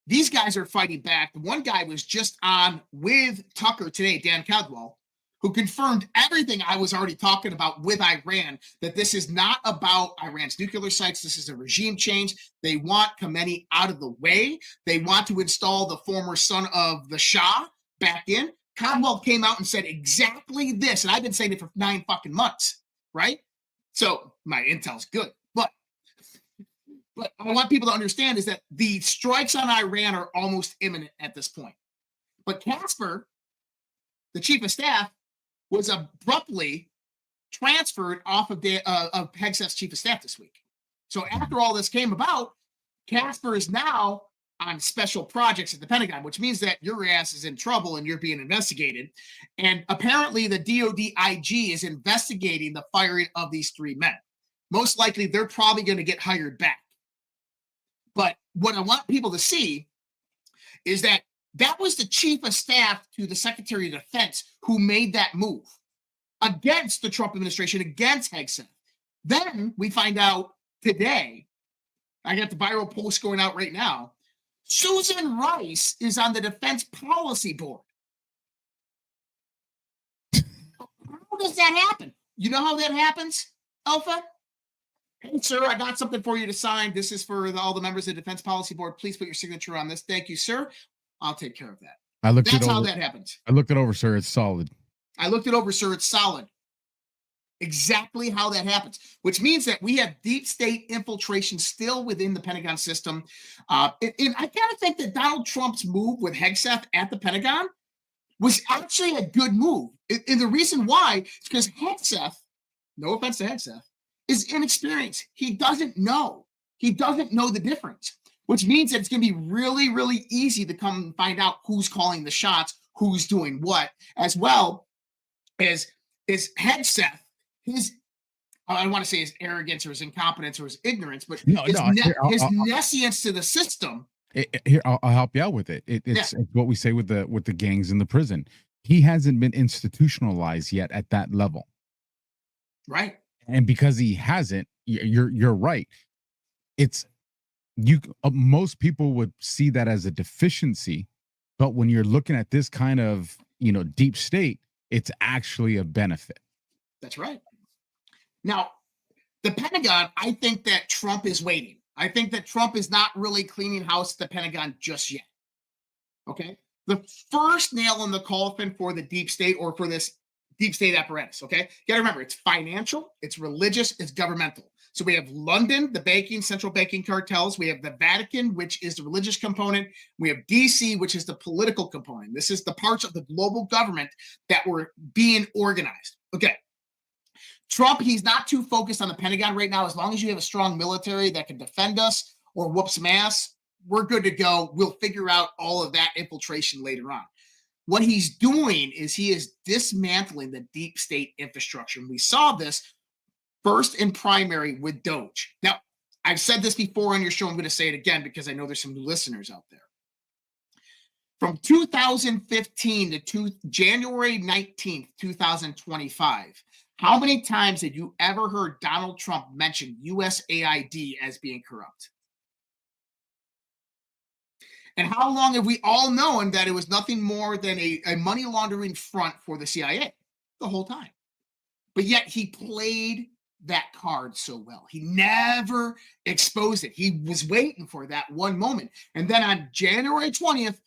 these guys are fighting back. The one guy was just on with Tucker today, Dan Caldwell, who confirmed everything I was already talking about with Iran, that this is not about Iran's nuclear sites. This is a regime change. They want Khamenei out of the way. They want to install the former son of the Shah back in. Caldwell came out and said exactly this, and I've been saying it for 9 fucking months, right? So my intel's good. But I want people to understand is that the strikes on Iran are almost imminent at this point. But Casper, the chief of staff, was abruptly transferred off of Hegseth's chief of staff this week. So after all this came about, Casper is now on special projects at the Pentagon, which means that your ass is in trouble and you're being investigated. And apparently the DOD IG is investigating the firing of these 3 men. Most likely they're probably going to get hired back. But what I want people to see is that that was the chief of staff to the Secretary of Defense who made that move against the Trump administration, against Hegseth. Then we find out today, I got the viral post going out right now, Susan Rice is on the Defense Policy Board. How does that happen? You know how that happens, Alpha? Hey, sir, I got something for you to sign. This is for all the members of the Defense Policy Board. Please put your signature on this. Thank you, sir. I'll take care of that. That's how that happens. I looked it over, sir. It's solid. I looked it over, sir. It's solid. Exactly how that happens, which means that we have deep state infiltration still within the Pentagon system. And I kind of think that Donald Trump's move with Hegseth at the Pentagon was actually a good move. And the reason why is because Hegseth, no offense to Hegseth, is inexperienced. He doesn't know. He doesn't know the difference, which means that it's going to be really, really easy to come and find out who's calling the shots, who's doing what, as well as Hegseth. I don't want to say his arrogance or his incompetence or his ignorance, but his nescience to the system. Here, I'll help you out with it. It's what we say with the gangs in the prison. He hasn't been institutionalized yet at that level, right? And because he hasn't, you're right. It's most people would see that as a deficiency, but when you're looking at this kind of deep state, it's actually a benefit. That's right. Now, the Pentagon, I think that Trump is waiting. I think that Trump is not really cleaning house at the Pentagon just yet. Okay? The first nail in the coffin for the deep state or for this deep state apparatus, okay? You got to remember, it's financial, it's religious, it's governmental. So we have London, the central banking cartels. We have the Vatican, which is the religious component. We have DC, which is the political component. This is the parts of the global government that were being organized. Okay. Trump, he's not too focused on the Pentagon right now. As long as you have a strong military that can defend us or whoop some ass, we're good to go. We'll figure out all of that infiltration later on. what he's doing is he is dismantling the deep state infrastructure. And we saw this first in primary with Doge. Now, I've said this before on your show. I'm going to say it again because I know there's some new listeners out there. From 2015 to January 19th, 2025, how many times have you ever heard Donald Trump mention USAID as being corrupt? And how long have we all known that it was nothing more than a money laundering front for the CIA? The whole time. But yet he played that card so well. He never exposed it. He was waiting for that one moment. And then on January 20th,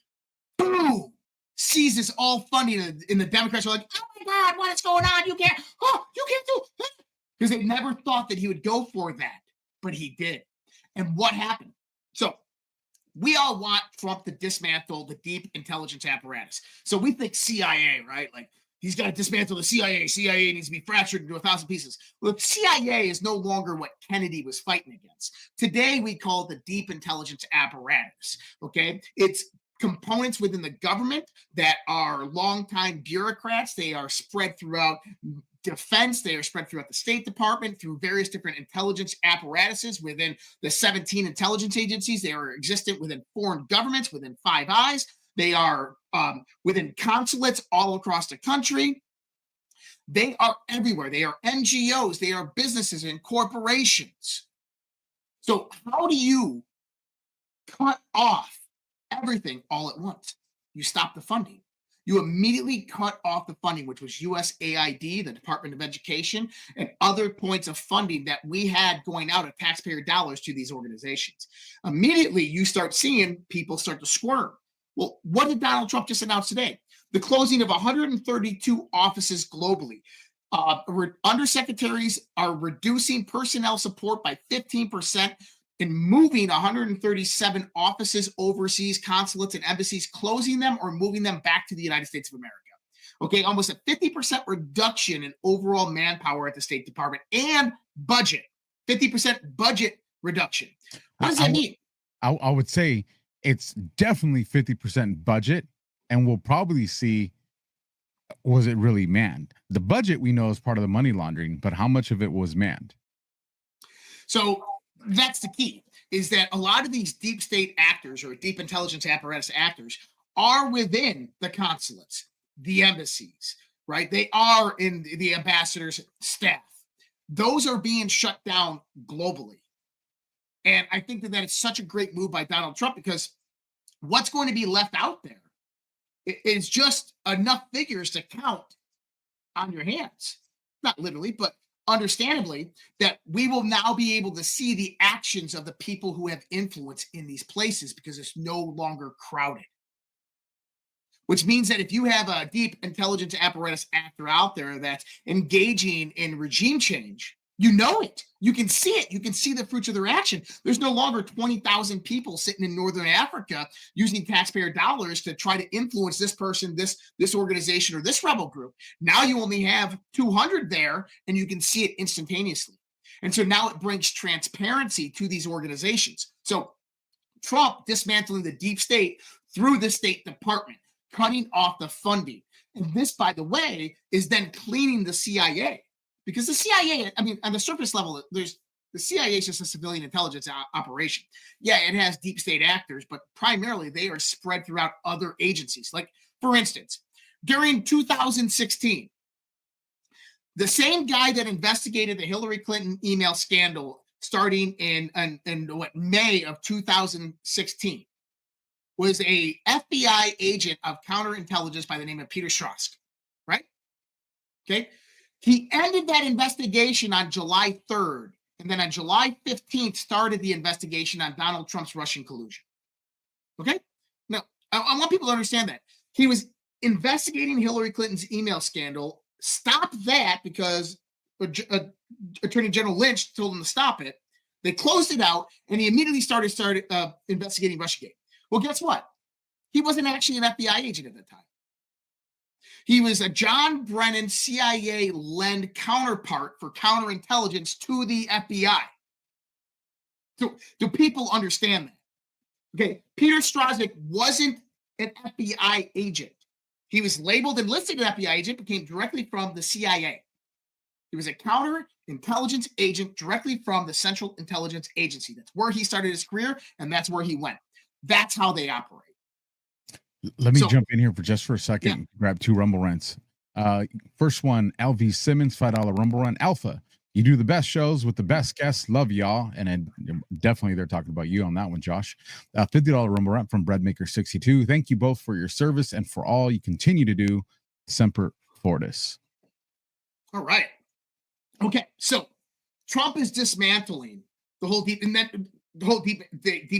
boom, seizes all funding. And the Democrats are like, oh my God, what is going on? You can't do that. Because they never thought that he would go for that. But he did. And what happened? So we all want Trump to dismantle the deep intelligence apparatus. So we think CIA, right? Like, he's got to dismantle the CIA. CIA needs to be fractured into 1,000 pieces. Look, CIA is no longer what Kennedy was fighting against. Today, we call it the deep intelligence apparatus, okay? It's components within the government that are longtime bureaucrats. They are spread throughout defense. They are spread throughout the State Department, through various different intelligence apparatuses within the 17 intelligence agencies. They are existent within foreign governments, within Five Eyes. They are within consulates all across the country. They are everywhere. They are NGOs. They are businesses and corporations. So how do you cut off everything all at once? You stop the funding. You immediately cut off the funding, which was USAID, the Department of Education, and other points of funding that we had going out of taxpayer dollars to these organizations. Immediately, you start seeing people start to squirm. Well, what did Donald Trump just announce today? The closing of 132 offices globally. Undersecretaries are reducing personnel support by 15% and moving 137 offices overseas, consulates and embassies, closing them or moving them back to the United States of America. Okay, almost a 50% reduction in overall manpower at the State Department and budget. 50% budget reduction. What does that mean? I would say it's definitely 50% budget, and we'll probably see, was it really manned? The budget we know is part of the money laundering, but how much of it was manned? So that's the key, is that a lot of these deep state actors or deep intelligence apparatus actors are within the consulates, the embassies, right? They are in the ambassador's staff. Those are being shut down globally. And I think that is such a great move by Donald Trump, because what's going to be left out there is just enough figures to count on your hands. Not literally, but understandably, that we will now be able to see the actions of the people who have influence in these places, because it's no longer crowded. Which means that if you have a deep intelligence apparatus actor out there that's engaging in regime change, you know it. You can see it. You can see the fruits of their action. There's no longer 20,000 people sitting in Northern Africa using taxpayer dollars to try to influence this person, this organization, or this rebel group. Now you only have 200 there, and you can see it instantaneously. And so now it brings transparency to these organizations. So Trump dismantling the deep state through the State Department, cutting off the funding. And this, by the way, is then cleaning the CIA. Because the CIA, I mean, on the surface level, the CIA is just a civilian intelligence operation. Yeah, it has deep state actors, but primarily they are spread throughout other agencies. Like, for instance, during 2016, the same guy that investigated the Hillary Clinton email scandal starting in May of 2016 was a FBI agent of counterintelligence by the name of Peter Strzok, right? Okay. He ended that investigation on July 3rd, and then on July 15th started the investigation on Donald Trump's Russian collusion. Okay? Now, I want people to understand that. He was investigating Hillary Clinton's email scandal, stopped that because Attorney General Lynch told him to stop it. They closed it out, and he immediately started investigating Russiagate. Well, guess what? He wasn't actually an FBI agent at that time. He was a John Brennan CIA-led counterpart for counterintelligence to the FBI. So do people understand that? Okay, Peter Strzok wasn't an FBI agent. He was labeled and listed an FBI agent, but came directly from the CIA. He was a counterintelligence agent directly from the Central Intelligence Agency. That's where he started his career, and that's where he went. That's how they operate. Let me jump in here for a second. Yeah. Grab 2 Rumble Rents. First one, LV Simmons, $5 Rumble Run. Alpha, you do the best shows with the best guests. Love y'all. And definitely they're talking about you on that one, Josh. $50 Rumble Rent from Breadmaker62. Thank you both for your service and for all you continue to do. Semper Fortis. All right. Okay, so Trump is dismantling the whole deep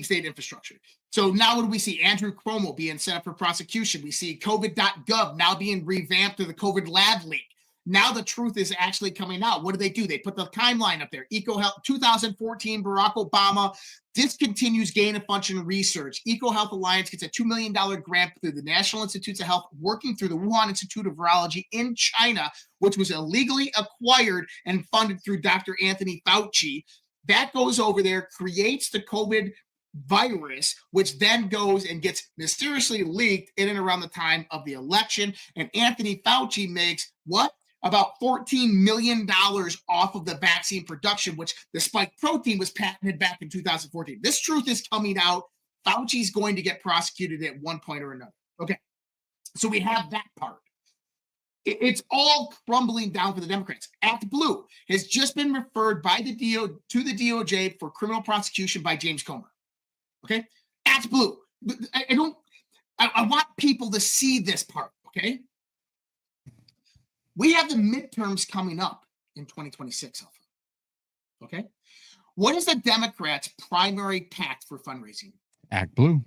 state infrastructure. So now what do we see? Andrew Cuomo being set up for prosecution. We see COVID.gov now being revamped to the COVID lab leak. Now the truth is actually coming out. What do? They put the timeline up there. EcoHealth 2014, Barack Obama discontinues gain of function research. EcoHealth Alliance gets a $2 million grant through the National Institutes of Health, working through the Wuhan Institute of Virology in China, which was illegally acquired and funded through Dr. Anthony Fauci. That goes over there, creates the COVID virus, which then goes and gets mysteriously leaked in and around the time of the election. And Anthony Fauci makes what? About $14 million off of the vaccine production, which the spike protein was patented back in 2014. This truth is coming out. Fauci's going to get prosecuted at one point or another. Okay, so we have that part. It's all crumbling down for the Democrats. Act Blue has just been referred by the to the DOJ for criminal prosecution by James Comer. Okay, Act Blue. I want people to see this part. Okay. We have the midterms coming up in 2026. Okay. What is the Democrats' primary pact for fundraising? Act Blue.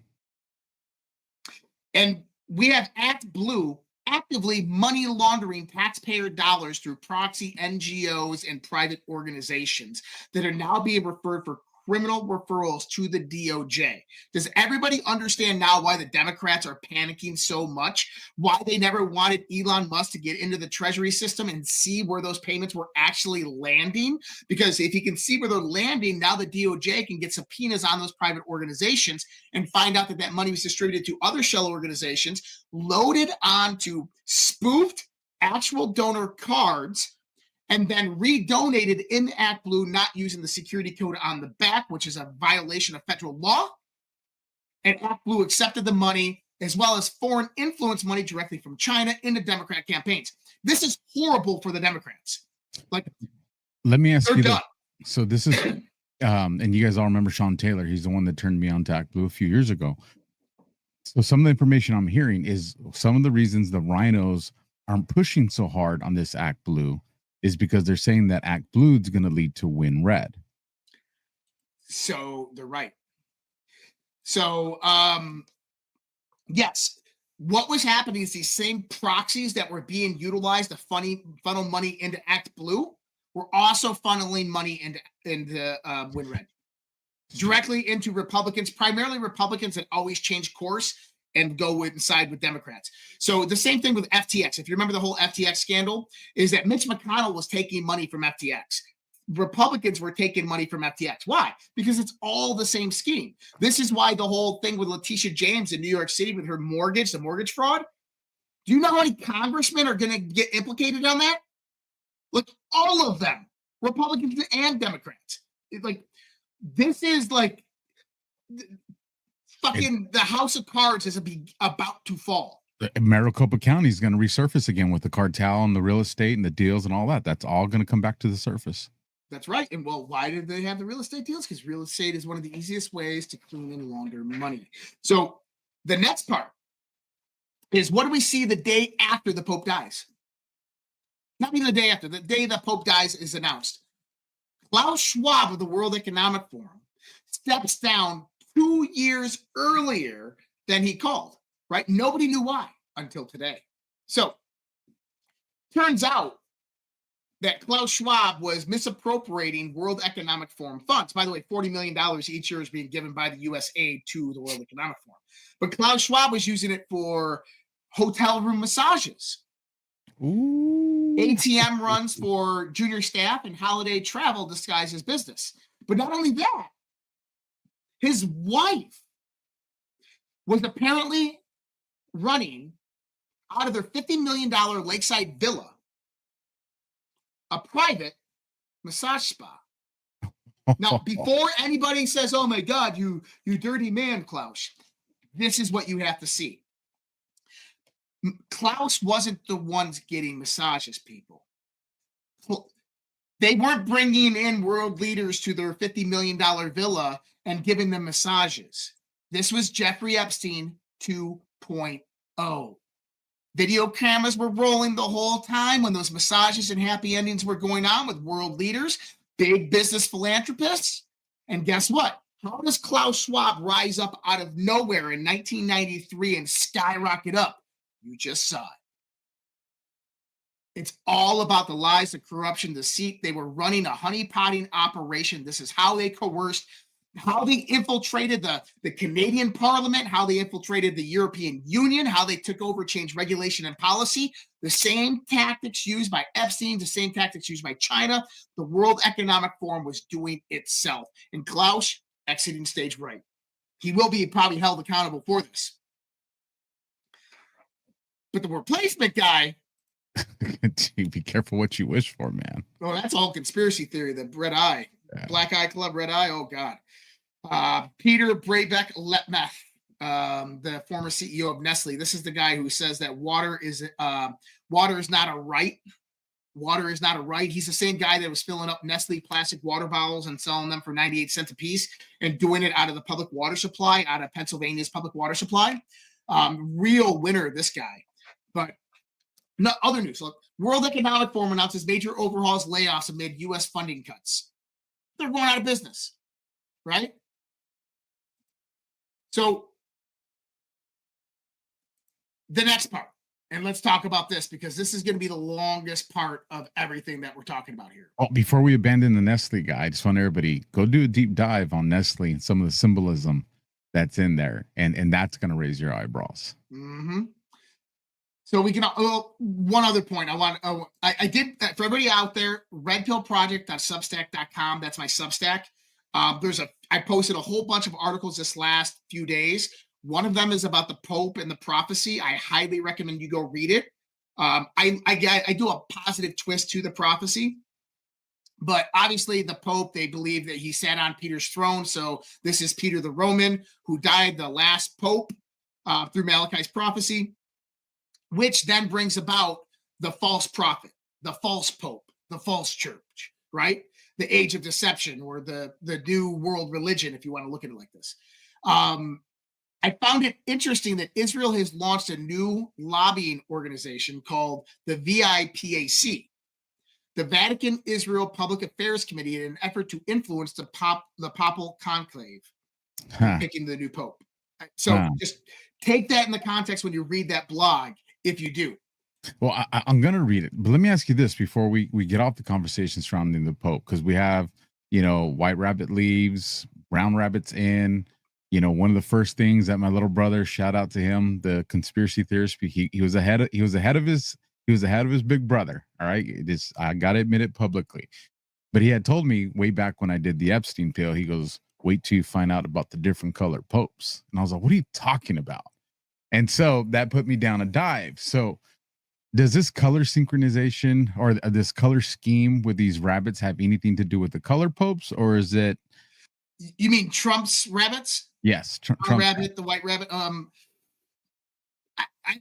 And we have Act Blue actively money laundering taxpayer dollars through proxy NGOs and private organizations that are now being referred for criminal referrals to the DOJ. Does everybody understand now why the Democrats are panicking so much? Why they never wanted Elon Musk to get into the Treasury system and see where those payments were actually landing? Because if he can see where they're landing, now the DOJ can get subpoenas on those private organizations and find out that that money was distributed to other shell organizations, loaded onto spoofed actual donor cards, and then redonated in Act Blue, not using the security code on the back, which is a violation of federal law. And Act Blue accepted the money, as well as foreign influence money directly from China into Democrat campaigns. This is horrible for the Democrats. Like, let me ask you done. So this is, and you guys all remember Sean Taylor. He's the one that turned me on to Act Blue a few years ago. So some of the information I'm hearing is some of the reasons the rhinos aren't pushing so hard on this Act Blue is because they're saying that Act Blue is going to lead to Win Red. So they're right. So, yes, what was happening is these same proxies that were being utilized to funnel money into Act Blue were also funneling money into Win Red. Directly into Republicans, primarily Republicans that always change course and go inside with Democrats. So the same thing with FTX. If you remember the whole FTX scandal, is that Mitch McConnell was taking money from FTX. Republicans were taking money from FTX. Why? Because it's all the same scheme. This is why the whole thing with Letitia James in New York City with her mortgage, the mortgage fraud. Do you know how many congressmen are going to get implicated on that? Look, all of them, Republicans and Democrats. This is like fucking the house of cards is about to fall. Maricopa County is going to resurface again with the cartel and the real estate and the deals and all that. That's all going to come back to the surface. That's right. And well, why did they have the real estate deals? Because real estate is one of the easiest ways to clean and launder money. So the next part is, what do we see the day after the Pope dies? Not even the day after, the day the Pope dies is announced. Klaus Schwab of the World Economic Forum steps down 2 years earlier than he called, right? Nobody knew why until today. So turns out that Klaus Schwab was misappropriating World Economic Forum funds. By the way, $40 million each year is being given by the U.S. aid to the World Economic Forum. But Klaus Schwab was using it for hotel room massages, ATM runs for junior staff, and holiday travel disguised as business. But not only that, his wife was apparently running out of their $50 million lakeside villa a private massage spa. Now, before anybody says, oh my God, you dirty man, Klaus, this is what you have to see. Klaus wasn't the ones getting massages, people. They weren't bringing in world leaders to their $50 million villa and giving them massages. This was Jeffrey Epstein 2.0. Video cameras were rolling the whole time when those massages and happy endings were going on with world leaders, big business philanthropists. And guess what? How does Klaus Schwab rise up out of nowhere in 1993 and skyrocket up? You just saw it. It's all about the lies, the corruption, the deceit. They were running a honeypotting operation. This is how they coerced, how they infiltrated the Canadian Parliament, how they infiltrated the European Union, how they took over, changed regulation and policy. The same tactics used by Epstein, the same tactics used by China. The World Economic Forum was doing itself. And Klaus exiting stage right. He will be probably held accountable for this. But the replacement guy, be careful what you wish for, man. Oh, that's all conspiracy theory. The red eye, Black Eye Club, red eye. Oh God. Peter Brabeck-Letmeth, the former CEO of Nestle. This is the guy who says that water is not a right. Water is not a right. He's the same guy that was filling up Nestle plastic water bottles and selling them for 98 cents a piece and doing it out of the public water supply, out of Pennsylvania's public water supply. Real winner, this guy. But no other news. Look, World Economic Forum announces major overhauls, layoffs amid U.S. funding cuts. They're going out of business, right? So the next part, and let's talk about this because this is going to be the longest part of everything that we're talking about here. Oh, before we abandon the Nestle guy, I just want everybody go do a deep dive on Nestle and some of the symbolism that's in there, and that's going to raise your eyebrows. Mm-hmm. So we can, one other point I did, for everybody out there, redpillproject.substack.com. That's my Substack. I posted a whole bunch of articles this last few days. One of them is about the Pope and the prophecy. I highly recommend you go read it. I do a positive twist to the prophecy, but obviously the Pope, they believe that he sat on Peter's throne. So this is Peter the Roman, who died the last Pope through Malachi's prophecy, which then brings about the false prophet, the false Pope, the false church, right? The age of deception, or the new world religion, if you want to look at it like this. I found it interesting that Israel has launched a new lobbying organization called the VIPAC, the Vatican Israel Public Affairs Committee, in an effort to influence the papal conclave, picking the new Pope. So just take that in the context when you read that blog, if you do. Well, I'm going to read it, but let me ask you this before we get off the conversation surrounding the Pope, because we have, White Rabbit leaves, Brown Rabbit's in. One of the first things that my little brother, shout out to him, the conspiracy theorist, he was ahead of his big brother. All right, I got to admit it publicly, but he had told me way back when I did the Epstein pill. He goes, "Wait till you find out about the different color popes," and I was like, "What are you talking about?" And so that put me down a dive. So does this color synchronization or this color scheme with these rabbits have anything to do with the color popes, or is it? You mean Trump's rabbits? Yes, Trump rabbit, the white rabbit. I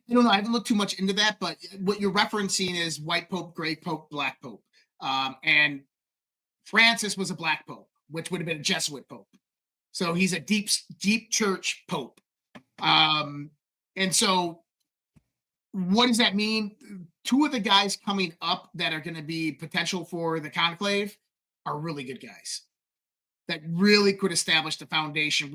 don't know. I haven't looked too much into that, but what you're referencing is white pope, gray pope, black pope, and Francis was a black pope, which would have been a Jesuit pope. So he's a deep church pope. And so what does that mean? Two of the guys coming up that are going to be potential for the conclave are really good guys that really could reestablish the foundation of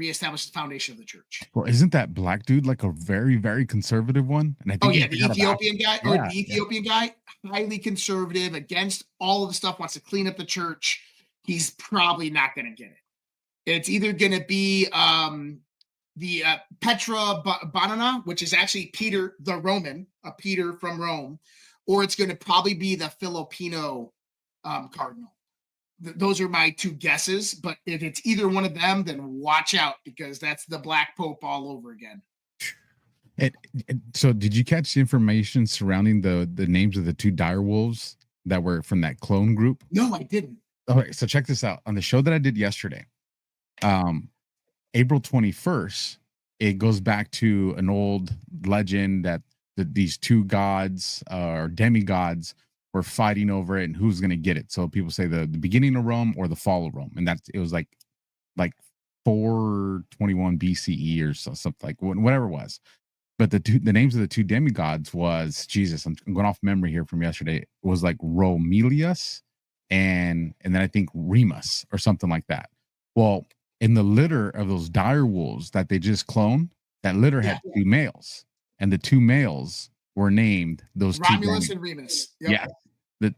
the church. Well, isn't that black dude like a very, very conservative one? And I think the Ethiopian guy, the Ethiopian guy, highly conservative, against all of the stuff, wants to clean up the church. He's probably not going to get it. It's either going to be the Petra Banana, which is actually Peter the Roman, a Peter from Rome, or it's going to probably be the Filipino cardinal. Those are my two guesses, but if it's either one of them, then watch out, because that's the black pope all over again. So did you catch the information surrounding the names of the two dire wolves that were from that clone group? No, I didn't. Okay, so check this out. On the show that I did yesterday, April 21st, it goes back to an old legend that these two gods or demigods were fighting over it and who's going to get it. So people say the beginning of Rome or the fall of Rome, and it was like 421 BCE or something, like whatever it was. But the names of the two demigods was, Jesus, I'm going off memory here from yesterday. It was like Romelius and then I think Remus or something like that. Well, in the litter of those dire wolves that they just cloned, that litter had two males, and the two males were named those Romulus and Remus. Yep. Yeah,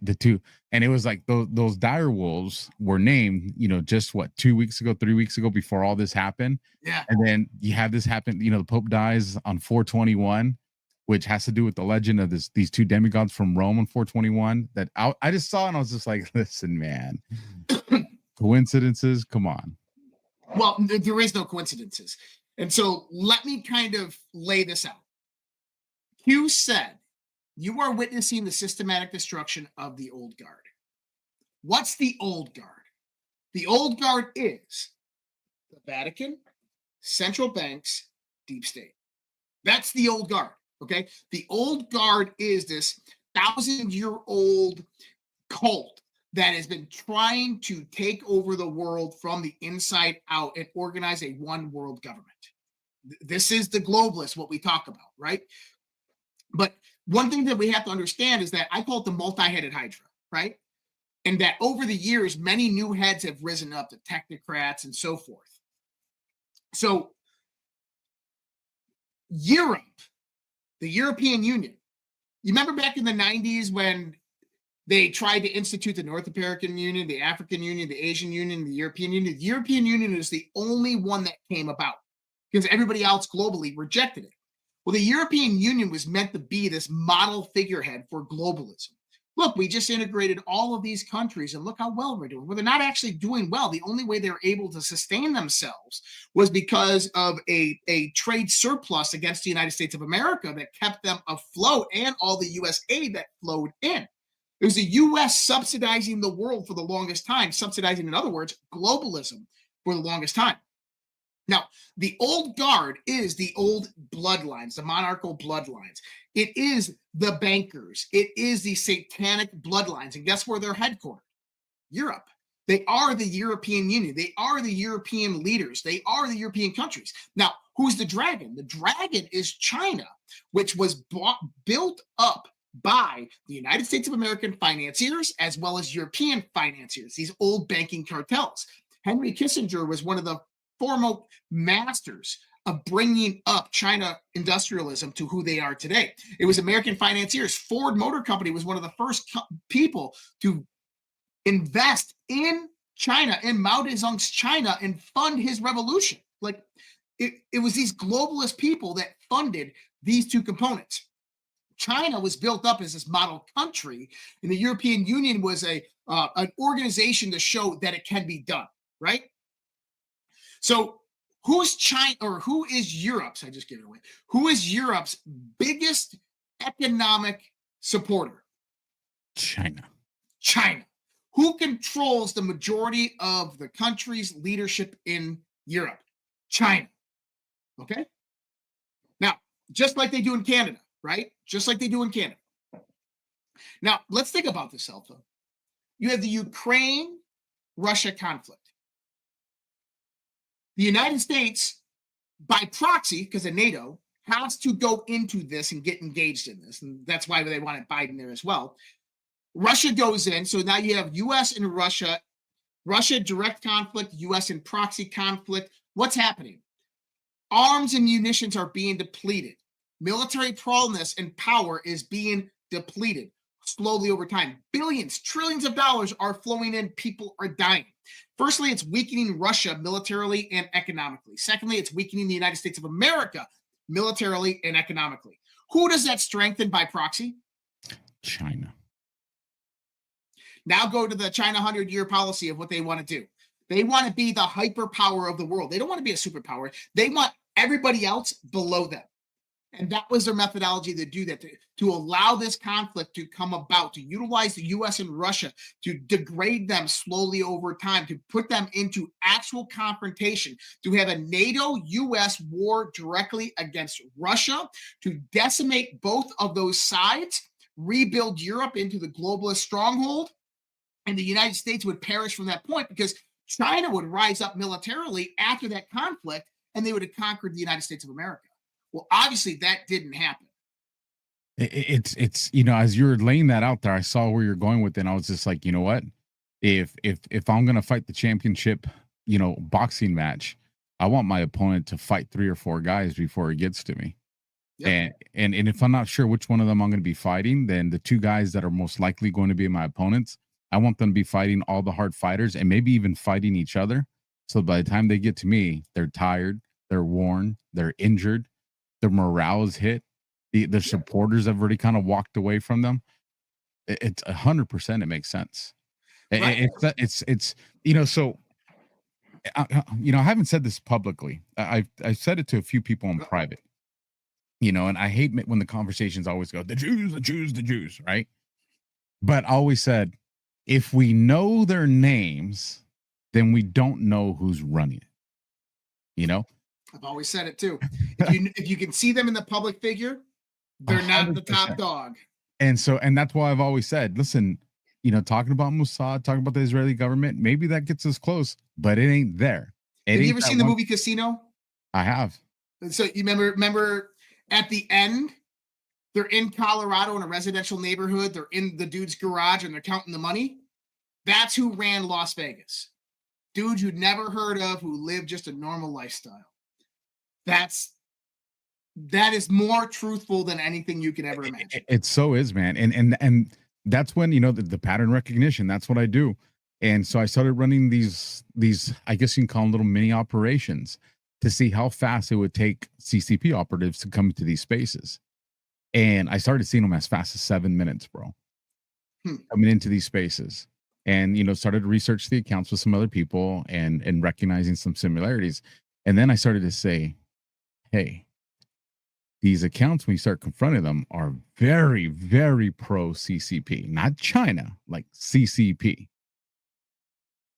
the two, and it was like those dire wolves were named, just 3 weeks ago before all this happened. Yeah, and then you have this happen. The Pope dies on 421, which has to do with the legend of these two demigods from Rome on 421. That I just saw, and I was just like, listen, man, coincidences? Come on. Well, there is no coincidences. And so let me kind of lay this out. Hugh said, you are witnessing the systematic destruction of the old guard. What's the old guard? The old guard is the Vatican, central banks, deep state. That's the old guard, okay? The old guard is this 1,000-year-old cult that has been trying to take over the world from the inside out and organize a one world government. This is the globalists, what we talk about, right? But one thing that we have to understand is that I call it the multi-headed hydra, right? And that over the years, many new heads have risen up, the technocrats and so forth. So Europe, the European Union, you remember back in the 90s when they tried to institute the North American Union, the African Union, the Asian Union, the European Union. The European Union is the only one that came about because everybody else globally rejected it. Well, the European Union was meant to be this model figurehead for globalism. Look, we just integrated all of these countries and look how well we're doing. Well, they're not actually doing well. The only way they're able to sustain themselves was because of a trade surplus against the United States of America that kept them afloat and all the U.S. aid that flowed in. It was the U.S. subsidizing the world for the longest time, subsidizing, in other words, globalism for the longest time. Now, the old guard is the old bloodlines, the monarchical bloodlines. It is the bankers. It is the satanic bloodlines. And guess where they're headquartered? Europe. They are the European Union. They are the European leaders. They are the European countries. Now, who's the dragon? The dragon is China, which was built up by the United States of American financiers as well as European financiers, these old banking cartels. Henry Kissinger was one of the foremost masters of bringing up China industrialism to who they are today. It was American financiers. Ford Motor Company was one of the first people to invest in China, in Mao Zedong's China, and fund his revolution. Like it was these globalist people that funded these two components. China was built up as this model country, and the European Union was an organization to show that it can be done, right? So who's China, or who is Europe's, I just gave it away, who is Europe's biggest economic supporter? China. China. Who controls the majority of the country's leadership in Europe? China. Okay? Now, just like they do in Canada, right? Just like they do in Canada. Now, let's think about this, Alpha. You have the Ukraine-Russia conflict. The United States, by proxy, because of NATO, has to go into this and get engaged in this. And that's why they wanted Biden there as well. Russia goes in. So now you have U.S. and Russia. Russia direct conflict, U.S. and proxy conflict. What's happening? Arms and munitions are being depleted. Military prowess and power is being depleted slowly over time. Billions, trillions of dollars are flowing in. People are dying. Firstly, it's weakening Russia militarily and economically. Secondly, it's weakening the United States of America militarily and economically. Who does that strengthen by proxy? China. Now go to the China 100-year policy of what they want to do. They want to be the hyperpower of the world. They don't want to be a superpower. They want everybody else below them. And that was their methodology to do that, to allow this conflict to come about, to utilize the US and Russia, to degrade them slowly over time, to put them into actual confrontation, to have a NATO-US war directly against Russia, to decimate both of those sides, rebuild Europe into the globalist stronghold, and the United States would perish from that point because China would rise up militarily after that conflict, and they would have conquered the United States of America. Well, obviously that didn't happen. It's as you were laying that out there, I saw where you're going with it, and I was just like, you know what? If I'm gonna fight the championship, boxing match, I want my opponent to fight 3 or 4 guys before it gets to me. Yep. And if I'm not sure which one of them I'm going to be fighting, then the 2 guys that are most likely going to be my opponents, I want them to be fighting all the hard fighters and maybe even fighting each other. So by the time they get to me, they're tired, they're worn, they're injured, their morale is hit. The supporters have already kind of walked away from them. It's 100%. It makes sense. Right. It's so I haven't said this publicly. I've said it to a few people in private. And I hate when the conversations always go, the Jews, right? But I always said, if we know their names, then we don't know who's running it. I've always said it too. If you can see them in the public figure, they're 100%. Not the top dog. And that's why I've always said, listen, talking about Mossad, talking about the Israeli government, maybe that gets us close, but it ain't there. Have you ever seen the movie Casino? I have. So you remember at the end, they're in Colorado in a residential neighborhood. They're in the dude's garage and they're counting the money. That's who ran Las Vegas. Dudes you'd never heard of who lived just a normal lifestyle. That is more truthful than anything you can ever imagine. It so is, man. And that's when, the pattern recognition, that's what I do. And so I started running these, I guess you can call them little mini operations to see how fast it would take CCP operatives to come to these spaces. And I started seeing them as fast as 7 minutes, bro, coming into these spaces. And, started to research the accounts with some other people and recognizing some similarities. And then I started to say, hey, these accounts, when you start confronting them, are very, very pro CCP, not China, like CCP.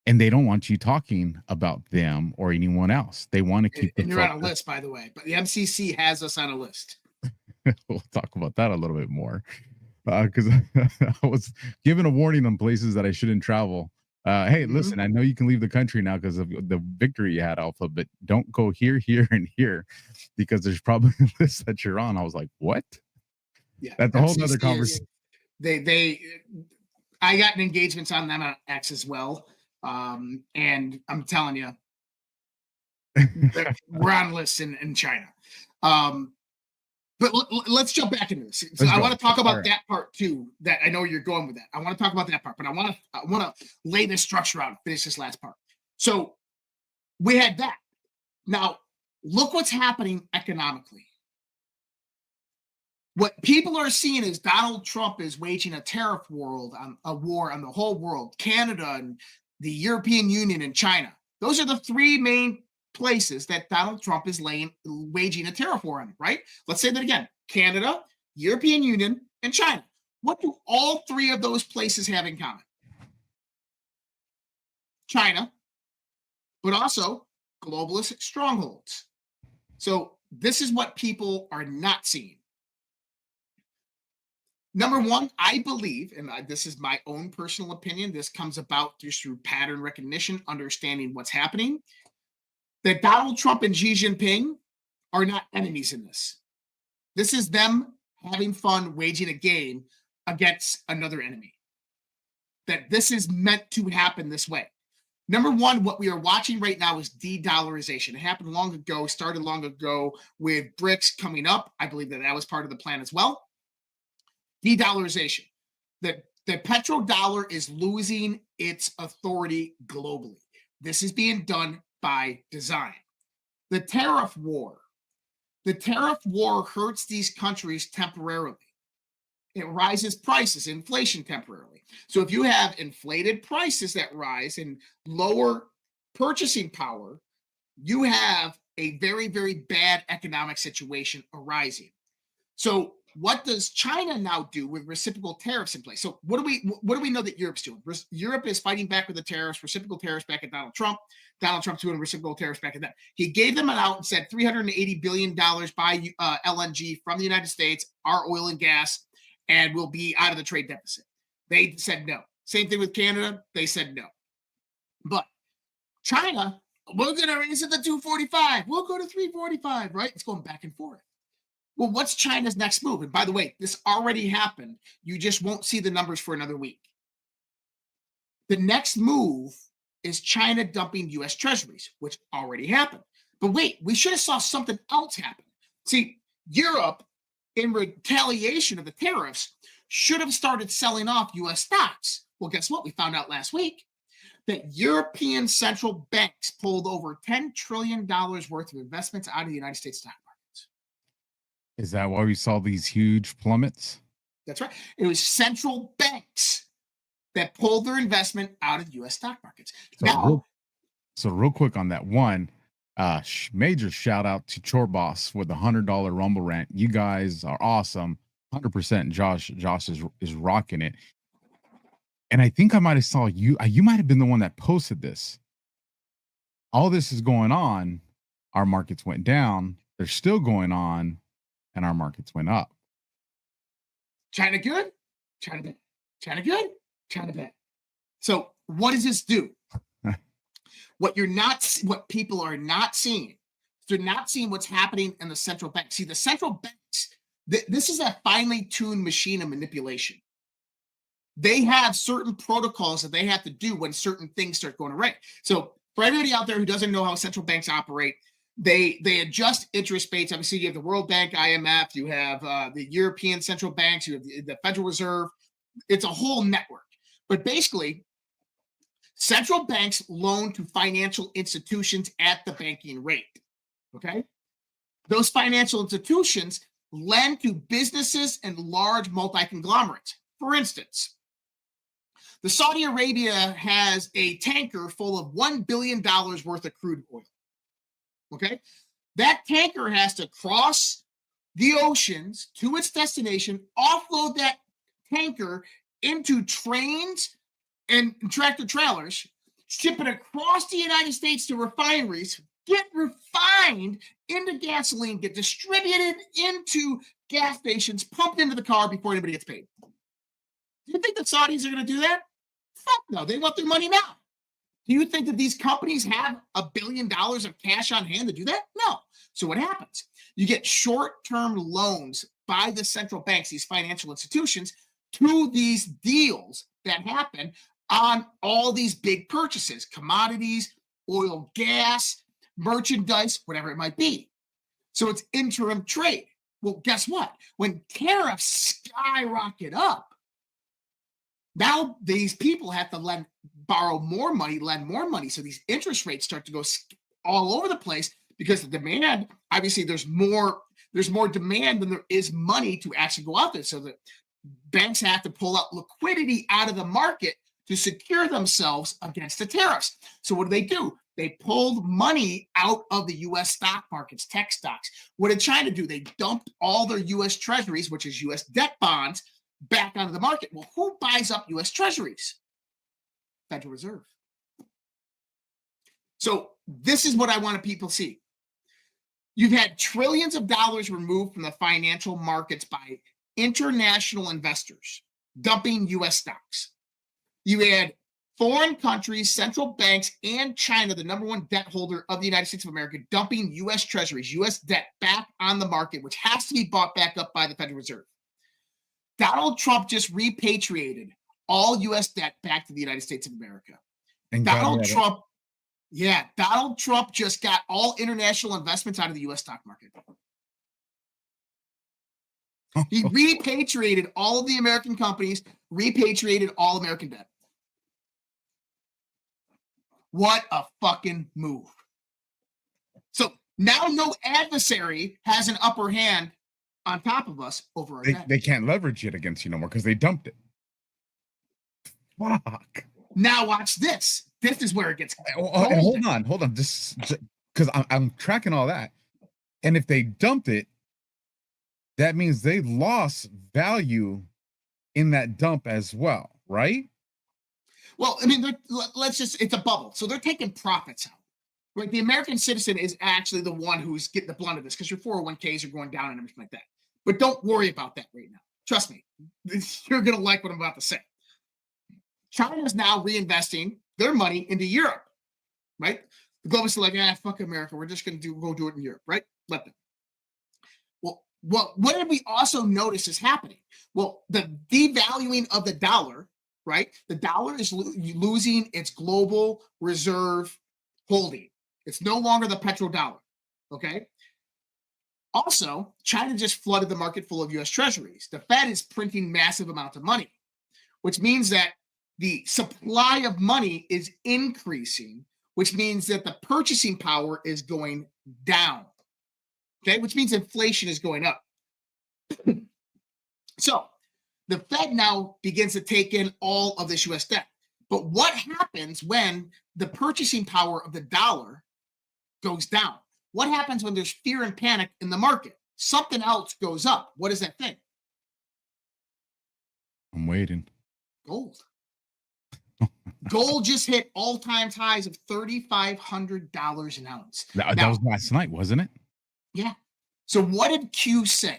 And they don't want you talking about them or anyone else. They want to keep and you're on a list, by the way, but the MCC has us on a list. We'll talk about that a little bit more because I was given a warning on places that I shouldn't travel. Hey, listen, I know you can leave the country now because of the victory you had, Alpha, but don't go here, here, and here because there's probably a list that you're on. I was like, what? Yeah, that's a whole other conversation. I got engagements on them on X as well. And I'm telling you, we're on lists in China. But let's jump back into this. So I want to talk about that part too. That I know you're going with that. I want to talk about that part, but I want to lay this structure out and finish this last part. So we had that. Now look what's happening economically. What people are seeing is Donald Trump is waging a tariff war on the whole world, Canada and the European Union and China. Those are the 3 main places that Donald Trump is waging a tariff war on, right? Let's say that again. Canada, European Union, and China. What do all 3 of those places have in common? China, but also globalist strongholds. So this is what people are not seeing. Number 1, I believe, and this is my own personal opinion, this comes about just through pattern recognition, understanding what's happening, that Donald Trump and Xi Jinping are not enemies in this. This is them having fun waging a game against another enemy. That this is meant to happen this way. Number 1, what we are watching right now is de-dollarization. It happened long ago, started long ago with BRICS coming up. I believe that was part of the plan as well. De-dollarization. The petrodollar is losing its authority globally. This is being done by design. The tariff war. The tariff war hurts these countries temporarily. It rises prices, inflation temporarily. So if you have inflated prices that rise and lower purchasing power, you have a very, very bad economic situation arising. So what does China now do with reciprocal tariffs in place? So what do we know that Europe's doing? Europe is fighting back with the tariffs, reciprocal tariffs back at Donald Trump. Donald Trump's doing reciprocal tariffs back at them. He gave them an out and said $380 billion buy LNG from the United States, our oil and gas, and we'll be out of the trade deficit. They said no. Same thing with Canada. They said no. But China, we're going to raise it to 245. We'll go to 345, right? It's going back and forth. Well, what's China's next move? And by the way, this already happened. You just won't see the numbers for another week. The next move is China dumping U.S. treasuries, which already happened. But wait, we should have saw something else happen. See, Europe, in retaliation of the tariffs, should have started selling off U.S. stocks. Well, guess what? We found out last week that European central banks pulled over $10 trillion worth of investments out of the United States stock market. Is that why we saw these huge plummets? That's right. It was central banks that pulled their investment out of U.S. stock markets. So real quick on that one, major shout out to Chore Boss with the $100 Rumble rant. You guys are awesome. 100%. Josh is rocking it. And I think I might have saw you. You might have been the one that posted this. All this is going on. Our markets went down. They're still going on. And our markets went up. China good, China bad. China good, China bad. So what does this do? What people are not seeing, they're not seeing what's happening in the central bank. See, the central banks, this is a finely tuned machine of manipulation. They have certain protocols that they have to do when certain things start going awry. So for everybody out there who doesn't know how central banks operate, they adjust interest rates. Obviously, you have the World Bank, IMF, you have the European central banks, you have the Federal Reserve. It's a whole network. But basically, central banks loan to financial institutions at the banking rate. Okay? Those financial institutions lend to businesses and large multi-conglomerates. For instance, the Saudi Arabia has a tanker full of $1 billion worth of crude oil. Okay, that tanker has to cross the oceans to its destination, offload that tanker into trains and tractor trailers, ship it across the United States to refineries, get refined into gasoline, get distributed into gas stations, pumped into the car before anybody gets paid. Do you think the Saudis are going to do that? Fuck no, they want their money now. Do you think that these companies have $1 billion of cash on hand to do that? No. So what happens? You get short-term loans by the central banks, these financial institutions, to these deals that happen on all these big purchases, commodities, oil, gas, merchandise, whatever it might be. So it's interim trade. Well, guess what? When tariffs skyrocket up, now these people have to borrow more money, lend more money. So these interest rates start to go all over the place because the demand, obviously there's more demand than there is money to actually go out there. So the banks have to pull out liquidity out of the market to secure themselves against the tariffs. So what do? They pulled money out of the U.S. stock markets, tech stocks. What did China do? They dumped all their U.S. treasuries, which is U.S. debt bonds, back onto the market. Well, who buys up U.S. treasuries? Federal Reserve. So this is what I want people to see. You've had trillions of dollars removed from the financial markets by international investors dumping U.S. stocks. You had foreign countries, central banks, and China, the number one debt holder of the United States of America, dumping U.S. treasuries, U.S. debt back on the market, which has to be bought back up by the Federal Reserve. Donald Trump just repatriated all U.S. debt back to the United States of America. And Donald Trump just got all international investments out of the U.S. stock market. He repatriated all of the American companies, repatriated all American debt. What a fucking move. So now no adversary has an upper hand on top of us over our debt. They can't leverage it against you no more because they dumped it. Fuck. Now watch this. This is where it gets. Hold on. Just because I'm tracking all that, and if they dumped it, that means they lost value in that dump as well, right? Well, I mean, it's a bubble. So they're taking profits out. Right? The American citizen is actually the one who's getting the blunt of this because your 401ks are going down and everything like that. But don't worry about that right now. Trust me. You're going to like what I'm about to say. China is now reinvesting their money into Europe, right? The globalists are like, fuck America. We're just going to go do it in Europe, right? Let them. Well, what did we also notice is happening? Well, the devaluing of the dollar, right? The dollar is losing its global reserve holding. It's no longer the petrodollar, okay? Also, China just flooded the market full of U.S. treasuries. The Fed is printing massive amounts of money, which means that the supply of money is increasing, which means that the purchasing power is going down, okay? Which means inflation is going up. So the Fed now begins to take in all of this U.S. debt. But what happens when the purchasing power of the dollar goes down? What happens when there's fear and panic in the market? Something else goes up. What is that thing? I'm waiting. Gold. Gold just hit all-time highs of $3,500 an ounce. That was last night, wasn't it? Yeah. So what did Q say?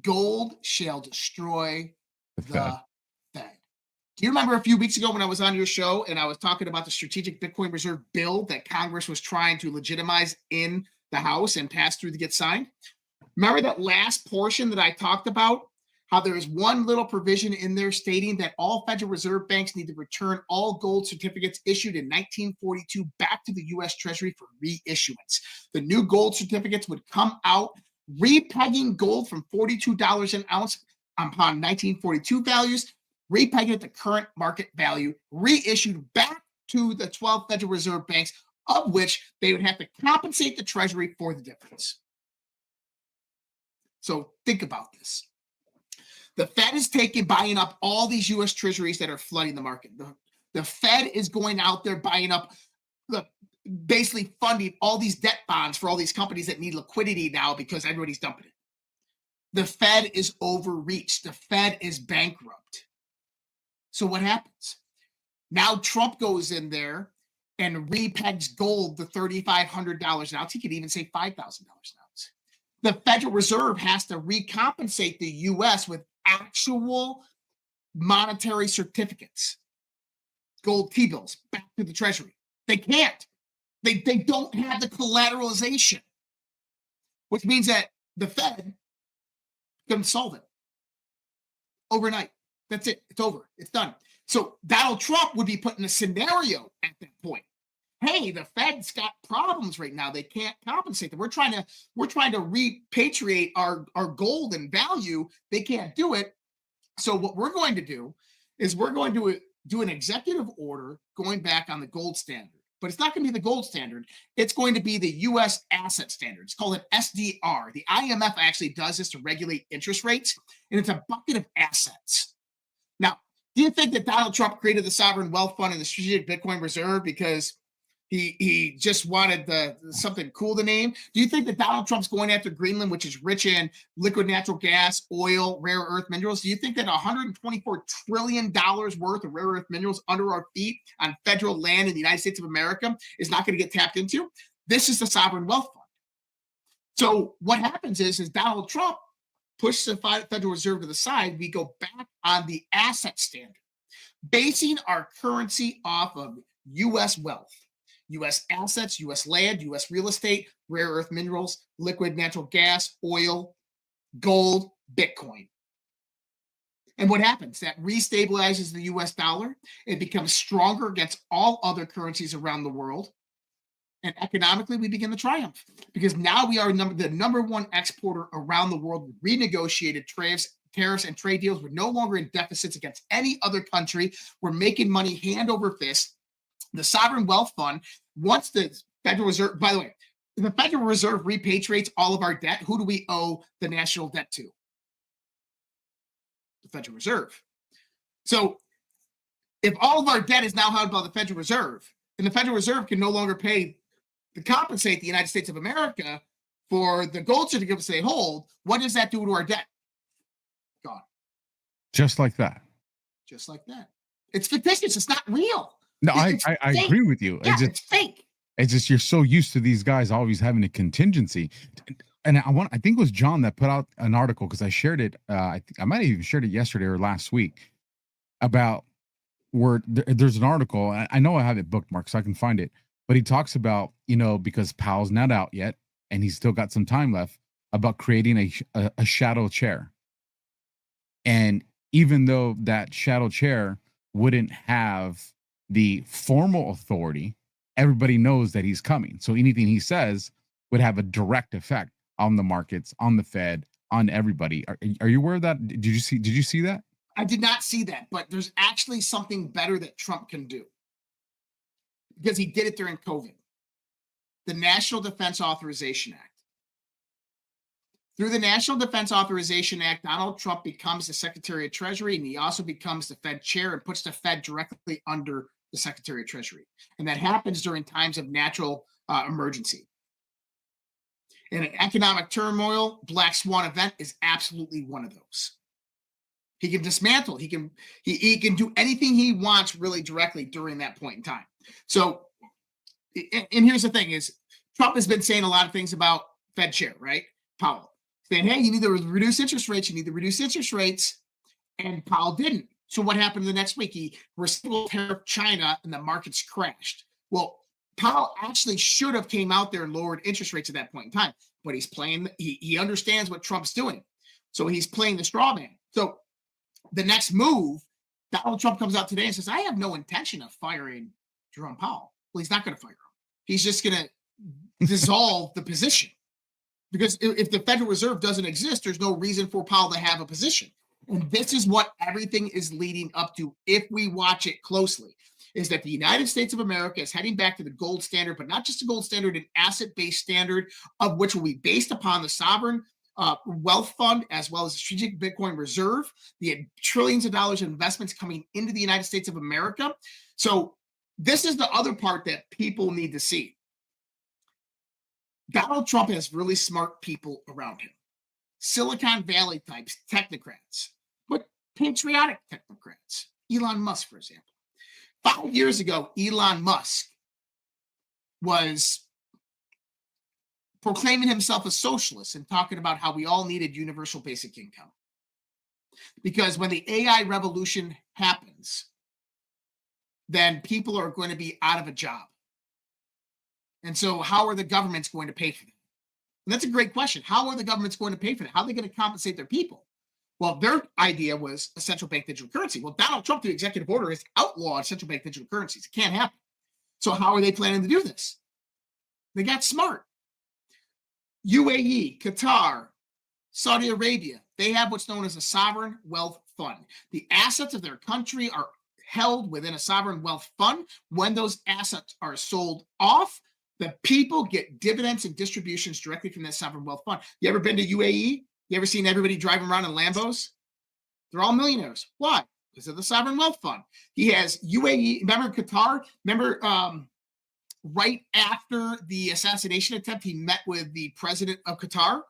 Gold shall destroy the Fed. Do you remember a few weeks ago when I was on your show and I was talking about the strategic Bitcoin reserve bill that Congress was trying to legitimize in the House and pass through to get signed? Remember that last portion that I talked about? How there is one little provision in there stating that all Federal Reserve banks need to return all gold certificates issued in 1942 back to the U.S. Treasury for reissuance. The new gold certificates would come out repegging gold from $42 an ounce upon 1942 values, repegging it to current market value, reissued back to the 12 Federal Reserve banks, of which they would have to compensate the Treasury for the difference. So think about this. The Fed is buying up all these U.S. treasuries that are flooding the market. The Fed is going out there buying up, basically funding all these debt bonds for all these companies that need liquidity now because everybody's dumping it. The Fed is overreached. The Fed is bankrupt. So what happens? Now Trump goes in there and repegs gold to $3,500 an ounce. He could even say $5,000 an ounce. The Federal Reserve has to recompensate the U.S. with actual monetary certificates, gold T-bills, back to the Treasury. They can't. They don't have the collateralization, which means that the Fed can solve it overnight. That's it. It's over. It's done. So Donald Trump would be put in a scenario at that point. Hey, the Fed's got problems right now. They can't compensate them. We're trying to repatriate our gold and value. They can't do it. So what we're going to do is we're going to do an executive order going back on the gold standard. But it's not going to be the gold standard. It's going to be the U.S. asset standard. It's called an SDR. The IMF actually does this to regulate interest rates, and it's a bucket of assets. Now, do you think that Donald Trump created the sovereign wealth fund and the strategic Bitcoin reserve because he just wanted something cool to name? Do you think that Donald Trump's going after Greenland, which is rich in liquid natural gas, oil, rare earth minerals? Do you think that $124 trillion worth of rare earth minerals under our feet on federal land in the United States of America is not going to get tapped into? This is the sovereign wealth fund. So what happens is Donald Trump pushes the Federal Reserve to the side. We go back on the asset standard, basing our currency off of U.S. wealth. U.S. assets, U.S. land, U.S. real estate, rare earth minerals, liquid natural gas, oil, gold, Bitcoin. And what happens? That restabilizes the U.S. dollar. It becomes stronger against all other currencies around the world. And economically, we begin to triumph because now we are the number one exporter around the world with renegotiated tariffs and trade deals. We're no longer in deficits against any other country. We're making money hand over fist. The sovereign wealth fund, once the Federal Reserve, by the way, if the Federal Reserve repatriates all of our debt, who do we owe the national debt to? The Federal Reserve. So if all of our debt is now held by the Federal Reserve, and the Federal Reserve can no longer pay to compensate the United States of America for the gold certificates they hold, what does that do to our debt? Gone. Just like that. Just like that. It's fictitious. It's not real. No, It's I fake. agree with you. Yeah, it's fake. It's just you're so used to these guys always having a contingency. And I think it was John that put out an article, because I shared it. I might have even shared it yesterday or last week, about where there's an article. I know I have it bookmarked so I can find it, but he talks about, because Powell's not out yet and he's still got some time left, about creating a shadow chair. And even though that shadow chair wouldn't have the formal authority, everybody knows that he's coming. So anything he says would have a direct effect on the markets, on the Fed, on everybody. Are you aware of that? Did you see that? I did not see that, but there's actually something better that Trump can do, because he did it during COVID. The National Defense Authorization Act. Through the National Defense Authorization Act, Donald Trump becomes the Secretary of Treasury, and he also becomes the Fed chair and puts the Fed directly under the Secretary of Treasury. And that happens during times of natural emergency. In an economic turmoil, Black Swan event is absolutely one of those. He can dismantle. He can do anything he wants really directly during that point in time. So, and here's the thing: is Trump has been saying a lot of things about Fed chair, right? Powell saying, "Hey, you need to reduce interest rates. You need to reduce interest rates," and Powell didn't. So what happened the next week? He reciprocal tariffed China, and the markets crashed. Well, Powell actually should have came out there and lowered interest rates at that point in time, but he's playing. He understands what Trump's doing, so he's playing the straw man. So the next move, Donald Trump comes out today and says, "I have no intention of firing Jerome Powell." Well, he's not going to fire him. He's just going to dissolve the position, because if the Federal Reserve doesn't exist, there's no reason for Powell to have a position. And this is what everything is leading up to, if we watch it closely, is that the United States of America is heading back to the gold standard, but not just a gold standard, an asset-based standard, of which will be based upon the sovereign wealth fund, as well as the strategic Bitcoin reserve, the trillions of dollars of investments coming into the United States of America. So this is the other part that people need to see. Donald Trump has really smart people around him. Silicon Valley types, technocrats, but patriotic technocrats. Elon Musk, for example. 5 years ago, Elon Musk was proclaiming himself a socialist and talking about how we all needed universal basic income. Because when the AI revolution happens, then people are going to be out of a job. And so how are the governments going to pay for that? And that's a great question. How are the governments going to pay for that? How are they going to compensate their people? Well, their idea was a central bank digital currency. Well, Donald Trump, through executive order, has outlawed central bank digital currencies. It can't happen. So how are they planning to do this? They got smart. UAE, Qatar, Saudi Arabia, they have what's known as a sovereign wealth fund. The assets of their country are held within a sovereign wealth fund. When those assets are sold off, the people get dividends and distributions directly from that sovereign wealth fund. You ever been to UAE? You ever seen everybody driving around in Lambos? They're all millionaires. Why? Because of the sovereign wealth fund. He has UAE. Remember Qatar? Remember right after the assassination attempt, he met with the president of Qatar?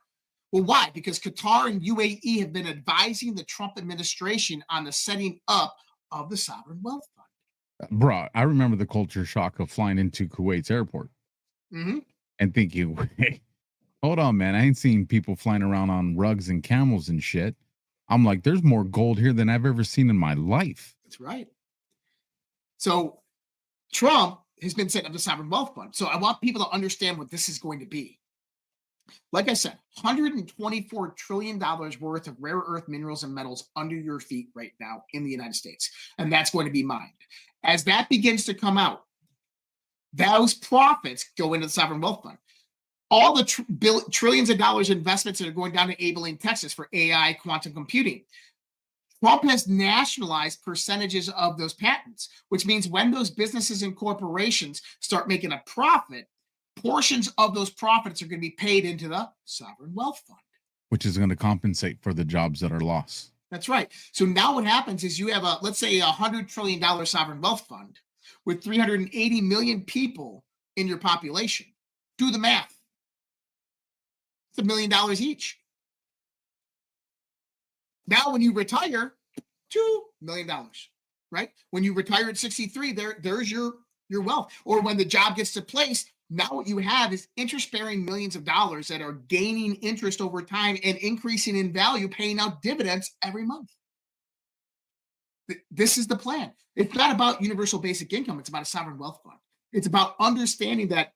Well, why? Because Qatar and UAE have been advising the Trump administration on the setting up of the sovereign wealth fund. Bro, I remember the culture shock of flying into Kuwait's airport and thinking, hey, hold on, man. I ain't seen people flying around on rugs and camels and shit. I'm like, there's more gold here than I've ever seen in my life. That's right. So Trump has been setting up the sovereign wealth fund. So I want people to understand what this is going to be. Like I said, $124 trillion worth of rare earth minerals and metals under your feet right now in the United States. And that's going to be mined. As that begins to come out, those profits go into the sovereign wealth fund. All the trillions of dollars investments that are going down to Abilene, Texas for AI quantum computing. Trump has nationalized percentages of those patents, which means when those businesses and corporations start making a profit, portions of those profits are going to be paid into the sovereign wealth fund, which is going to compensate for the jobs that are lost. That's right. So now what happens is you have let's say $100 trillion sovereign wealth fund with 380 million people in your population. Do the math. It's $1 million each. Now, when you retire, $2 million, right? When you retire at 63, there's your wealth. Or when the job gets to place, now what you have is interest-bearing millions of dollars that are gaining interest over time and increasing in value, paying out dividends every month. This is the plan. It's not about universal basic income. It's about a sovereign wealth fund. It's about understanding that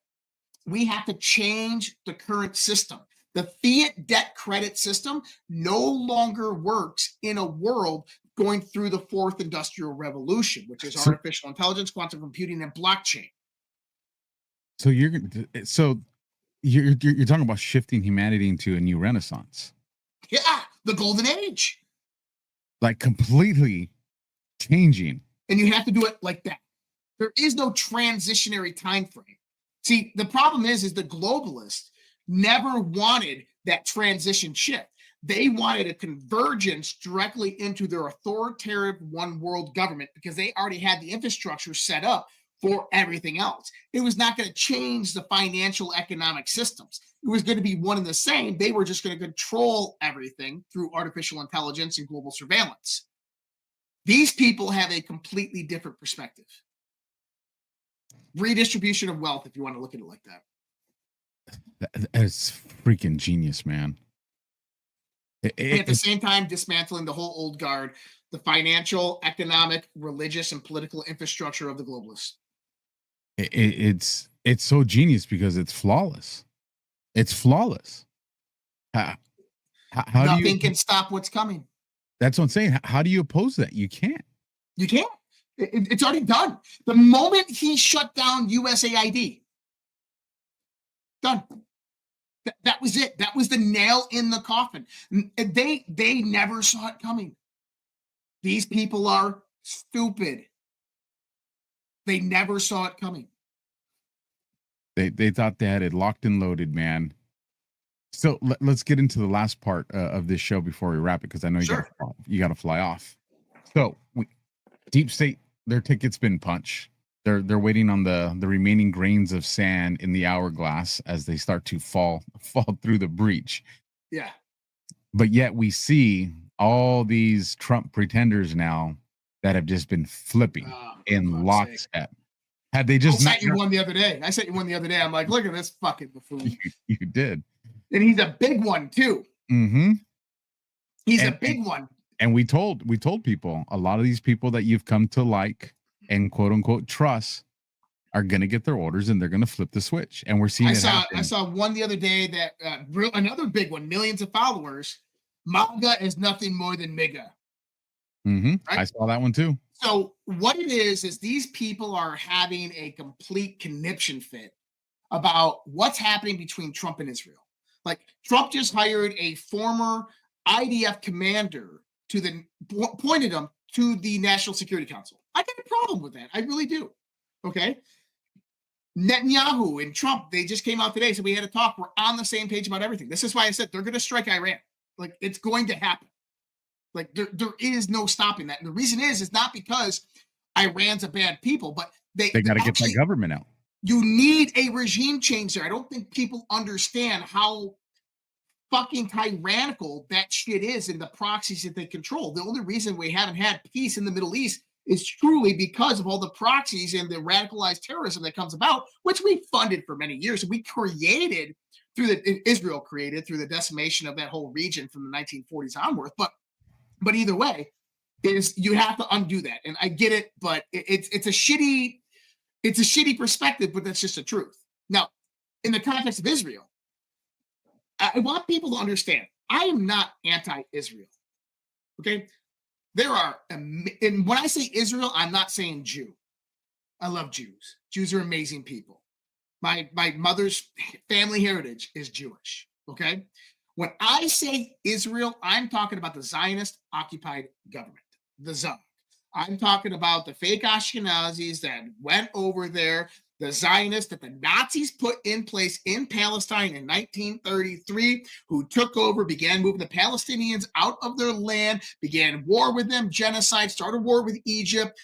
we have to change the current system. The fiat debt credit system no longer works in a world going through the fourth industrial revolution, which is artificial intelligence, quantum computing, and blockchain. So you're talking about shifting humanity into a new renaissance. Yeah, the golden age. Like completely changing. And you have to do it like that. There is no transitionary time frame. See, the problem is the globalists never wanted that transition shift. They wanted a convergence directly into their authoritarian one world government because they already had the infrastructure set up for everything else. It was not going to change the financial economic systems. It was going to be one and the same. They were just going to control everything through artificial intelligence and global surveillance. These people have a completely different perspective. Redistribution of wealth, if you want to look at it like that. That's freaking genius, man. And at the same time, dismantling the whole old guard, the financial, economic, religious, and political infrastructure of the globalists. It's so genius because it's flawless. It's flawless. How Nothing can stop what's coming. That's what I'm saying. How do you oppose that? You can't. You can't. It's already done. The moment he shut down USAID, done. That was it. That was the nail in the coffin. They never saw it coming. These people are stupid. They never saw it coming. They thought they had it locked and loaded, man. So let's get into the last part of this show before we wrap it, because I know you got to fly off. So Deep State, their ticket's been punched. They're waiting on the remaining grains of sand in the hourglass as they start to fall through the breach. Yeah. But yet we see all these Trump pretenders now that have just been flipping in lockstep. Had they just I sent you one the other day. I'm like, look at this fucking buffoon. You did. And he's a big one too. Mm-hmm. He's a big one. And we told people, a lot of these people that you've come to like and quote unquote trust are going to get their orders and they're going to flip the switch. And we're seeing I saw one the other day that another big one, millions of followers. MAGA is nothing more than MIGA. Mm-hmm. Right? I saw that one too. So what it is these people are having a complete conniption fit about what's happening between Trump and Israel. Like Trump just hired a former IDF commander pointed him to the National Security Council. I got a problem with that. I really do. Okay. Netanyahu and Trump, they just came out today. So we had a talk. We're on the same page about everything. This is why I said they're going to strike Iran. Like it's going to happen. Like there is no stopping that. And the reason is not because Iran's a bad people, but they got to get that government out. You need a regime change there. I don't think people understand how fucking tyrannical that shit is in the proxies that they control. The only reason we haven't had peace in the Middle East is truly because of all the proxies and the radicalized terrorism that comes about, which we funded for many years. We created Israel created through the decimation of that whole region from the 1940s onward. But either way, is you have to undo that. And I get it, but it's a shitty perspective, but that's just the truth. Now, in the context of Israel, I want people to understand, I am not anti-Israel. Okay? There are, and when I say Israel, I'm not saying Jew. I love Jews. Jews are amazing people. My mother's family heritage is Jewish. Okay? When I say Israel, I'm talking about the Zionist occupied government, the Zon. I'm talking about the fake Ashkenazis that went over there, the Zionists that the Nazis put in place in Palestine in 1933, who took over, began moving the Palestinians out of their land, began war with them, genocide, started war with Egypt,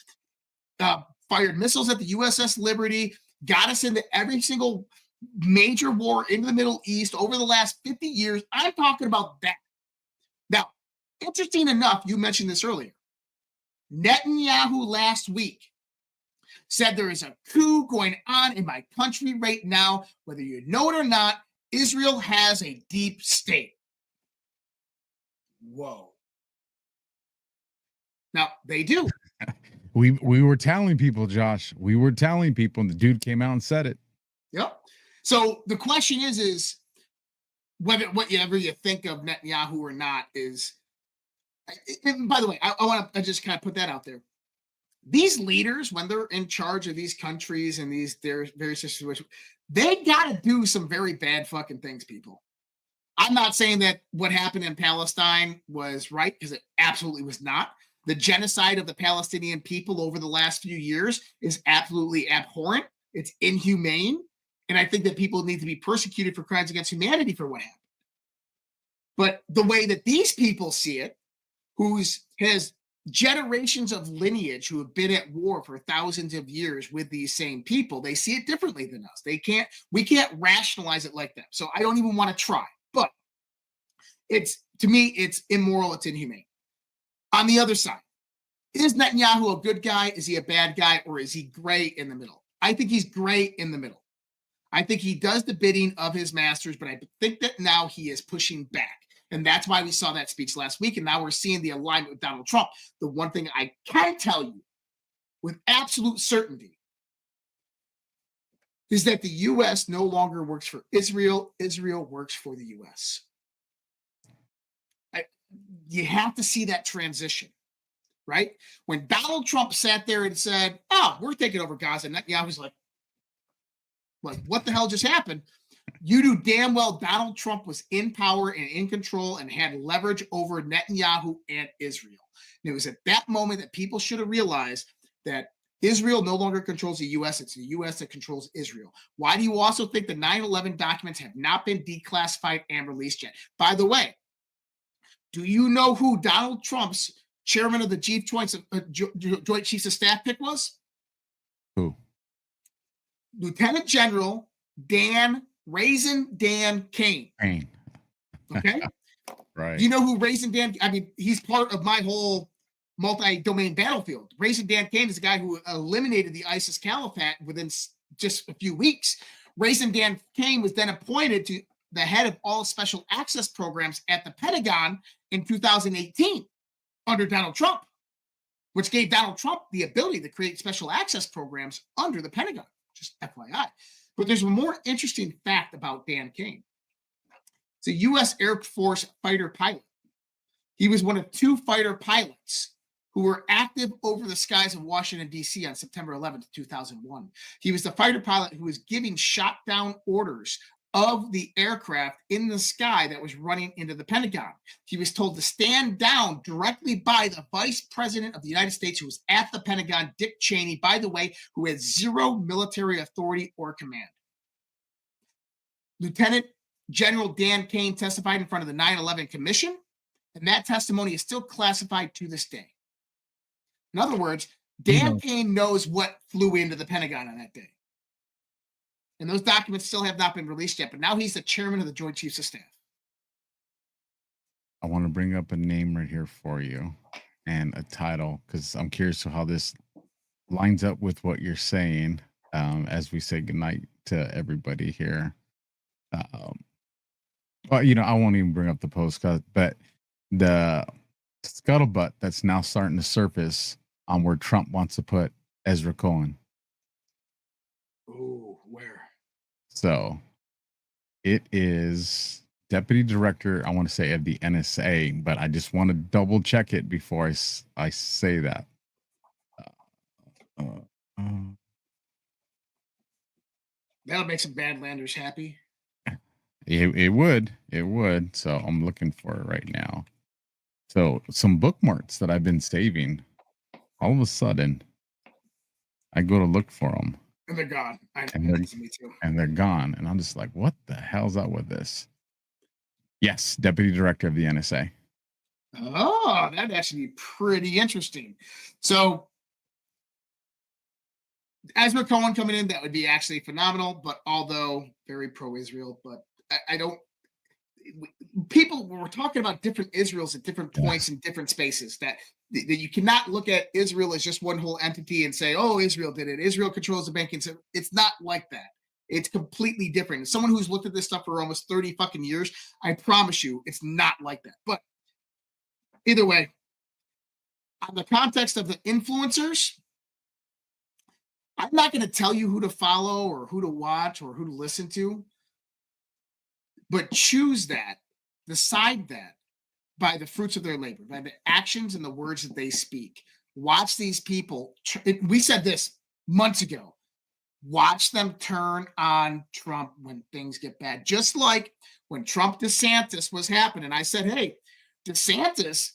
fired missiles at the USS Liberty, got us into every single major war into the Middle East over the last 50 years. I'm talking about that. Now, interesting enough, you mentioned this earlier. Netanyahu last week said there is a coup going on in my country right now. Whether you know it or not, Israel has a deep state. Whoa. Now, they do. We were telling people, Josh. We were telling people, and the dude came out and said it. Yep. So the question is whatever you think of Netanyahu or not is, and by the way, I want to just kind of put that out there. These leaders, when they're in charge of these countries and their various situations, they got to do some very bad fucking things, people. I'm not saying that what happened in Palestine was right, because it absolutely was not. The genocide of the Palestinian people over the last few years is absolutely abhorrent. It's inhumane. And I think that people need to be persecuted for crimes against humanity for what happened. But the way that these people see it, who has generations of lineage who have been at war for thousands of years with these same people, they see it differently than us. We can't rationalize it like them. So I don't even want to try. But to me, it's immoral, it's inhumane. On the other side, is Netanyahu a good guy? Is he a bad guy? Or is he gray in the middle? I think he's gray in the middle. I think he does the bidding of his masters, but I think that now he is pushing back. And that's why we saw that speech last week. And now we're seeing the alignment with Donald Trump. The one thing I can tell you with absolute certainty is that the U.S. no longer works for Israel. Israel works for the U.S. You have to see that transition, right? When Donald Trump sat there and said, "Oh, we're taking over Gaza," Netanyahu was like, what the hell just happened? You knew damn well Donald Trump was in power and in control and had leverage over Netanyahu and Israel. And it was at that moment that people should have realized that Israel no longer controls the U.S. It's the U.S. that controls Israel. Why do you also think the 9/11 documents have not been declassified and released yet? By the way, do you know who Donald Trump's chairman of the Joint Chiefs of Staff pick was? Who? Lieutenant General Raisin Dan Kane. Okay? Right. Do you know who Raisin Dan? I mean, he's part of my whole multi-domain battlefield. Raisin Dan Kane is the guy who eliminated the ISIS caliphate within just a few weeks. Raisin Dan Kane was then appointed to the head of all special access programs at the Pentagon in 2018 under Donald Trump, which gave Donald Trump the ability to create special access programs under the Pentagon. Just FYI. But there's a more interesting fact about Dan Kane. It's a U.S. Air Force fighter pilot. He was one of 2 fighter pilots who were active over the skies of Washington, D.C. on September 11th, 2001. He was the fighter pilot who was giving shot down orders of the aircraft in the sky that was running into the Pentagon. He was told to stand down directly by the Vice President of the United States, who was at the Pentagon, Dick Cheney, by the way, who had 0 military authority or command. Lieutenant General Dan Kane testified in front of the 9/11 Commission, and that testimony is still classified to this day. In other words, Dan Kane knows what flew into the Pentagon on that day. And those documents still have not been released yet, but now he's the chairman of the Joint Chiefs of Staff. I want to bring up a name right here for you and a title, because I'm curious to how this lines up with what you're saying as we say goodnight to everybody here. Well, I won't even bring up the post, but the scuttlebutt that's now starting to surface on where Trump wants to put Ezra Cohen. Oh, where? So it is deputy director, I want to say, of the NSA, but I just want to double check it before I say that. That'll make some Badlanders happy. It would. So I'm looking for it right now. So some bookmarks that I've been saving, all of a sudden, I go to look for them. And they're gone. Me too. And they're gone. And I'm just like, what the hell's up with this? Yes, deputy director of the NSA. Oh, that'd actually be pretty interesting. So Ezra Cohen coming in, that would be actually phenomenal, but although very pro-Israel, but I don't, people, we're talking about different Israels at different points in different spaces, that you cannot look at Israel as just one whole entity and say, oh, Israel did it. Israel controls the banking system. It's not like that. It's completely different. As someone who's looked at this stuff for almost 30 fucking years, I promise you it's not like that. But either way, on the context of the influencers, I'm not going to tell you who to follow or who to watch or who to listen to, but choose that, decide that by the fruits of their labor, by the actions and the words that they speak. Watch these people. We said this months ago. Watch them turn on Trump when things get bad. Just like when Trump DeSantis was happening, I said, hey, DeSantis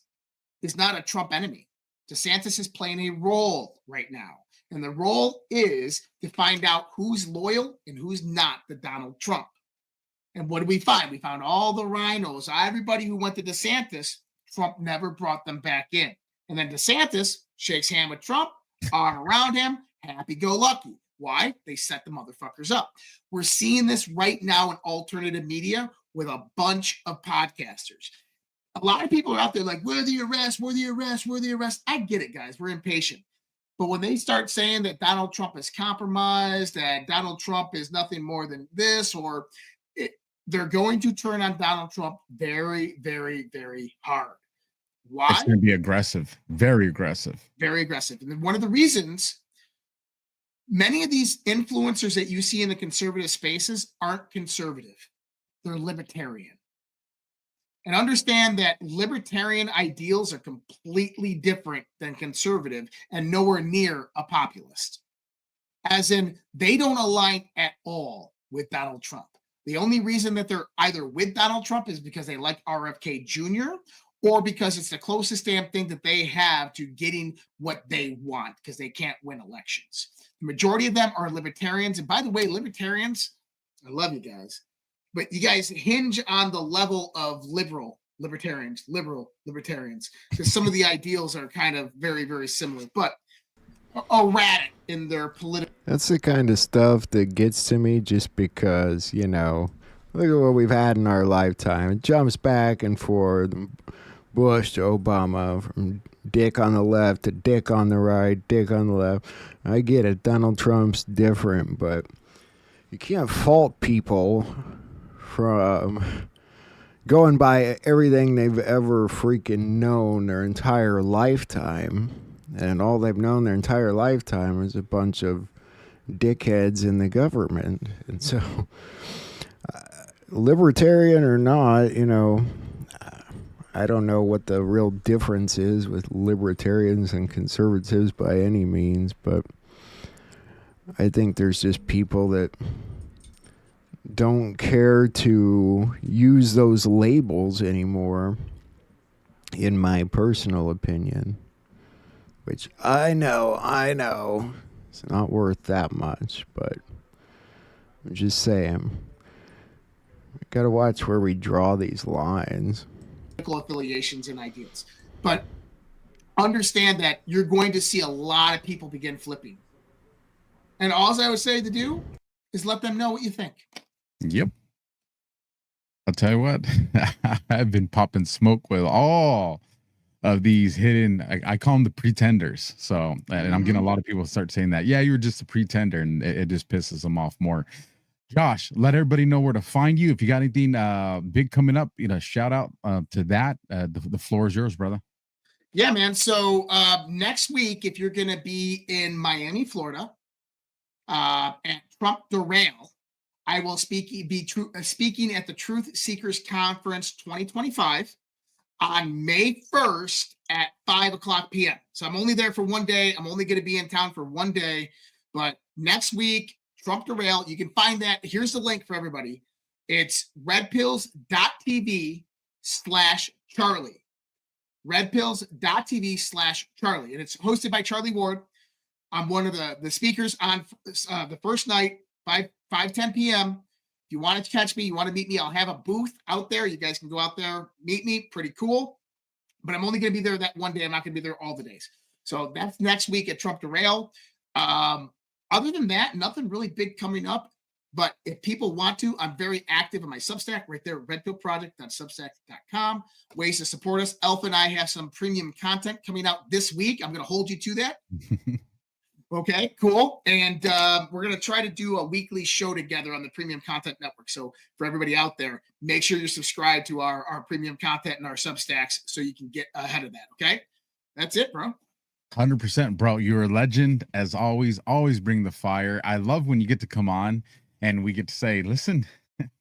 is not a Trump enemy. DeSantis is playing a role right now. And the role is to find out who's loyal and who's not to Donald Trump. And what did we find? We found all the rhinos, everybody who went to DeSantis, Trump never brought them back in. And then DeSantis shakes hand with Trump, arm around him, happy-go-lucky. Why? They set the motherfuckers up. We're seeing this right now in alternative media with a bunch of podcasters. A lot of people are out there like, where the arrest, where the arrest, where the arrest. I get it, guys. We're impatient. But when they start saying that Donald Trump is compromised, that Donald Trump is nothing more than this, or they're going to turn on Donald Trump very, very, very hard. Why? It's going to be aggressive, very aggressive. Very aggressive. And one of the reasons many of these influencers that you see in the conservative spaces aren't conservative. They're libertarian. And understand that libertarian ideals are completely different than conservative and nowhere near a populist. As in, they don't align at all with Donald Trump. The only reason that they're either with Donald Trump is because they like RFK Jr. or because it's the closest damn thing that they have to getting what they want because they can't win elections. The majority of them are libertarians. And by the way, libertarians, I love you guys, but you guys hinge on the level of liberal libertarians, because some of the ideals are kind of very, very similar, but erratic in their political. That's the kind of stuff that gets to me just because, you know, look at what we've had in our lifetime. It jumps back and forth. Bush to Obama, from dick on the left to dick on the right, dick on the left. I get it. Donald Trump's different, but you can't fault people from going by everything they've ever freaking known their entire lifetime. And all they've known their entire lifetime is a bunch of dickheads in the government. And so, libertarian or not, you know, I don't know what the real difference is with libertarians and conservatives by any means, but I think there's just people that don't care to use those labels anymore, in my personal opinion. Which I know, it's not worth that much, but I'm just saying, we gotta watch where we draw these lines. Affiliations and ideals. But understand that you're going to see a lot of people begin flipping. And all I would say to do is let them know what you think. Yep. I'll tell you what, I've been popping smoke with all of these hidden, I call them the pretenders. So, and I'm getting a lot of people start saying that, yeah, you're just a pretender, and it just pisses them off more. Josh, let everybody know where to find you. If you got anything big coming up, you know, shout out to that. The floor is yours, brother. Yeah, man. So next week, if you're going to be in Miami, Florida, at Trump Derail, I will be speaking at the Truth Seekers Conference 2025 on May 1st at 5:00 p.m. So I'm only there for one day. I'm only going to be in town for one day. But next week, Trump Derail, you can find that. Here's the link for everybody. It's redpills.tv/Charlie. Redpills.tv/Charlie. And it's hosted by Charlie Ward. I'm one of the speakers on the first night, 5:10 p.m. If you want to catch me, you want to meet me, I'll have a booth out there. You guys can go out there, meet me. Pretty cool. But I'm only going to be there that one day. I'm not going to be there all the days. So that's next week at Trump Derail. Other than that, nothing really big coming up. But if people want to, I'm very active on my Substack right there, redpillproject.substack.com. Ways to support us. Alpha and I have some premium content coming out this week. I'm going to hold you to that. Okay, cool. And we're going to try to do a weekly show together on the Premium Content Network. So for everybody out there, make sure you're subscribed to our premium content and our Substacks so you can get ahead of that. Okay, that's it, bro. 100%, bro. You're a legend as always. Always bring the fire. I love when you get to come on and we get to say, listen,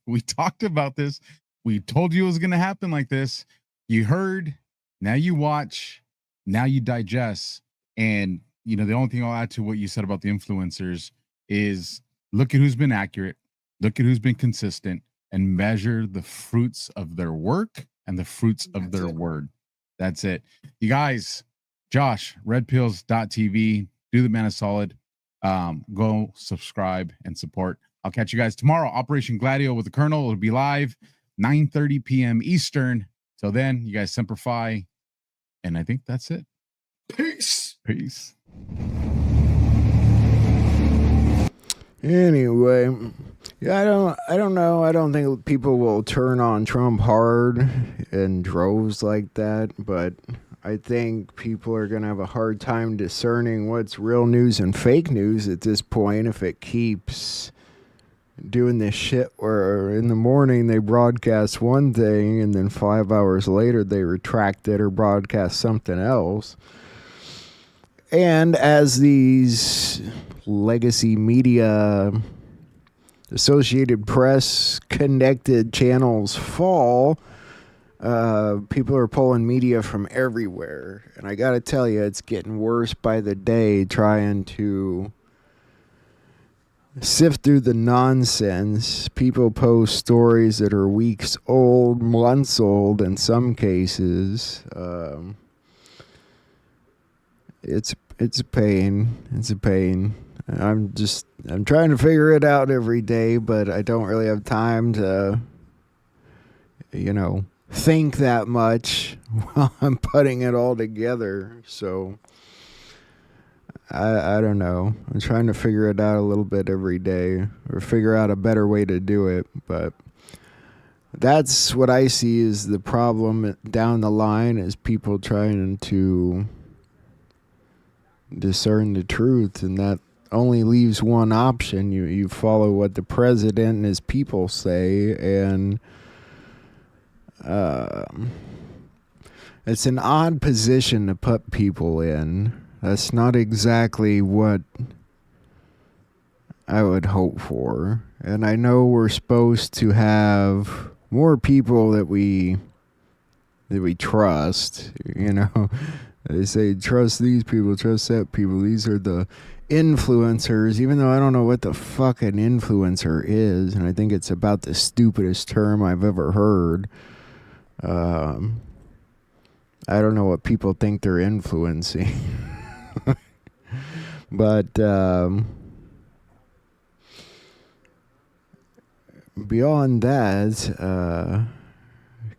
we talked about this. We told you it was going to happen like this. You heard, now you watch, now you digest. And, you know, the only thing I'll add to what you said about the influencers is look at who's been accurate, look at who's been consistent, and measure the fruits of their work and the fruits of their word. That's it. You guys, Josh, redpills.tv, do the man a solid. Go subscribe and support. I'll catch you guys tomorrow. Operation Gladio with the Colonel. It'll be live 9:30 p.m. Eastern. Till then, you guys semper fi. And I think that's it. Peace. Peace. Anyway, yeah, I don't know. I don't think people will turn on Trump hard in droves like that, but I think people are going to have a hard time discerning what's real news and fake news at this point if it keeps doing this shit where in the morning they broadcast one thing and then 5 hours later they retract it or broadcast something else. And as these legacy media, Associated Press connected channels fall, people are pulling media from everywhere. And I got to tell you, it's getting worse by the day trying to sift through the nonsense. People post stories that are weeks old, months old in some cases. It's a pain. It's a pain. I'm trying to figure it out every day, but I don't really have time to, think that much while I'm putting it all together. So I don't know. I'm trying to figure it out a little bit every day or figure out a better way to do it. But that's what I see is the problem down the line is people trying to discern the truth, and that only leaves one option. You follow what the president and his people say, and it's an odd position to put people in. That's not exactly what I would hope for. And I know we're supposed to have more people that we trust, They say, trust these people, trust that people. These are the influencers, even though I don't know what the fuck an influencer is. And I think it's about the stupidest term I've ever heard. I don't know what people think they're influencing. But beyond that,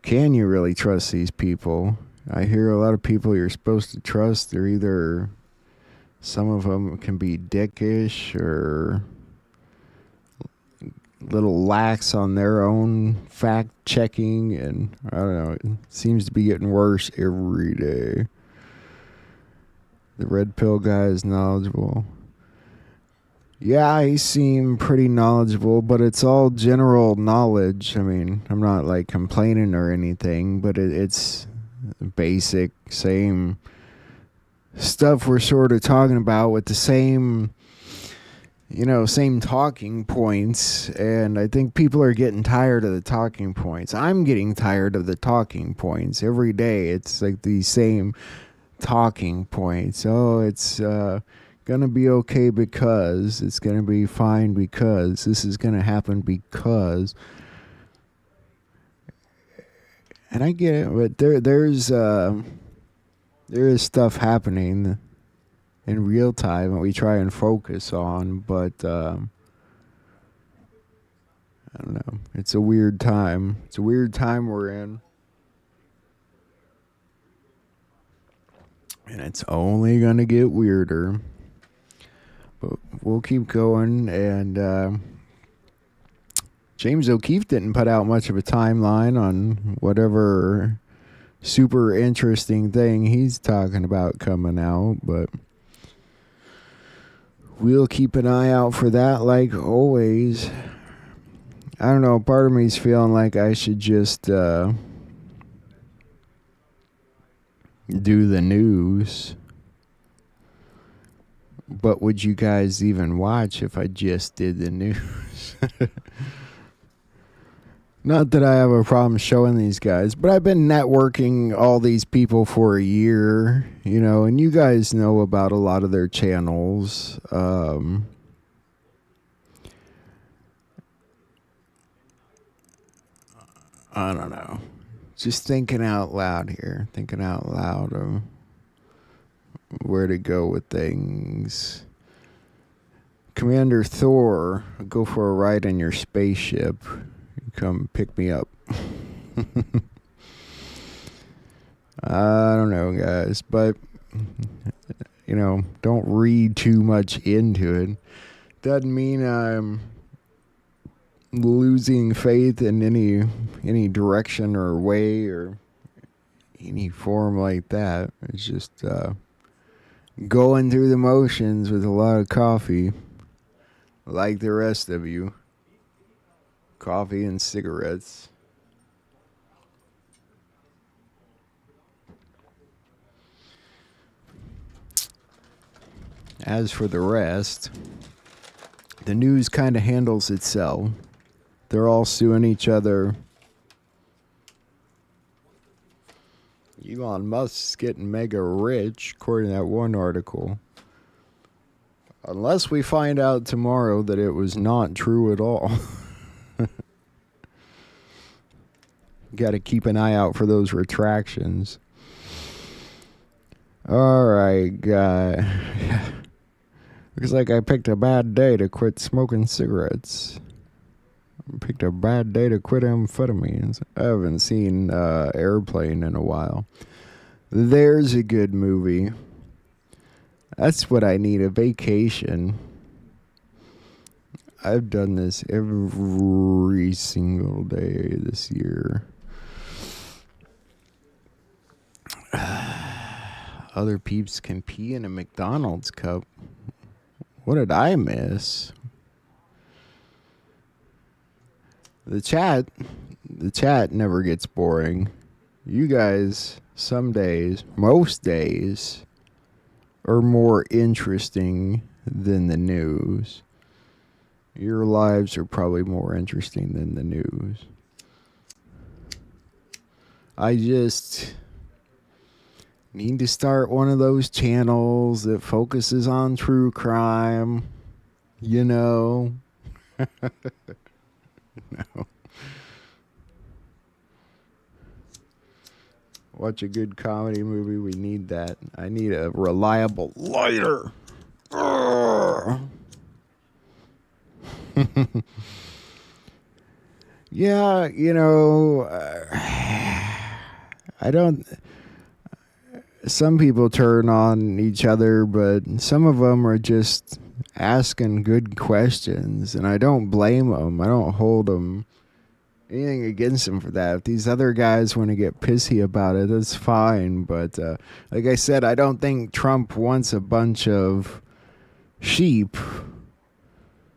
can you really trust these people? I hear a lot of people you're supposed to trust. They're either, some of them can be dickish or little lax on their own fact checking, and I don't know, it seems to be getting worse every day. The red pill guy is knowledgeable. Yeah, he seemed pretty knowledgeable, but it's all general knowledge. I mean, I'm not like complaining or anything, but it's basic, same stuff we're sort of talking about with the same, same talking points. And I think people are getting tired of the talking points. I'm getting tired of the talking points every day. It's like these same talking points. Oh, it's gonna be okay because it's gonna be fine because this is gonna happen because. And I get it, but there is stuff happening in real time that we try and focus on, but I don't know. It's a weird time. It's a weird time we're in. And it's only going to get weirder. But we'll keep going. And James O'Keefe didn't put out much of a timeline on whatever super interesting thing he's talking about coming out, but we'll keep an eye out for that like always. I don't know, part of me's feeling like I should just do the news. But would you guys even watch if I just did the news? Not that I have a problem showing these guys, but I've been networking all these people for a year, you know, and you guys know about a lot of their channels. I don't know. Just thinking out loud here. Thinking out loud of where to go with things. Commander Thor, go for a ride in your spaceship. Come pick me up. I don't know, guys, but you know, don't read too much into it. Doesn't mean I'm losing faith in any direction or way or any form like that. It's just going through the motions with a lot of coffee, like the rest of you. Coffee and cigarettes. As for the rest, the news kind of handles itself. They're all suing each other. Elon Musk's getting mega rich, according to that one article. Unless we find out tomorrow that it was not true at all. Got to keep an eye out for those retractions. All right, guy. Looks like I picked a bad day to quit smoking cigarettes. Picked a bad day to quit amphetamines. I haven't seen Airplane in a while. There's a good movie. That's what I need, a vacation. I've done this every single day this year. Other peeps can pee in a McDonald's cup. What did I miss? The chat never gets boring. You guys, some days, most days, are more interesting than the news. Your lives are probably more interesting than the news. I just need to start one of those channels that focuses on true crime. You know? No. Watch a good comedy movie. We need that. I need a reliable lighter. Yeah, you know, I don't. Some people turn on each other, but some of them are just asking good questions, and I don't blame them. I don't hold them anything against them for that. If these other guys want to get pissy about it, that's fine. But like I said, I don't think Trump wants a bunch of sheep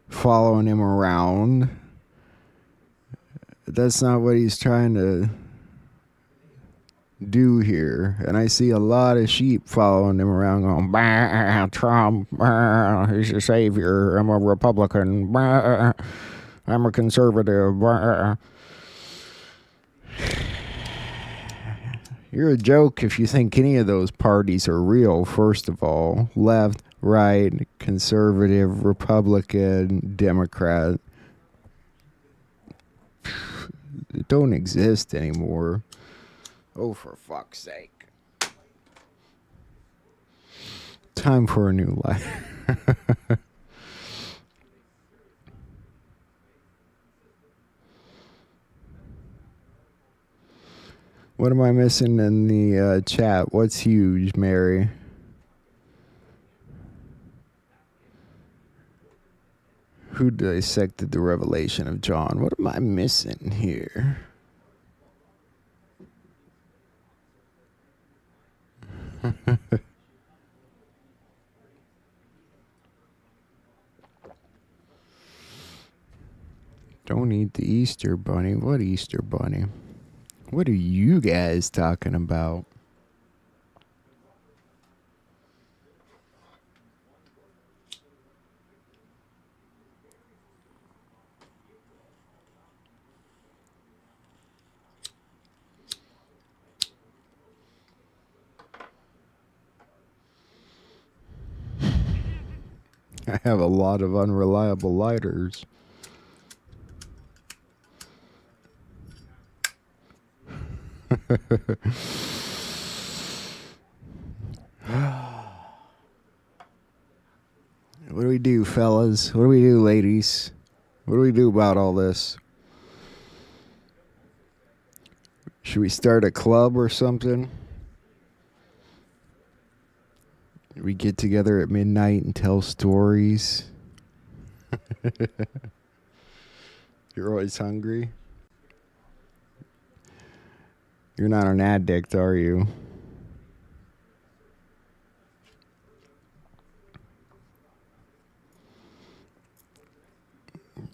following him around. That's not what he's trying to do here. And I see a lot of sheep following him around going, bah, Trump, bah, he's a savior, I'm a Republican, bah, I'm a conservative, bah. You're a joke if you think any of those parties are real, first of all. Left, right, conservative, Republican, Democrat. They don't exist anymore. Oh, for fuck's sake. Time for a new life. What am I missing in the chat? What's huge, Mary? Who dissected the revelation of John? What am I missing here? Don't eat the Easter bunny. What Easter bunny? What are you guys talking about? I have a lot of unreliable lighters. What do we do, fellas? What do we do, ladies? What do we do about all this? Should we start a club or something? We get together at midnight and tell stories. You're always hungry. You're not an addict, are you?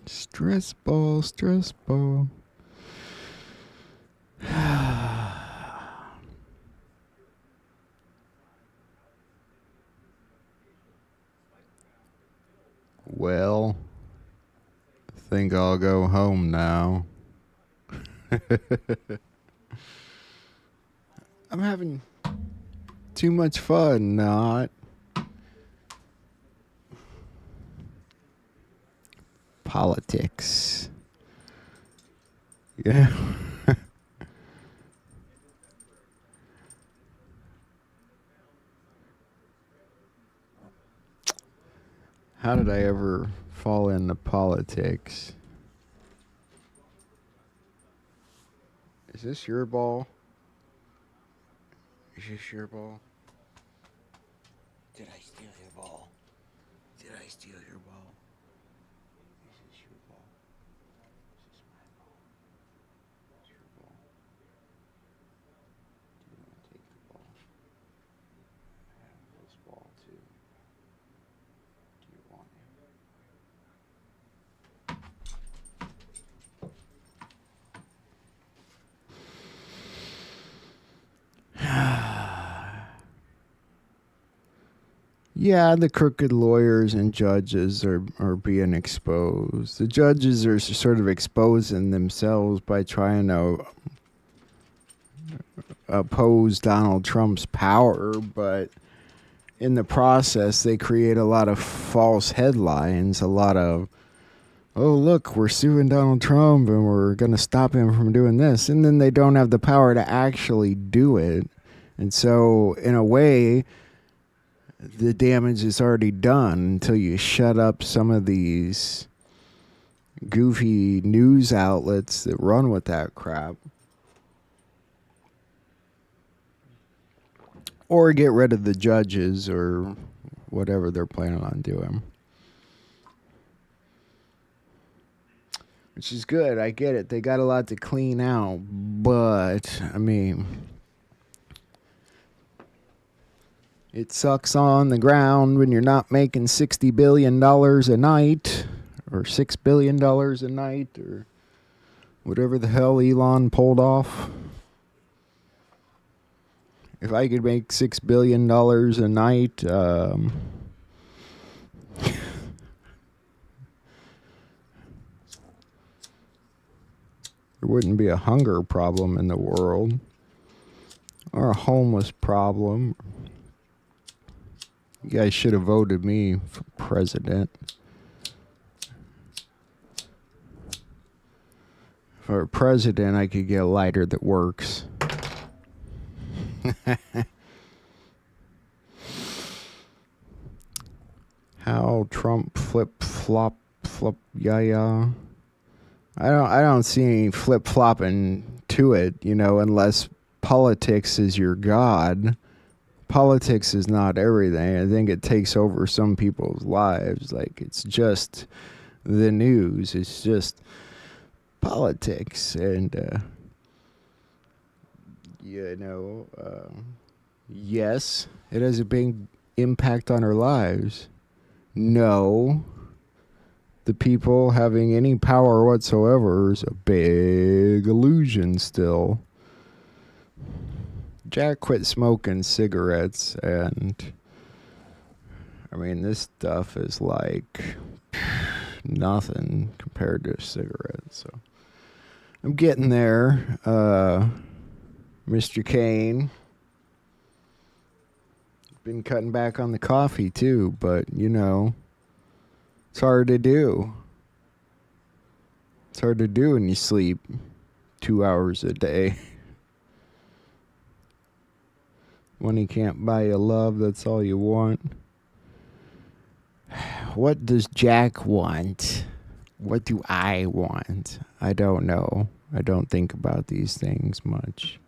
Stress ball, stress ball. Well, I think I'll go home now. I'm having too much fun, not. Politics. Yeah. How did I ever fall into politics? Is this your ball? Is this your ball? Did I steal your ball? Did I steal your ball? Is this your ball? Is this my ball? It's your ball. Do you want to take your ball? I have this ball too. Do you want it? Yeah, the crooked lawyers and judges are being exposed. The judges are sort of exposing themselves by trying to oppose Donald Trump's power, but in the process, they create a lot of false headlines, a lot of, oh, look, we're suing Donald Trump and we're going to stop him from doing this. And then they don't have the power to actually do it. And so, in a way, the damage is already done until you shut up some of these goofy news outlets that run with that crap. Or get rid of the judges or whatever they're planning on doing. Which is good. I get it. They got a lot to clean out. But, I mean, it sucks on the ground when you're not making $60 billion a night or $6 billion a night or whatever the hell Elon pulled off. If I could make $6 billion a night, there wouldn't be a hunger problem in the world or a homeless problem. You guys should have voted me for president. For president, I could get a lighter that works. How Trump flip yeah. I don't see any flip flopping to it, you know, unless politics is your god. Politics is not everything. I think it takes over some people's lives. Like, it's just the news. It's just politics. And, yes, it has a big impact on our lives. No, the people having any power whatsoever is a big illusion still. Jack quit smoking cigarettes, and I mean, this stuff is like nothing compared to cigarettes. So I'm getting there. Mr. Kane. Been cutting back on the coffee too, but it's hard to do. It's hard to do when you sleep 2 hours a day. Money can't buy you love, that's all you want. What does Jack want? What do I want? I don't know. I don't think about these things much.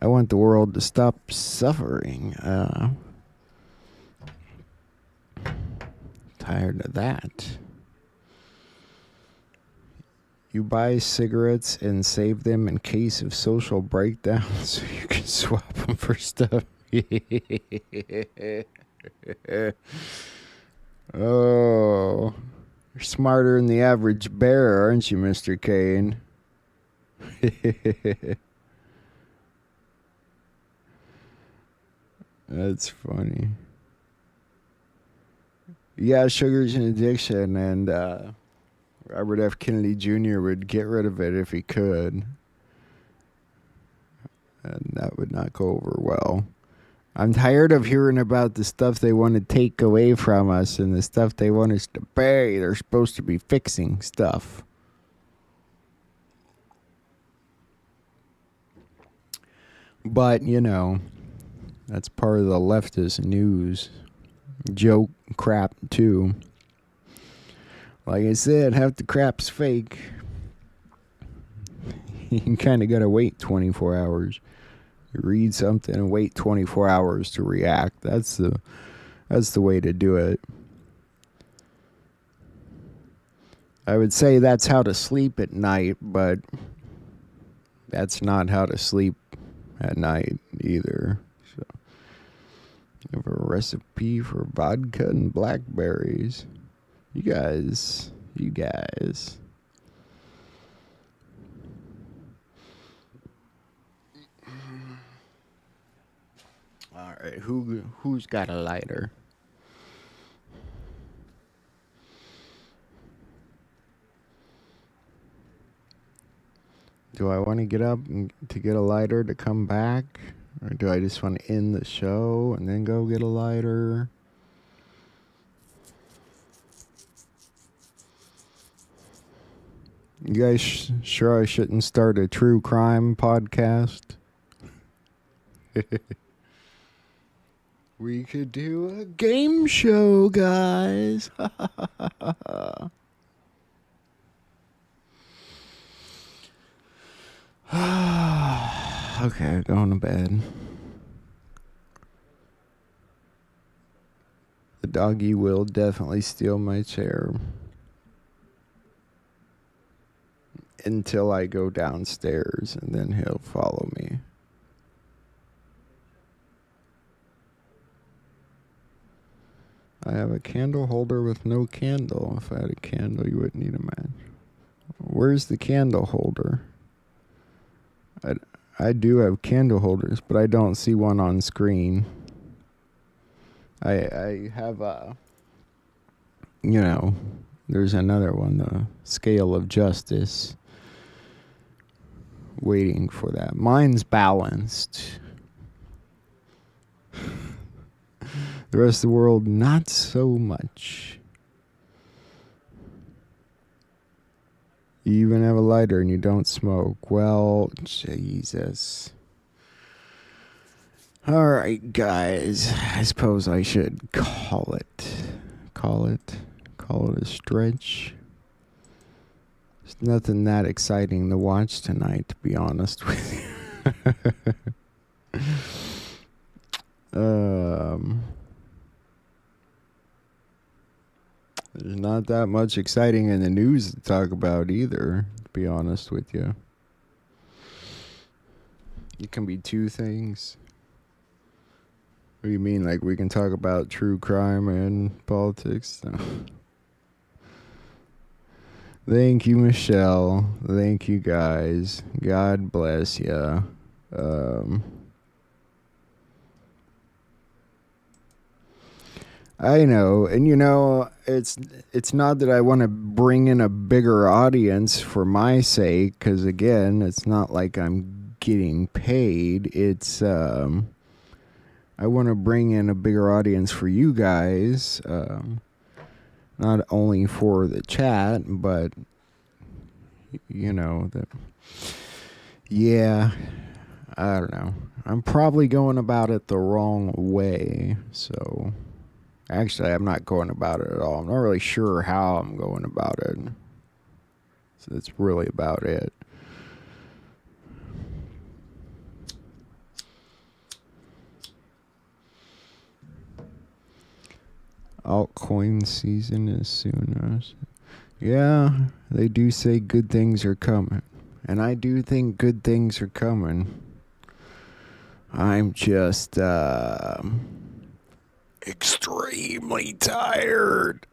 I want the world to stop suffering. Tired of that. You buy cigarettes and save them in case of social breakdown so you can swap them for stuff. Oh, you're smarter than the average bear, aren't you, Mr. Kane? That's funny. Yeah, sugar's an addiction, and Robert F. Kennedy Jr. would get rid of it if he could. And that would not go over well. I'm tired of hearing about the stuff they want to take away from us and the stuff they want us to pay. They're supposed to be fixing stuff. But, that's part of the leftist news joke crap, too. Like I said, half the crap's fake. You kind of got to wait 24 hours. You read something and wait 24 hours to react. That's the way to do it. I would say that's how to sleep at night, but that's not how to sleep at night either. So, I have a recipe for vodka and blackberries. You guys. All right, who's got a lighter? Do I want to get up to get a lighter to come back? Or do I just want to end the show and then go get a lighter? You guys sure I shouldn't start a true crime podcast? We could do a game show, guys. Okay, going to bed. The doggy will definitely steal my chair until I go downstairs, and then he'll follow me. I have a candle holder with no candle. If I had a candle, you wouldn't need a match. Where's the candle holder? I do have candle holders, but I don't see one on screen. I have there's another one, the Scale of Justice, waiting for that. Mine's balanced. The rest of the world, not so much. You even have a lighter and you don't smoke. Well, Jesus. All right, guys. I suppose I should call it a stretch. There's nothing that exciting to watch tonight, to be honest with you. There's not that much exciting in the news to talk about either, to be honest with you. It can be two things. What do you mean? Like we can talk about true crime and politics? No. Thank you, Michelle. Thank you, guys. God bless ya. I know, and you know, it's not that I want to bring in a bigger audience for my sake, because again, it's not like I'm getting paid. It's I want to bring in a bigger audience for you guys, not only for the chat, but you know yeah, I don't know. I'm probably going about it the wrong way, so. Actually, I'm not going about it at all. I'm not really sure how I'm going about it. So that's really about it. Altcoin season is soon as. Yeah, they do say good things are coming. And I do think good things are coming. I'm just, extremely tired.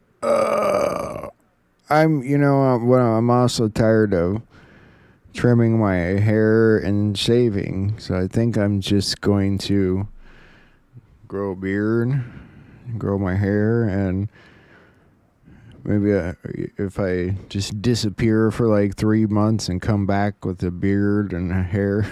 I'm also tired of trimming my hair and shaving. So I think I'm just going to grow a beard, grow my hair, and maybe if I just disappear for like 3 months and come back with a beard and a hair.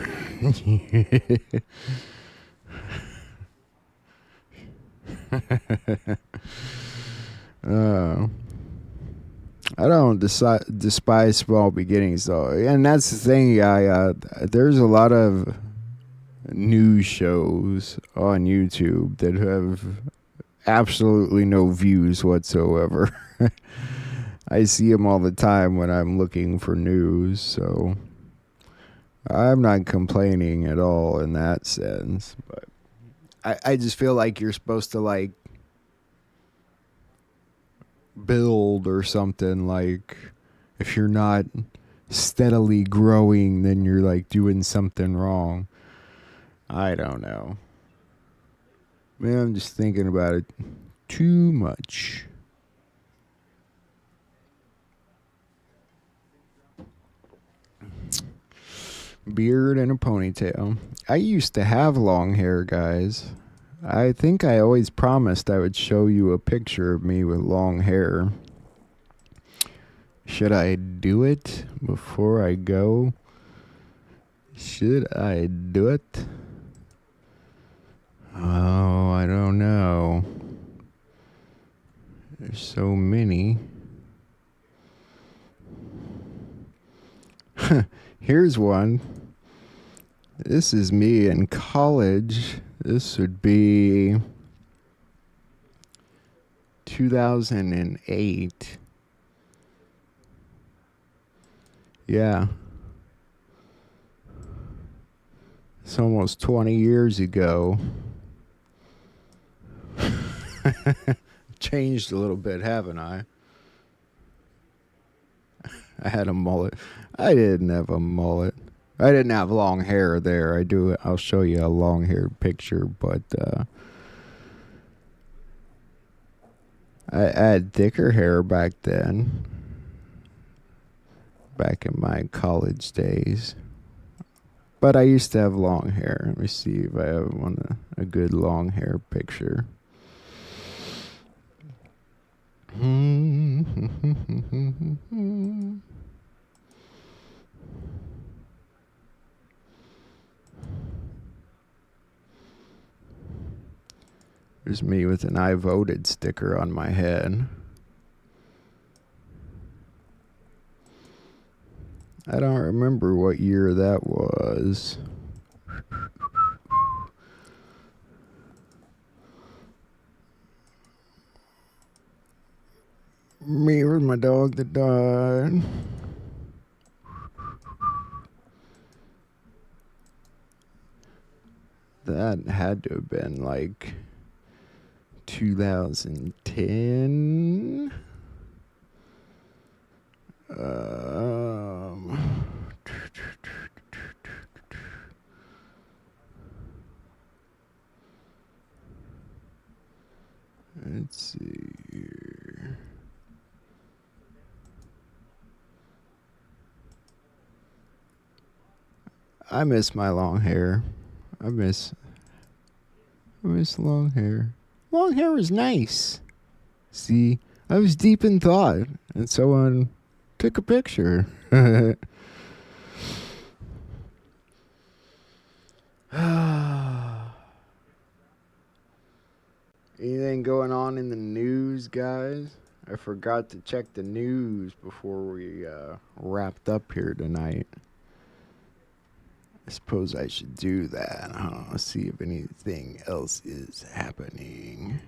I don't despise small beginnings though, and that's the thing. There's a lot of news shows on YouTube that have absolutely no views whatsoever. I see them all the time when I'm looking for news, so I'm not complaining at all in that sense, but I just feel like you're supposed to like build or something. Like if you're not steadily growing, then you're like doing something wrong. I don't know. Man, I'm just thinking about it too much. Beard and a ponytail. I used to have long hair, guys. I think I always promised I would show you a picture of me with long hair. Should I do it before I go? Should I do it? Oh, I don't know. There's so many. Here's one. This is me in college. This would be 2008. Yeah. It's almost 20 years ago. Changed a little bit, haven't I? I had a mullet. I didn't have a mullet. I didn't have long hair there. I'll show you a long haired picture, but I had thicker hair back then. Back in my college days. But I used to have long hair. Let me see if I have a good long hair picture. There's me with an I voted sticker on my head. I don't remember what year that was. Me with my dog that died. That had to have been like 2010. Let's see here. I miss my long hair. I miss long hair. Long hair is nice. See, I was deep in thought, and someone took a picture. Anything going on in the news, guys? I forgot to check the news before we wrapped up here tonight. I suppose I should do that, huh? See if anything else is happening.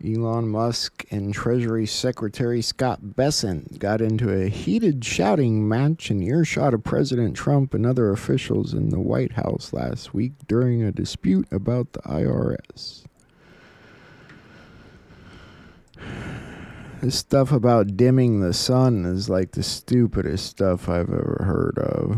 Elon Musk and Treasury Secretary Scott Bessent got into a heated shouting match in earshot of President Trump and other officials in the White House last week during a dispute about the IRS. This stuff about dimming the sun is like the stupidest stuff I've ever heard of.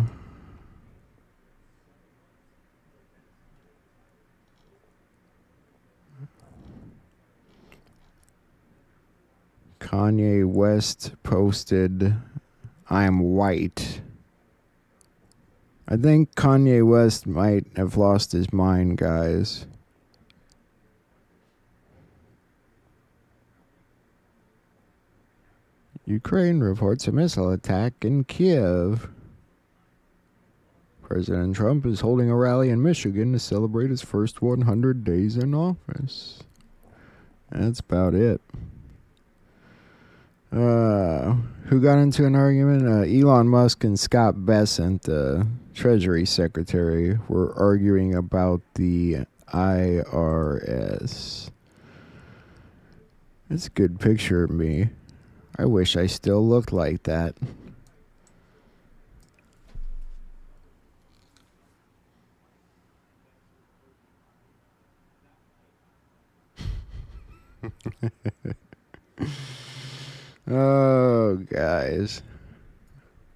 Kanye West posted, "I'm white." I think Kanye West might have lost his mind, guys. Ukraine reports a missile attack in Kiev. President Trump is holding a rally in Michigan to celebrate his first 100 days in office. That's about it. Who got into an argument? Elon Musk and Scott Bessent, the Treasury Secretary, were arguing about the IRS. That's a good picture of me. I wish I still looked like that. Oh, guys.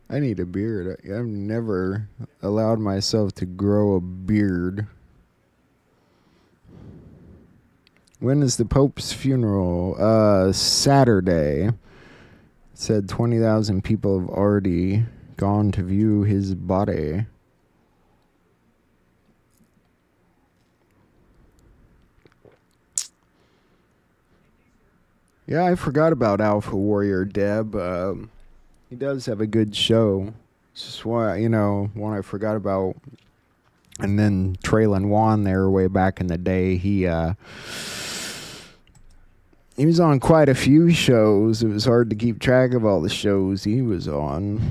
I need a beard. I've never allowed myself to grow a beard. When is the Pope's funeral? Saturday. It said 20,000 people have already gone to view his body. Yeah, I forgot about Alpha Warrior Deb. He does have a good show. It's just one I forgot about. And then Traylon Juan there way back in the day, he was on quite a few shows. It was hard to keep track of all the shows he was on.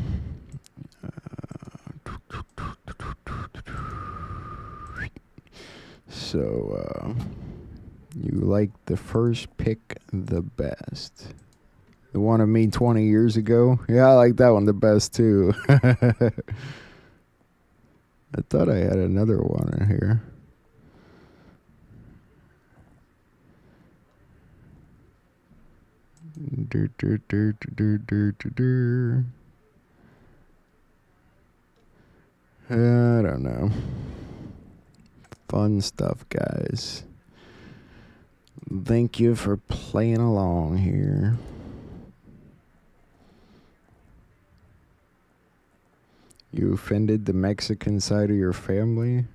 You like the first pick the best. The one of me 20 years ago? Yeah, I like that one the best too. I thought I had another one in here. I don't know. Fun stuff, guys. Thank you for playing along here. You offended the Mexican side of your family?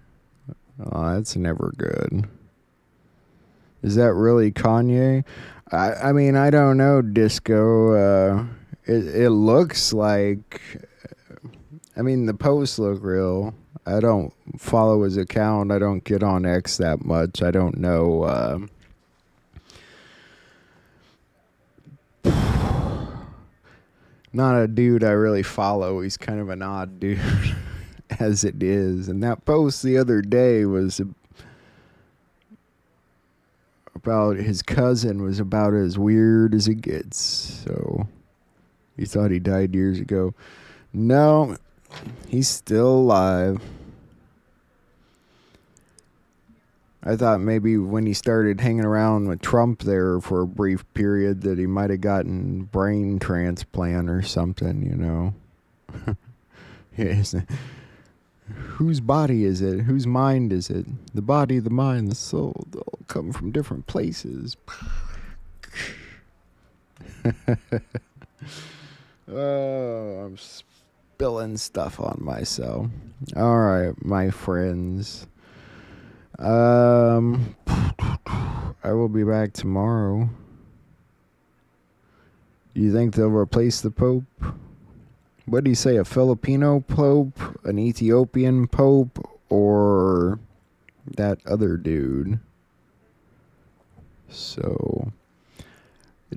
Oh, that's never good. Is that really Kanye? I mean, I don't know, Disco. It looks like... I mean, the posts look real. I don't follow his account. I don't get on X that much. I don't know... not a dude I really follow. He's kind of an odd dude as it is. And that post the other day was about his cousin was about as weird as it gets. So You thought he died years ago. No, he's still alive. I thought maybe when he started hanging around with Trump there for a brief period that he might have gotten brain transplant or something, you know. Yes. Whose body is it? Whose mind is it? The body, the mind, the soul, they all come from different places. Oh, I'm spilling stuff on myself. All right, my friends. I will be back tomorrow. You think they'll replace the Pope? What do you say, a Filipino Pope, an Ethiopian Pope, or that other dude? So,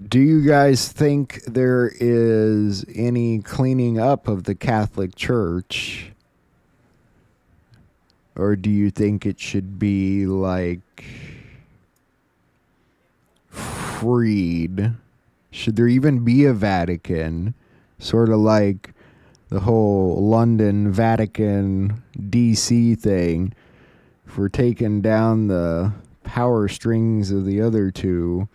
do you guys think there is any cleaning up of the Catholic Church? Or do you think it should be like freed? Should there even be a Vatican? Sort of like the whole London, Vatican, DC thing. If we're taking down the power strings of the other two.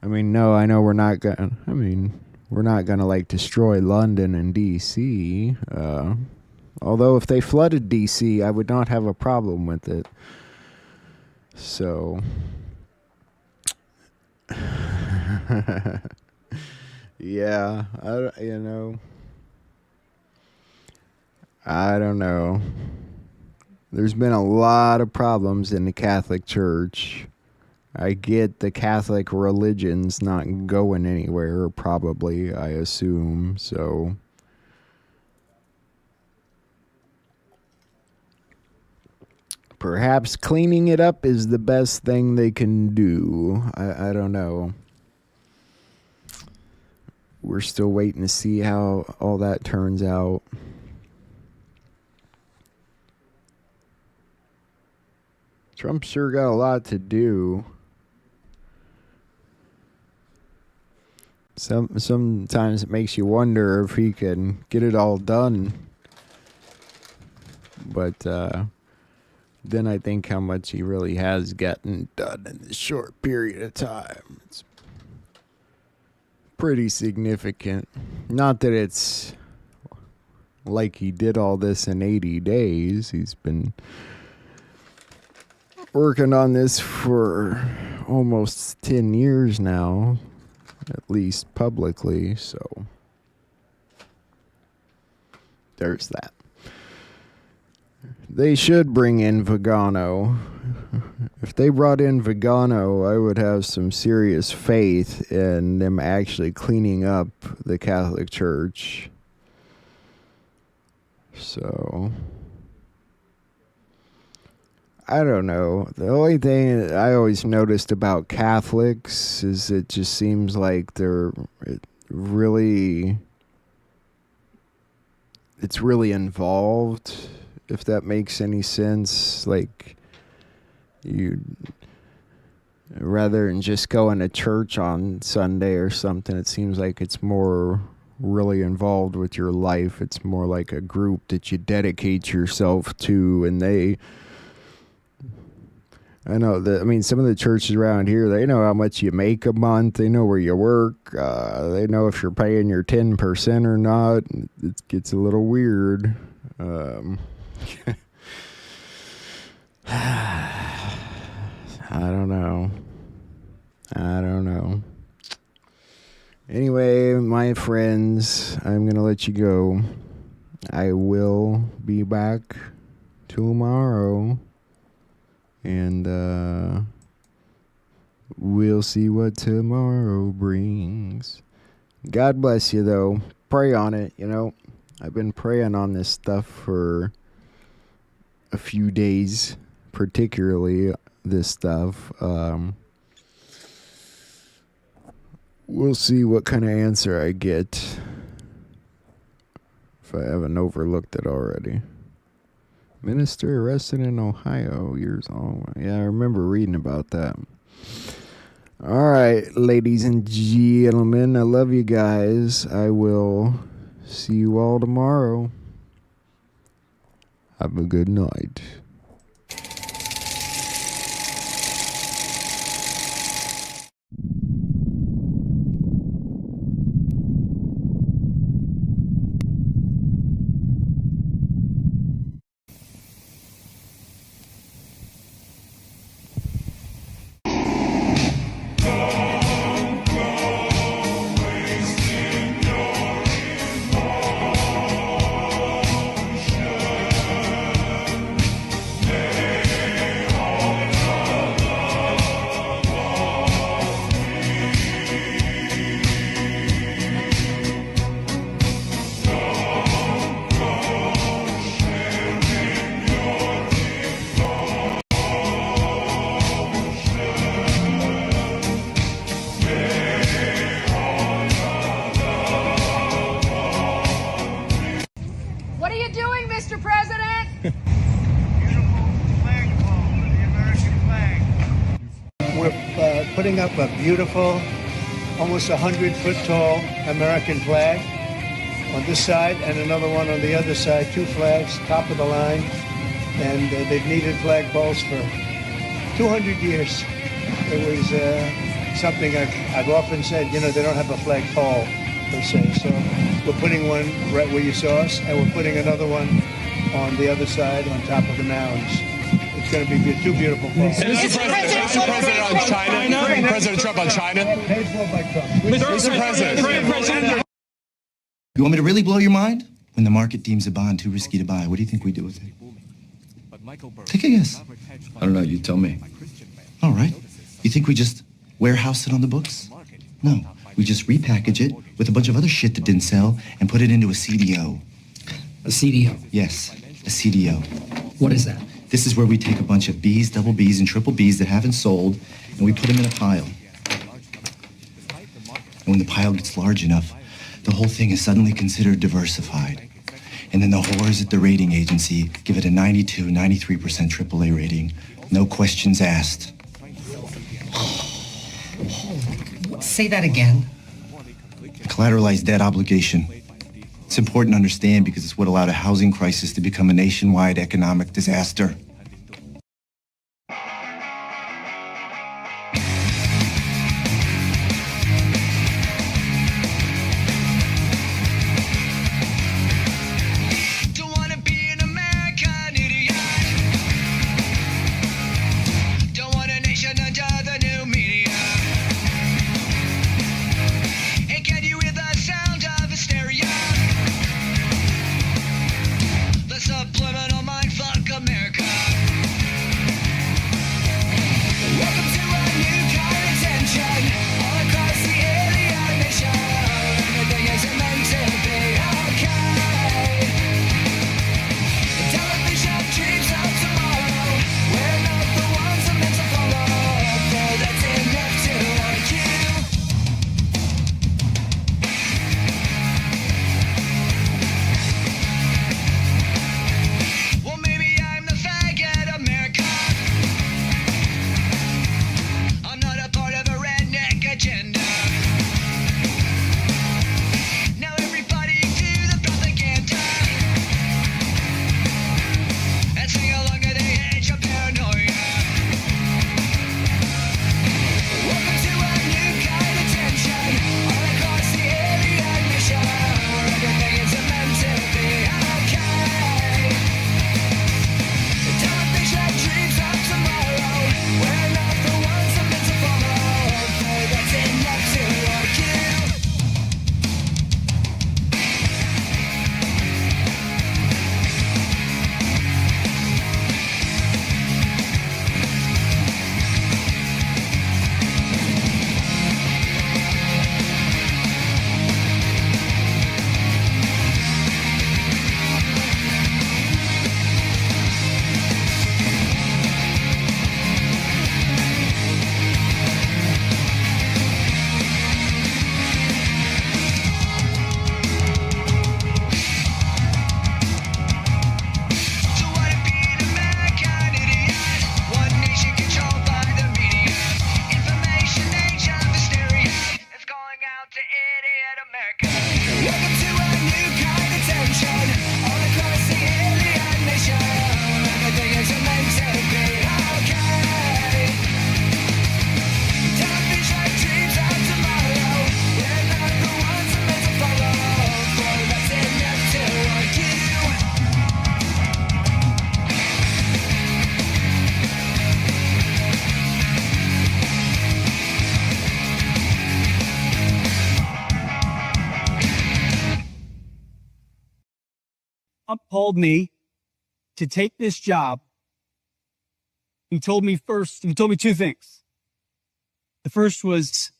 I mean, no, I know we're not gonna. I mean, we're not gonna like destroy London and DC. Although if they flooded DC, I would not have a problem with it. So, yeah, I don't know. There's been a lot of problems in the Catholic Church. I get the Catholic religion's not going anywhere, probably, I assume, so. Perhaps cleaning it up is the best thing they can do. I don't know. We're still waiting to see how all that turns out. Trump sure got a lot to do. Sometimes it makes you wonder if he can get it all done. But then I think how much he really has gotten done in this short period of time. It's pretty significant. Not that it's like he did all this in 80 days. He's been working on this for almost 10 years now, at least publicly, so there's that. They should bring in Vigano. If they brought in Vigano, I would have some serious faith in them actually cleaning up the Catholic Church. So, I don't know. The only thing I always noticed about Catholics is it just seems like it's really involved. If that makes any sense, like you rather than just going to church on Sunday or something, it seems like it's more really involved with your life. It's more like a group that you dedicate yourself to, and I know that, I mean, some of the churches around here, they know how much you make a month. They know where you work. They know if you're paying your 10% or not. It gets a little weird. I don't know. Anyway, my friends, I'm going to let you go. I will be back tomorrow. And we'll see what tomorrow brings. God bless you, though. Pray on it, I've been praying on this stuff for a few days, particularly this stuff. We'll see what kind of answer I get, if I haven't overlooked it already. Minister arrested in Ohio years old. Yeah, I remember reading about that. All right, ladies and gentlemen, I love you guys. I will see you all tomorrow. Have a good night. What are you doing, Mr. President? We're putting up a beautiful, almost 100-foot tall American flag on this side and another one on the other side, 2 flags, top of the line. And they've needed flagpoles for 200 years. It was something I've often said, you know, they don't have a flagpole per se. So we're putting one right where you saw us, and we're putting another one on the other side on top of the mounds. It's going to be 2 beautiful poles. Mr. President on China? President Trump on China? Paid for by Trump. Mr. President. You want me to really blow your mind? When the market deems a bond too risky to buy, what do you think we do with it? Take a guess. I don't know, you tell me. All right. You think we just warehouse it on the books? No. We just repackage it with a bunch of other shit that didn't sell and put it into a CDO. A CDO? Yes, a CDO. What is that? This is where we take a bunch of Bs, double Bs, and triple Bs that haven't sold, and we put them in a pile. And when the pile gets large enough, the whole thing is suddenly considered diversified. And then the whores at the rating agency give it a 92, 93% AAA rating. No questions asked. Say that again. Collateralized debt obligation. It's important to understand because it's what allowed a housing crisis to become a nationwide economic disaster. Subliminal mindfuck America. Trump called me to take this job, he told me two things. The first was,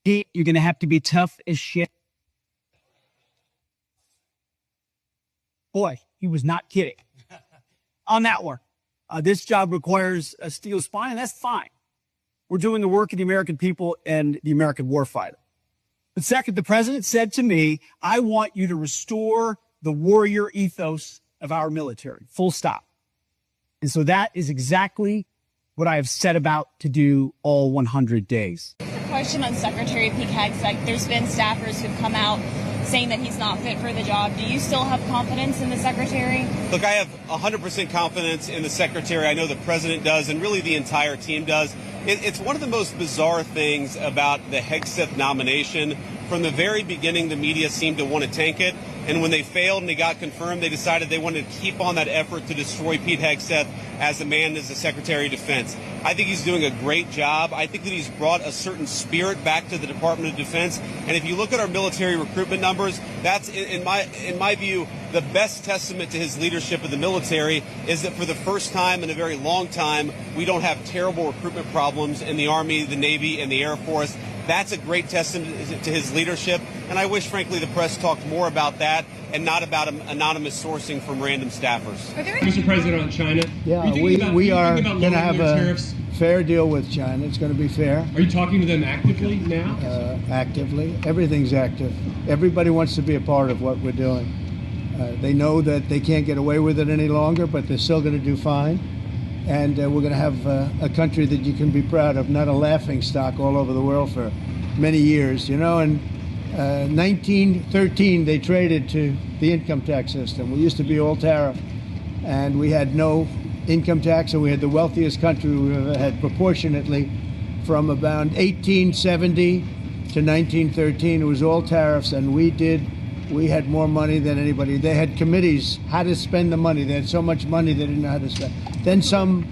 Pete, you're going to have to be tough as shit. Boy, he was not kidding on that one. This job requires a steel spine, and that's fine. We're doing the work of the American people and the American warfighter. But second, the president said to me, I want you to restore the warrior ethos of our military, full stop. And so that is exactly what I have set about to do all 100 days. A question on Secretary Pete Hegseth. There's been staffers who've come out saying that he's not fit for the job. Do you still have confidence in the secretary? Look, I have 100% confidence in the secretary. I know the president does, and really the entire team does. It's one of the most bizarre things about the Hegseth nomination. From the very beginning, the media seemed to want to tank it. And when they failed and they got confirmed, they decided they wanted to keep on that effort to destroy Pete Hegseth as the man as the Secretary of Defense. I think he's doing a great job. I think that he's brought a certain spirit back to the Department of Defense. And if you look at our military recruitment numbers, that's, in my view, the best testament to his leadership of the military is that for the first time in a very long time, we don't have terrible recruitment problems in the Army, the Navy, and the Air Force. That's a great testament to his leadership, and I wish, frankly, the press talked more about that and not about anonymous sourcing from random staffers. Mr. President, on China, Yeah, we are going to have a fair deal with China. It's going to be fair. Are you talking to them actively now? Actively. Everything's active. Everybody wants to be a part of what we're doing. They know that they can't get away with it any longer, but they're still going to do fine. And we're going to have a country that you can be proud of, not a laughing stock all over the world for many years. You know, in 1913, they traded to the income tax system. We used to be all tariff, and we had no income tax, and we had the wealthiest country we've ever had proportionately. From about 1870 to 1913, it was all tariffs, and we had more money than anybody. They had committees how to spend the money. They had so much money they didn't know how to spend. Then some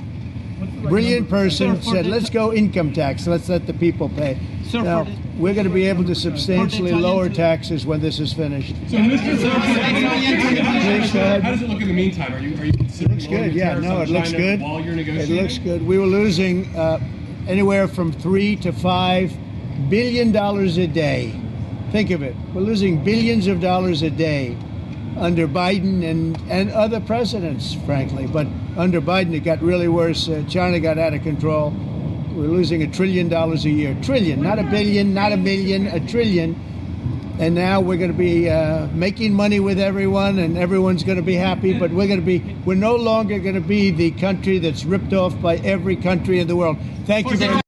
brilliant person said, let's go income tax. Let's let the people pay. Now, we're going to be able to substantially lower taxes when this is finished. So, Mr. President, how does it look in the meantime? Are you considering lowering tariffs on China while you're negotiating? It looks good. We were losing anywhere from $3 to $5 billion a day. Think of it. We're losing billions of dollars a day under Biden and other presidents, frankly. But under Biden, it got really worse. China got out of control. We're losing $1 trillion a year. Trillion, not a billion, not a million, $1 trillion. And now we're going to be making money with everyone, and everyone's going to be happy. But we're no longer going to be the country that's ripped off by every country in the world. Thank you very much.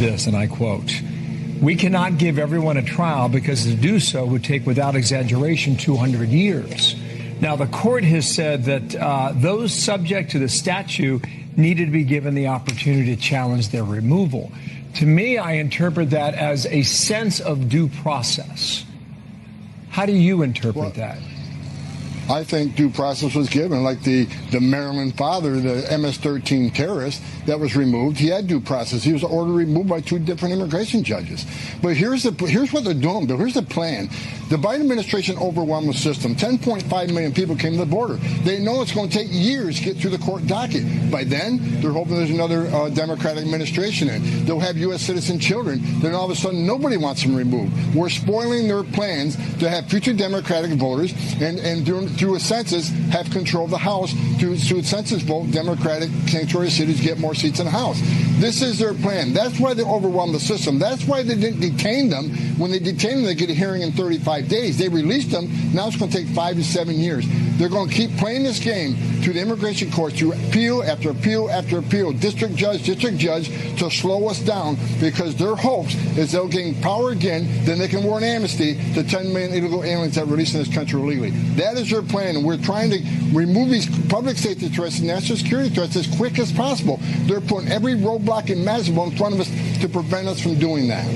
this, and I quote, "We cannot give everyone a trial because to do so would take, without exaggeration, 200 years." Now, the court has said that those subject to the statute needed to be given the opportunity to challenge their removal. To me, I interpret that as a sense of due process. How do you interpret that? I think due process was given, like the Maryland father, the MS-13 terrorist that was removed. He had due process. He was ordered removed by 2 different immigration judges. But here's what they're doing, Bill. Here's the plan. The Biden administration overwhelmed the system. 10.5 million people came to the border. They know it's going to take years to get through the court docket. By then, they're hoping there's another Democratic administration in. They'll have U.S. citizen children. Then all of a sudden, nobody wants them removed. We're spoiling their plans to have future Democratic voters and through a census, have control of the House. Through a census vote, Democratic sanctuary cities get more seats in the House. This is their plan. That's why they overwhelmed the system. That's why they didn't detain them. When they detain them, they get a hearing in 35 days. They released them. Now it's going to take 5 to 7 years. They're going to keep playing this game through the immigration courts, through appeal after appeal after appeal, district judge, to slow us down, because their hopes is they'll gain power again, then they can award amnesty to 10 million illegal aliens that are released in this country illegally. That is their plan, and we're trying to remove these public safety threats and national security threats as quick as possible. They're putting every roadblock imaginable in front of us to prevent us from doing that.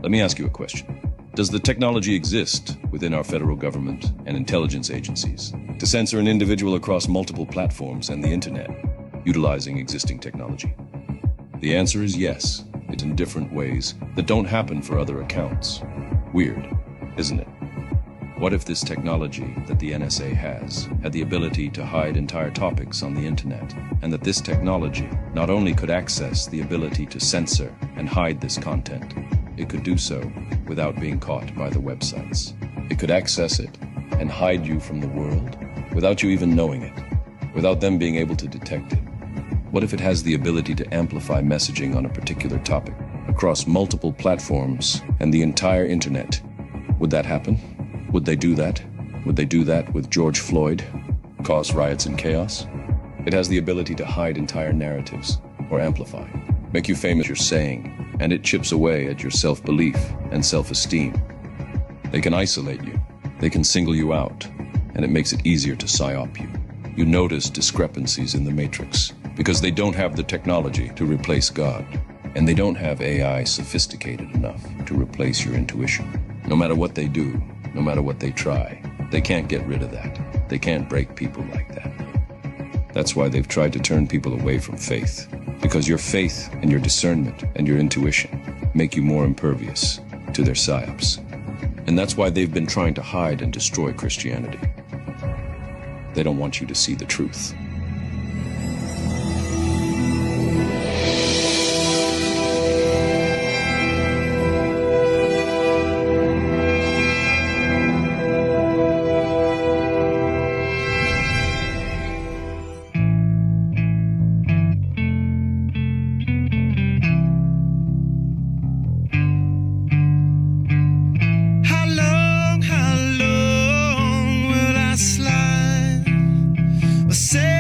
Let me ask you a question. Does the technology exist within our federal government and intelligence agencies to censor an individual across multiple platforms and the internet, utilizing existing technology? The answer is yes, it's in different ways that don't happen for other accounts. Weird, isn't it? What if this technology that the NSA has had the ability to hide entire topics on the internet, and that this technology not only could access the ability to censor and hide this content, it could do so without being caught by the websites. It could access it and hide you from the world without you even knowing it, without them being able to detect it. What if it has the ability to amplify messaging on a particular topic across multiple platforms and the entire internet? Would that happen? Would they do that? Would they do that with George Floyd? Cause riots and chaos? It has the ability to hide entire narratives or amplify, make you famous for saying, and it chips away at your self-belief and self-esteem. They can isolate you, they can single you out, and it makes it easier to psyop you. You notice discrepancies in the matrix because they don't have the technology to replace God, and they don't have AI sophisticated enough to replace your intuition. No matter what they do, no matter what they try, they can't get rid of that. They can't break people like that. That's why they've tried to turn people away from faith, because your faith and your discernment and your intuition make you more impervious to their psyops. And that's why they've been trying to hide and destroy Christianity. They don't want you to see the truth. Say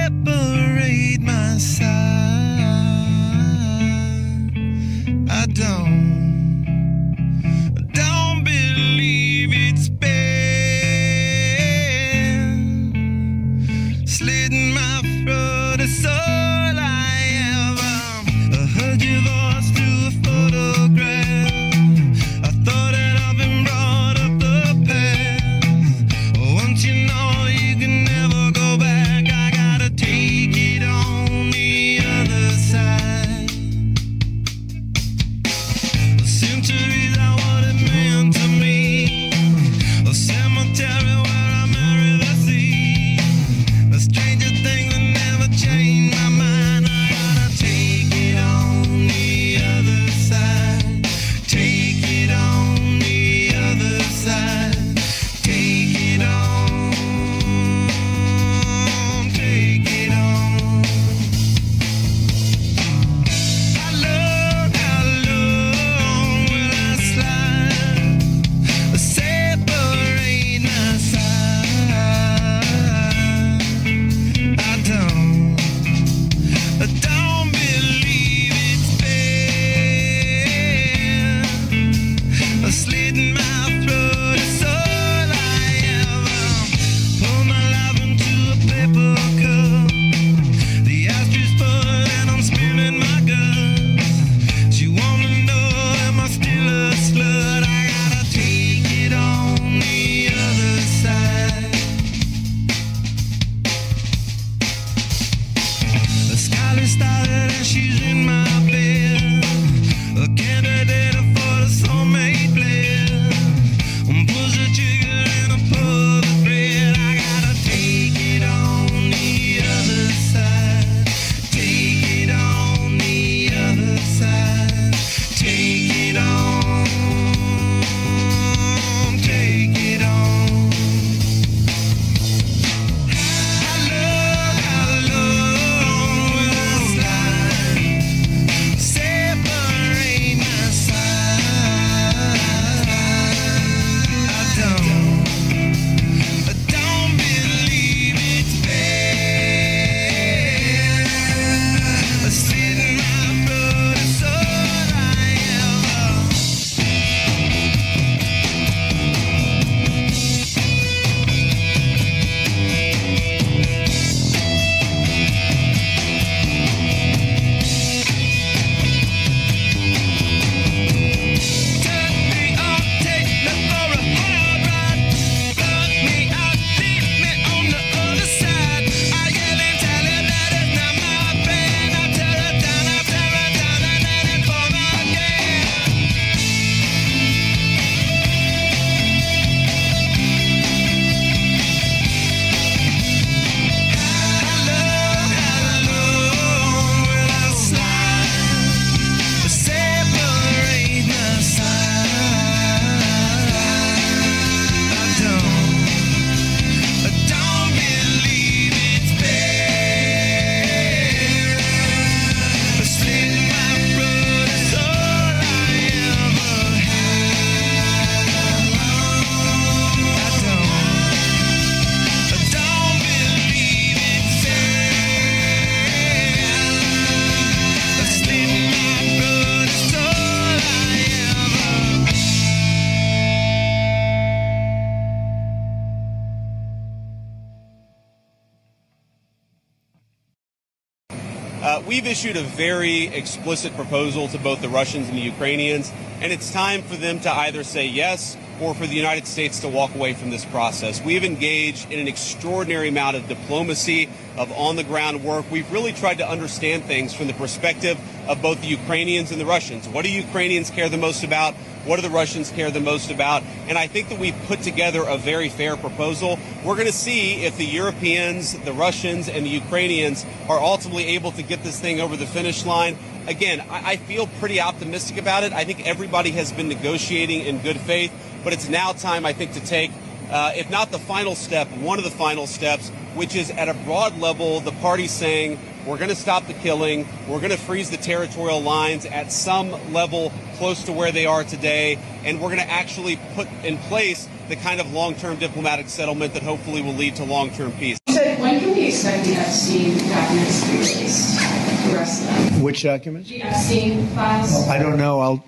We've issued a very explicit proposal to both the Russians and the Ukrainians, and it's time for them to either say yes or for the United States to walk away from this process. We've engaged in an extraordinary amount of diplomacy, of on-the-ground work. We've really tried to understand things from the perspective of both the Ukrainians and the Russians. What do Ukrainians care the most about? What do the Russians care the most about? And I think that we've put together a very fair proposal. We're going to see if the Europeans, the Russians, and the Ukrainians are ultimately able to get this thing over the finish line. Again, I feel pretty optimistic about it. I think everybody has been negotiating in good faith, but it's now time, I think, to take, if not the final step, one of the final steps, which is at a broad level, the party saying, we're going to stop the killing, we're going to freeze the territorial lines at some level close to where they are today, and we're going to actually put in place the kind of long-term diplomatic settlement that hopefully will lead to long-term peace. So when can we expect the Epstein documents to be released? The rest of them? Which documents? The Epstein files? I don't know. I'll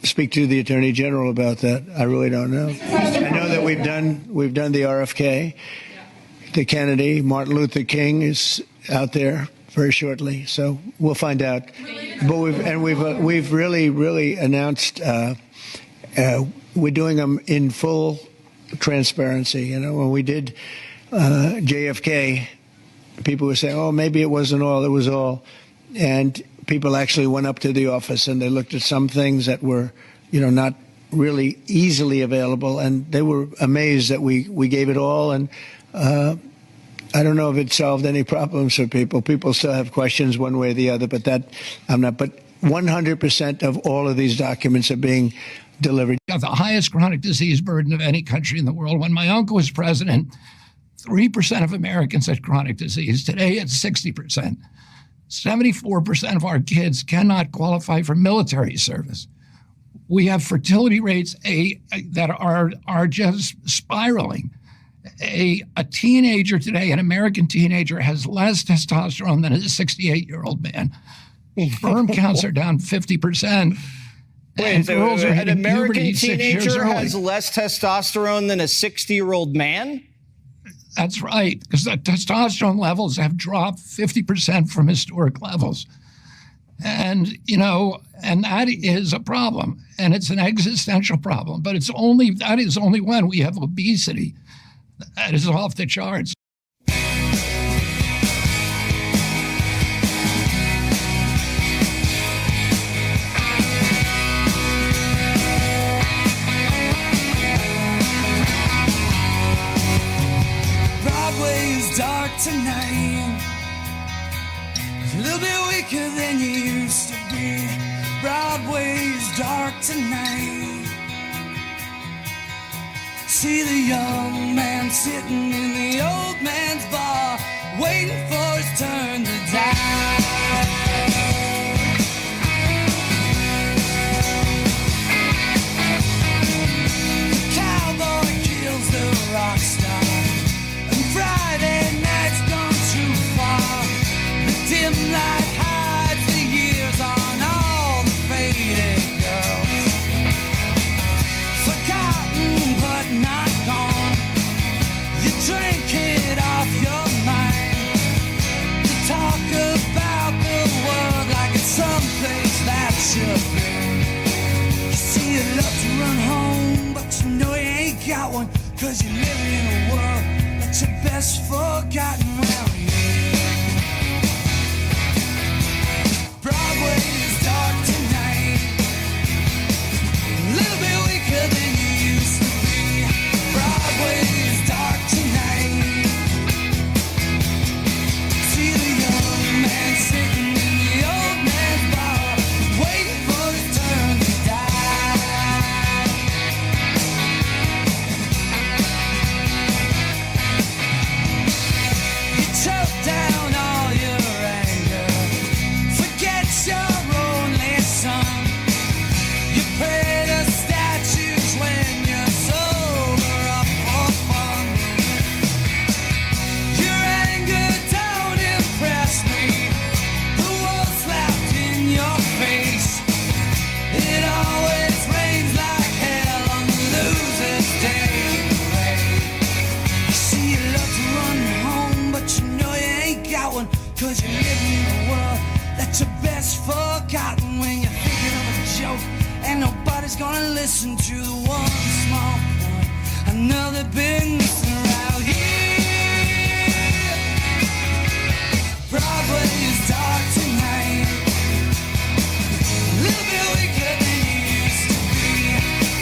speak to the Attorney General about that. I really don't know. I know that we've done the RFK, the Kennedy, Martin Luther King is out there very shortly, so we'll find out. But we've really announced we're doing them in full transparency. You know, when we did JFK, people were saying, "Oh, maybe it wasn't all; it was all," and people actually went up to the office and they looked at some things that were, not really easily available, and they were amazed that we gave it all. And I don't know if it solved any problems for people. People still have questions one way or the other, but that I'm not. But 100% of all of these documents are being delivered. Got the highest chronic disease burden of any country in the world. When my uncle was president, 3% of Americans had chronic disease. Today, it's 60%. 74% of our kids cannot qualify for military service. We have fertility rates that are just spiraling. A teenager today, an American teenager, has less testosterone than a 68-year-old man. Sperm counts are down 50%. Wait, girls are an hitting American puberty 6 years teenager early. has less testosterone than a 60-year-old man? That's right, because the testosterone levels have dropped 50% from historic levels. And, and that is a problem. And it's an existential problem. But that is only when we have obesity that is off the charts. Broadway's dark tonight. It's a little bit weaker than you used to be. Broadway's dark tonight. See the young man sitting in the old man's bar, waiting for his turn to die. The cowboy kills the rock star, and Friday night's gone too far. The dim light hides the years on all the faded girls. Forgotten but not gone. You drink it off your mind. You talk about the world like it's someplace that should be. You see you love to run home, but you know you ain't got one, 'cause you're living in a world that's your best forgotten around here. Broadway is dark tonight. A little bit weaker than you used to be. Broadway is dark tonight. See the young man sitting in the old man's bar, waiting for his turn to die. You choke down all your anger, forget your only son. You pray to statues when you're sober up for fun. Your anger don't impress me. The world slapped in your face. It always rains like hell on the loser's day parade. You see you love to run home, but you know you ain't got one, 'cause you're living in a world your best forgotten when you're thinking of a joke. And nobody's gonna listen to the one small point. I know they've been missing around here. Broadway is dark tonight. A little bit weaker than you used to be.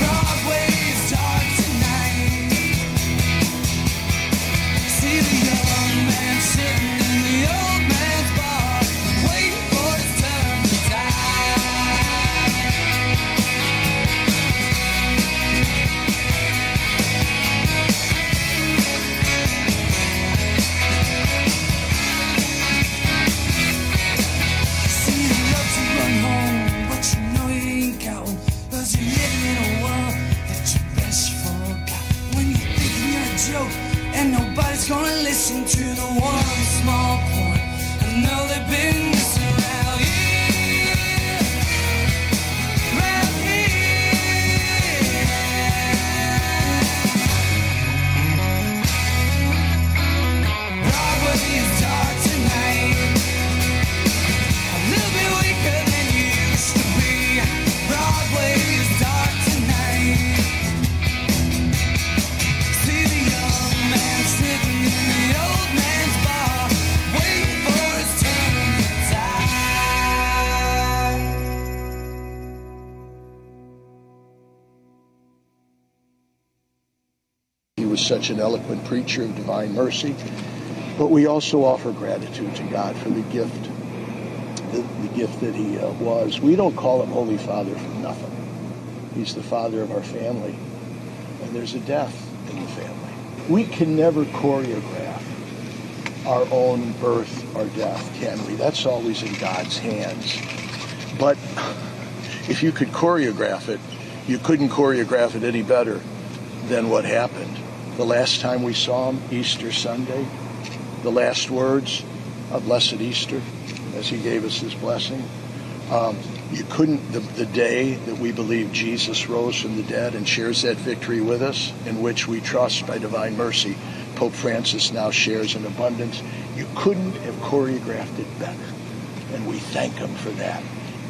Broadway is dark tonight. See the young man sitting in the old man's bar, waiting for his turn to die. See, you love to run home, but you know you ain't going, 'cause you're living in a world that you best forgot. When you're thinking you're a joke, and nobody's gonna listen to the one small point. I know they've been missing around here. Around here. Broadway is dark tonight. A little bit weaker than you used to be. Broadway is dark tonight. See the young man sitting in the old man's bar, waiting for his turn to die. He was such an eloquent preacher of divine mercy, but we also offer gratitude to God for the gift, the gift that he was. We don't call him Holy Father for nothing. He's the father of our family, and there's a death in the family. We can never choreograph our own birth or death, can we? That's always in God's hands. But if you could choreograph it, you couldn't choreograph it any better than what happened. The last time we saw him, Easter Sunday, the last words of Blessed Easter, as he gave us his blessing. You couldn't, the day that we believe Jesus rose from the dead and shares that victory with us, in which we trust by divine mercy, Pope Francis now shares in abundance. You couldn't have choreographed it better. And we thank him for that.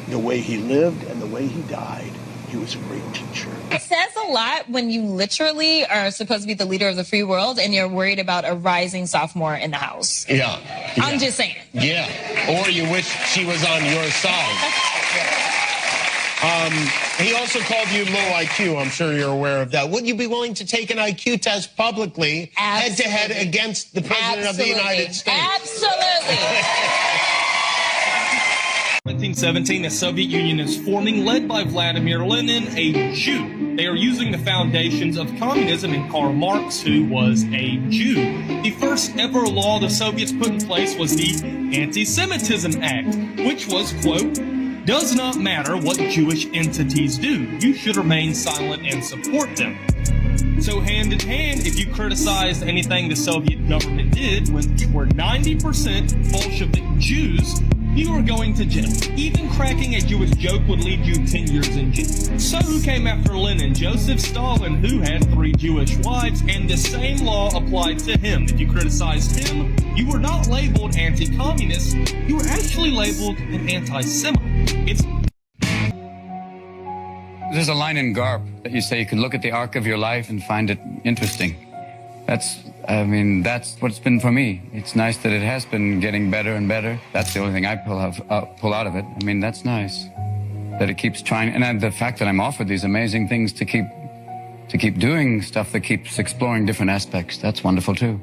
The way he lived and the way he died, he was a great teacher. It says a lot when you literally are supposed to be the leader of the free world and you're worried about a rising sophomore in the house. Yeah. I'm just saying. Yeah. Or you wish she was on your side. He also called you low IQ. I'm sure you're aware of that. Would you be willing to take an IQ test publicly, head-to-head against the President of the United States? Absolutely. 1917, the Soviet Union is forming, led by Vladimir Lenin, a Jew. They are using the foundations of communism and Karl Marx, who was a Jew. The first ever law the Soviets put in place was the Anti-Semitism Act, which was, quote, does not matter what Jewish entities do. You should remain silent and support them. So hand in hand, if you criticized anything the Soviet government did, which were 90% Bolshevik Jews, you were going to jail. Even cracking a Jewish joke would lead you 10 years in jail. So who came after Lenin? Joseph Stalin, who had 3 Jewish wives, and the same law applied to him. If you criticized him, you were not labeled anti-communist, you were actually labeled an anti-Semite. There's a line in Garp that you say you can look at the arc of your life and find it interesting. That's what it's been for me. It's nice that it has been getting better and better. That's the only thing I pull out of it. I mean, that's nice that it keeps trying, and the fact that I'm offered these amazing things to keep doing stuff that keeps exploring different aspects. That's wonderful too.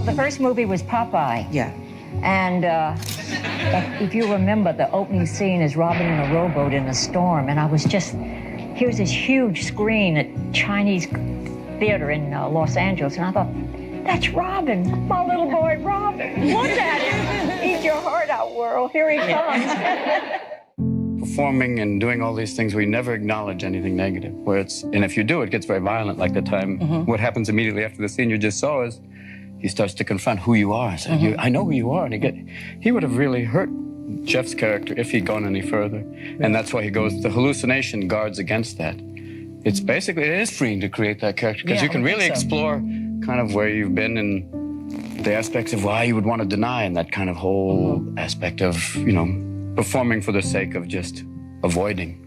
The first movie was Popeye. Yeah. And if you remember, the opening scene is Robin in a rowboat in a storm, and I was just, here's this huge screen at Chinese Theater in Los Angeles, and I thought, that's Robin, my little boy Robin. Look at him. Eat your heart out, world. Here he comes. Performing and doing all these things, we never acknowledge anything negative. And if you do, it gets very violent, like the time, what happens immediately after the scene you just saw is, he starts to confront who you are. I know who you are. And he would have really hurt Jeff's character if he'd gone any further. And that's why he goes, the hallucination guards against that. It's basically, it is freeing to create that character, because you can really explore kind of where you've been and the aspects of why you would want to deny, and that kind of whole aspect of, performing for the sake of just avoiding.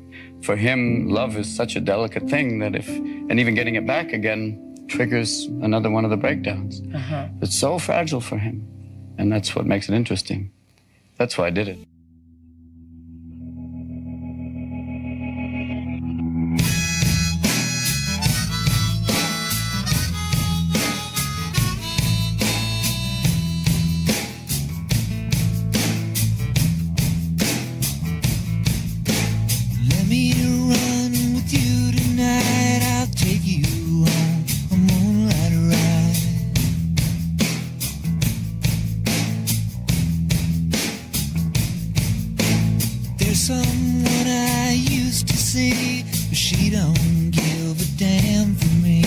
For him, love is such a delicate thing that and even getting it back again triggers another one of the breakdowns. It's so fragile for him. And that's what makes it interesting. That's why I did it. Let me run with you tonight. I'll take you on a moonlight ride. There's someone I used to see, but she don't give a damn for me.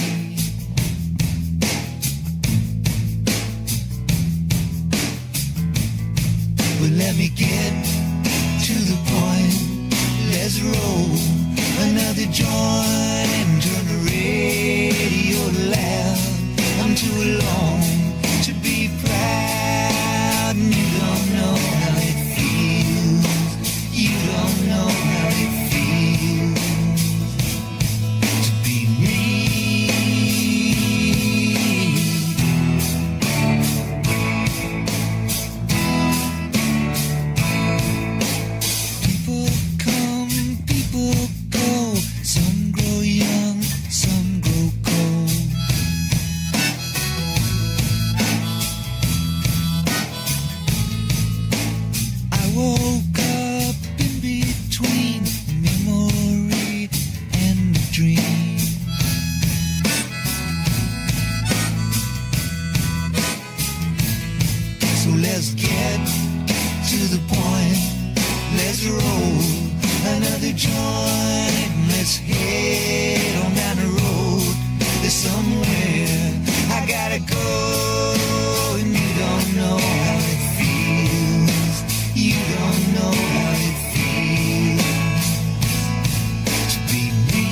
But let me get to the point. Let's roll another joint and turn the radio loud. I'm too alone to be proud, and you don't know how it feels. You don't know how it feels to be me. People come, people go. Some grow young, some grow cold. I woke up in between a memory and a dream. So let's get to the point. Let's roll another joint. Let's head on down the road. There's somewhere I gotta go, and you don't know how it feels. You don't know how it feels to be me.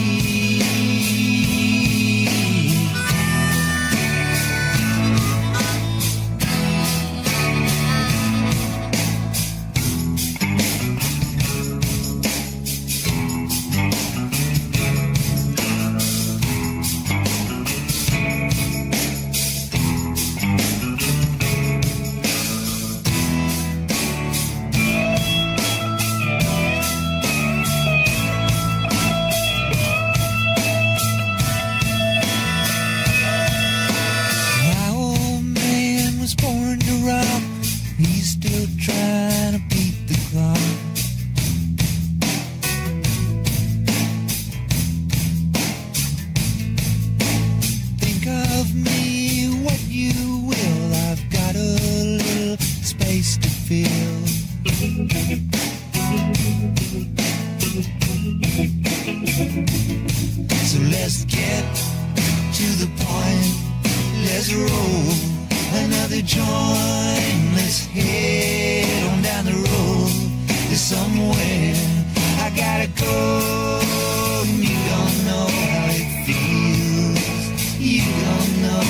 My old man was born to rock. He's still trying to beat the clock. Think of me what you will. I've got a little space to fill. So let's get to the point. Let's roll another joint. Let's head on down the road. There's somewhere I gotta go, and you don't know how it feels. You don't know